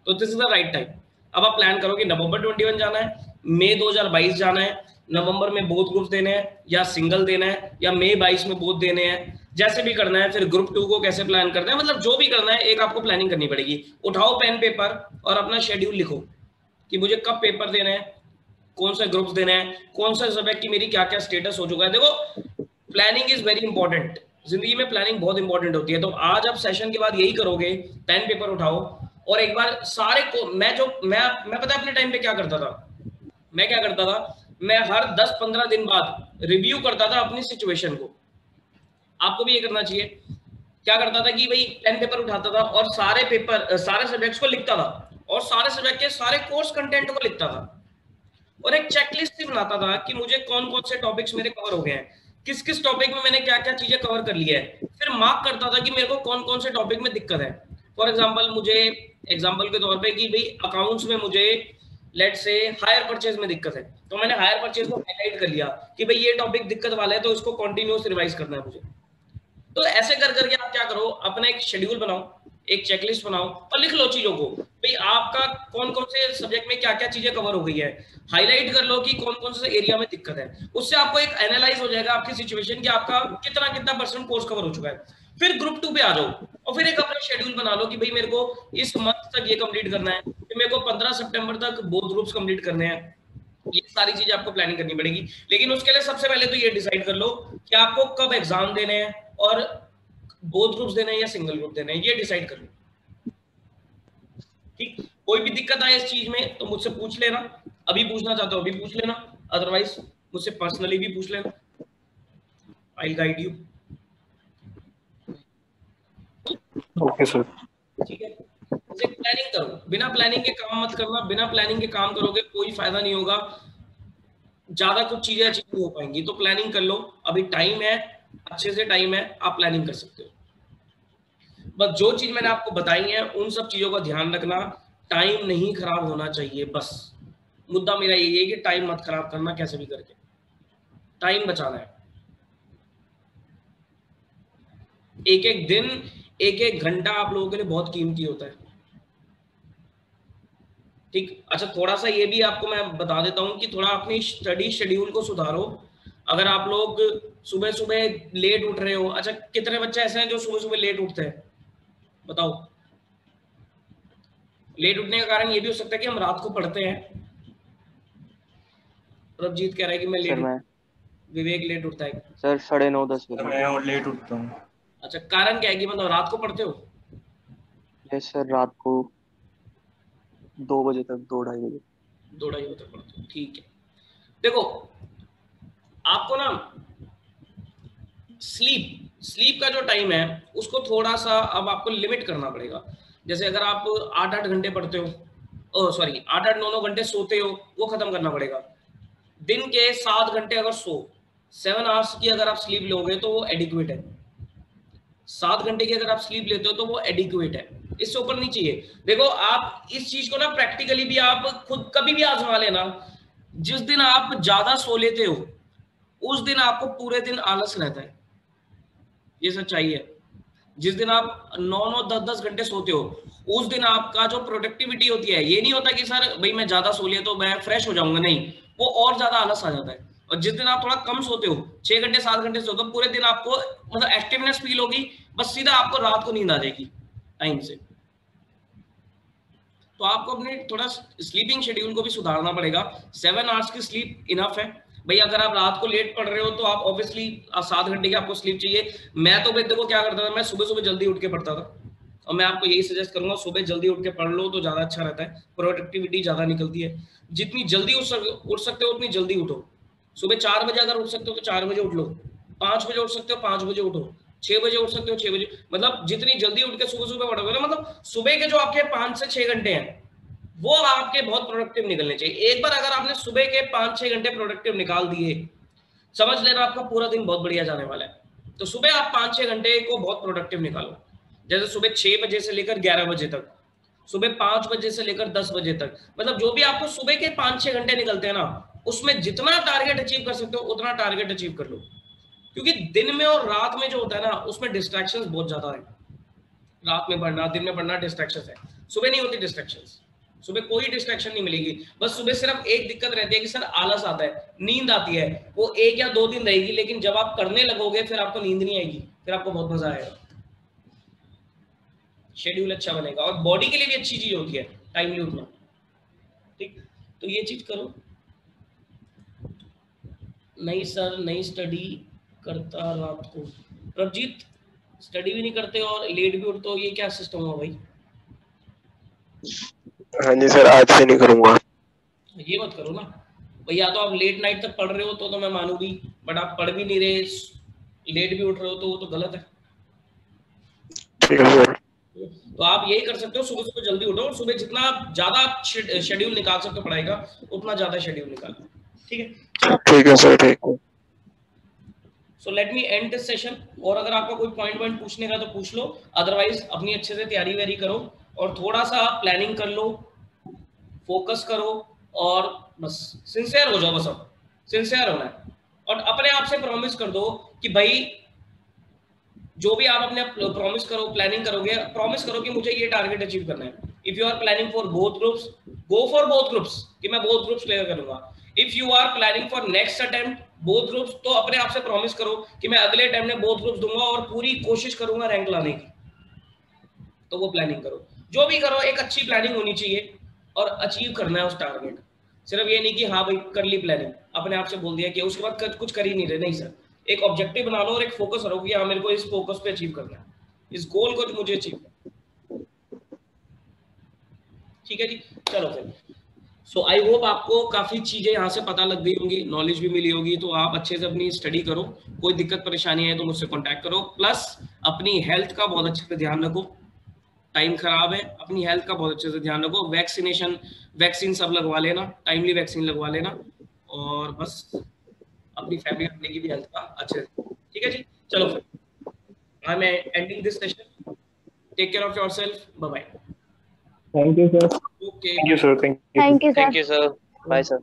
तो this is the right time. अब आप प्लान करो कि नवंबर 21 जाना है, मई 2022 जाना है, नवंबर में बोथ ग्रुप्स देने हैं या सिंगल देना है, या मई 22 में बोथ देने हैं, जैसे भी करना है। फिर ग्रुप 2 को कैसे प्लान करना है, मतलब जो भी करना है एक आपको प्लानिंग करनी पड़ेगी। उठाओ पेन पेपर और अपना शेड्यूल लिखो कि मुझे कब पेपर देना है, कौन सा ग्रुप्स देना है, कौन सा सब्जेक्ट की मेरी क्या क्या स्टेटस हो चुका है। देखो प्लानिंग इज वेरी इंपॉर्टेंट, जिंदगी में प्लानिंग बहुत इंपॉर्टेंट होती है। तो आज आप सेशन के बाद यही करोगे, पेन पेपर उठाओ और एक बार सारे को मैं पता है अपने टाइम पे क्या करता था, मैं हर 10-15 दिन बाद रिव्यू करता था अपनी सिचुएशन को। आपको भी ये करना चाहिए। क्या करता था कि भाई पेन पेपर उठाता था और सारे सब्जेक्ट्स को लिखता था और सारे सब्जेक्ट के सारे कोर्स कंटेंट को लिखता था और एक चेकलिस्ट भी बनाता था कि मुझे कौन कौन से टॉपिक्स मेरे कवर हो गए हैं, किस किस टॉपिक में मैंने क्या क्या चीजें कवर कर लिया है। फिर मार्क करता था कि मेरे को कौन कौन से टॉपिक में दिक्कत है। फॉर एग्जांपल मुझे एग्जांपल के तौर पे कि भाई अकाउंट्स में मुझे लेट से हायर परचेज में दिक्कत है, तो मैंने हायर परचेज को हाईलाइट कर लिया कि भाई ये टॉपिक दिक्कत वाला है तो इसको कंटिन्यूअस रिवाइज करना है मुझे। तो ऐसे कर करके आप क्या करो, अपना एक शेड्यूल बनाओ, एक चेकलिस्ट बनाओ और लिख लो चीजों को, भाई आपका कौन कौन से सब्जेक्ट में क्या क्या चीजें कवर हो गई है। हाईलाइट कर लो कि कौन कौन से एरिया में दिक्कत है। उससे आपको एक एनालाइज हो जाएगा आपकी सिचुएशन कि आपका कितना परसेंट कोर्स कवर हो चुका है। फिर ग्रुप 2 पे आ जाओ और फिर एक अपना शेड्यूल बना लो कि भाई मेरे को इस मंथ तक ये कंप्लीट करना है, फिर मेरे को 15 सितंबर तक बोथ ग्रुप्स कंप्लीट करने हैं। ये सारी चीजें आपको प्लानिंग करनी पड़ेगी। लेकिन उसके लिए सबसे पहले तो ये डिसाइड कर लो कि आपको कब एग्जाम देने हैं और बोथ ग्रुप्स देने हैं या सिंगल ग्रुप देने हैं, ये डिसाइड कर लो। ठीक, कोई भी दिक्कत आए इस चीज में तो मुझसे पूछ लेना, अभी पूछना चाहते हो अभी पूछ लेना, अदरवाइज मुझसे पर्सनली भी पूछ लेना, I will guide you. Okay sir. ठीक है, प्लानिंग करो, बिना प्लानिंग के काम मत करना। बिना प्लानिंग के काम करोगे कोई फायदा नहीं होगा, ज्यादा कुछ चीजें अचीव नहीं हो पाएंगी। तो प्लानिंग कर लो, अभी टाइम है, अच्छे से टाइम है, आप प्लानिंग कर सकते हो। बस जो चीज मैंने आपको बताई है उन सब चीजों का ध्यान रखना, टाइम नहीं खराब होना चाहिए। बस मुद्दा मेरा यही है कि टाइम मत खराब करना, कैसे भी करके टाइम बचाना है। एक एक दिन, एक एक घंटा आप लोगों के लिए बहुत कीमती होता है। ठीक, अच्छा थोड़ा सा ये भी आपको मैं बता देता हूँ कि थोड़ा अपनी स्टडी शेड्यूल को सुधारो। अगर आप लोग सुबह सुबह लेट उठ रहे हो, अच्छा कितने बच्चे ऐसे हैं जो सुबह सुबह लेट उठते हैं बताओ? लेट उठने का कारण ये भी हो सकता है कि हम रात को पढ़ते हैं। प्रभजीत कह रहा है कि मैं लेट, विवेक लेट उठता है सर 9:30-10 बजे। मैं और लेट उठता हूँ। अच्छा, कारण क्या है कि मतलब रात को पढ़ते हो? यस सर, रात को 2 बजे तक, 2-2:30 बजे, 2-2:30 बजे तक पढ़ते हो। ठीक है, देखो आपको ना स्लीप का जो टाइम है उसको थोड़ा सा अब आपको लिमिट करना पड़ेगा। जैसे अगर आप 8-8 घंटे पढ़ते हो, 8-9 घंटे सोते हो, वो खत्म करना पड़ेगा। दिन के 7 घंटे अगर 7 आवर्स की अगर आप स्लीप लोगे तो वो एडिक्वेट है। 7 घंटे की अगर आप स्लीप लेते हो तो वो एडिक्वेट है, इससे ऊपर नहीं चाहिए। देखो आप इस चीज को ना प्रैक्टिकली भी आप खुद कभी भी आजमा लेना। जिस दिन आप ज्यादा सो लेते हो उस दिन आपको पूरे दिन आलस रहता है, ये सच्चाई है। जिस दिन आप 9-9 10-10 घंटे सोते हो उस दिन आपका जो प्रोडक्टिविटी होती है, ये नहीं होता कि सर भाई मैं ज्यादा सो लिया तो मैं फ्रेश हो जाऊंगा, नहीं, वो और ज्यादा आलस आ जाता है। और जिस दिन आप थोड़ा कम सोते हो, 6 घंटे 7 घंटे सोते हो, पूरे दिन आपको मतलब एक्टिवनेस फील होगी, बस सीधा आपको रात को नींद आ जाएगी टाइम से। तो आपको अपने थोड़ा स्लीपिंग शेड्यूल को भी सुधारना पड़ेगा। 7 आवर्स की स्लीप इनफ है भाई। अगर आप रात को लेट पढ़ रहे हो तो आप ऑब्वियसली 7 घंटे की आपको स्लीप चाहिए। मैं तो देखो क्या करता था, मैं सुबह सुबह जल्दी उठ के पढ़ता था, और मैं आपको यही सजेस्ट करूंगा सुबह जल्दी उठ के पढ़ लो तो ज्यादा अच्छा रहता है, प्रोडक्टिविटी ज्यादा निकलती है। जितनी जल्दी उठ सकते हो उतनी जल्दी उठो। सुबह 4 बजे अगर उठ सकते हो तो 4 बजे उठ लो, 5 बजे उठ सकते हो 5 बजे उठो, 6 बजे उठ सकते हो 6 बजे, मतलब जितनी जल्दी उठ के सुबह सुबह पढ़ोगे ना, मतलब सुबह के जो आपके 5 से 6 घंटे हैं वो आपके बहुत प्रोडक्टिव निकलने चाहिए। एक बार अगर आपने सुबह के 5-6 घंटे प्रोडक्टिव निकाल दिए, समझ लेना आपका पूरा दिन बहुत बढ़िया जाने वाला है। तो सुबह आप 5-6 घंटे को बहुत प्रोडक्टिव निकालो। जैसे सुबह 6 बजे से लेकर 11 बजे तक, सुबह 5 बजे से लेकर 10 बजे तक, मतलब जो भी आपको सुबह के 5-6 घंटे निकलते हैं ना, उसमें जितना टारगेट अचीव कर सकते हो उतना टारगेट अचीव कर लो। क्योंकि दिन में और रात में जो होता है ना, उसमें डिस्ट्रैक्शंस बहुत ज्यादा है। रात में पढ़ना, दिन में पढ़ना डिस्ट्रैक्शंस है, सुबह नहीं होती डिस्ट्रैक्शंस। सुबह कोई डिस्ट्रैक्शन नहीं मिलेगी। बस सुबह सिर्फ एक दिक्कत रहती है कि सर आलस आता है, नींद आती है, वो 1 या 2 दिन रहेगी, लेकिन जब आप करने लगोगे फिर आपको नींद नहीं आएगी, फिर आपको बहुत मजा आएगा, शेड्यूल अच्छा बनेगा और बॉडी के लिए भी अच्छी चीज होती है टाइमली उठना। ठीक, तो ये चीज करो। नहीं सर नहीं स्टडी करता रात को। प्रभजीत स्टडी भी नहीं करते और लेट भी उठते हो, ये क्या सिस्टम हुआ भाई? हाँ जी सर, आज से नहीं करूंगा। ये मत करो ना भाई, या तो आप लेट नाइट तक पढ़ रहे हो तो मैं मानूंगी, बट आप पढ़ भी नहीं रहे, लेट भी उठ रहे हो तो वो तो गलत है। ठीक है सर। तो आप यही कर सकते हो, सुबह सुबह जल्दी उठो और सुबह जितना ज्यादा आप शेड्यूल निकाल सकते हो पढ़ाई का, उतना ज्यादा शेड्यूल निकालो। ठीक है, ठीक है सर, ठीक है। So let me and this session. और अगर आपका कोई पॉइंट पूछने का तो पूछ लो, अदरवाइज अपनी अच्छे से तैयारी वैयारी करो और थोड़ा सा प्लानिंग कर लो, फोकस करो और बस सिंसियर हो जाओ। बस अब सिंसियर होना है और अपने आप से प्रॉमिस कर दो कि भाई जो भी आप अपने प्रॉमिस करो, प्लानिंग करोगे, प्रॉमिस करो कि मुझे ये टारगेट अचीव करना है। If you are planning for both groups, go for both groups कि मैं बोथ ग्रुप्स क्लियर करूंगा। If you are planning for next attempt both groups, तो अपने आप से प्रॉमिस करो कि मैं अगले अटेम्प्ट में बोथ ग्रुप्स दूंगा और पूरी कोशिश करूंगा रैंक लाने की। तो वो प्लानिंग करो, जो भी करो एक अच्छी प्लानिंग होनी चाहिए और अचीव करना है उस टारगेट। सिर्फ ये नहीं कि हाँ भाई कर ली प्लानिंग, अपने आप से बोल दिया कि उसके बाद कुछ कर ही नहीं रहे, नहीं सर। एक ऑब्जेक्टिव बना लो और एक फोकस रखो कि हाँ मेरे को इस फोकस पे अचीव करना है, इस गोल को मुझे अचीव करना। ठीक है जी, चलो फिर। सो आई होप आपको काफी चीजें यहाँ से पता लग गई होंगी, नॉलेज भी मिली होगी। तो आप अच्छे से अपनी स्टडी करो, कोई दिक्कत परेशानी है तो मुझसे कॉन्टैक्ट करो। प्लस अपनी हेल्थ का बहुत अच्छे से ध्यान रखो, टाइम खराब है, अपनी हेल्थ का बहुत अच्छे से ध्यान रखो। वैक्सीन सब लगवा लेना, टाइमली वैक्सीन लगवा लेना और बस अपनी फैमिली अपने की भी हेल्थ का अच्छे से। ठीक है जी, चलो फिर I am ending this session. Take care of yourself, bye bye. Thank you sir. Okay, thank you sir. Thank you sir. Sir. Bye sir.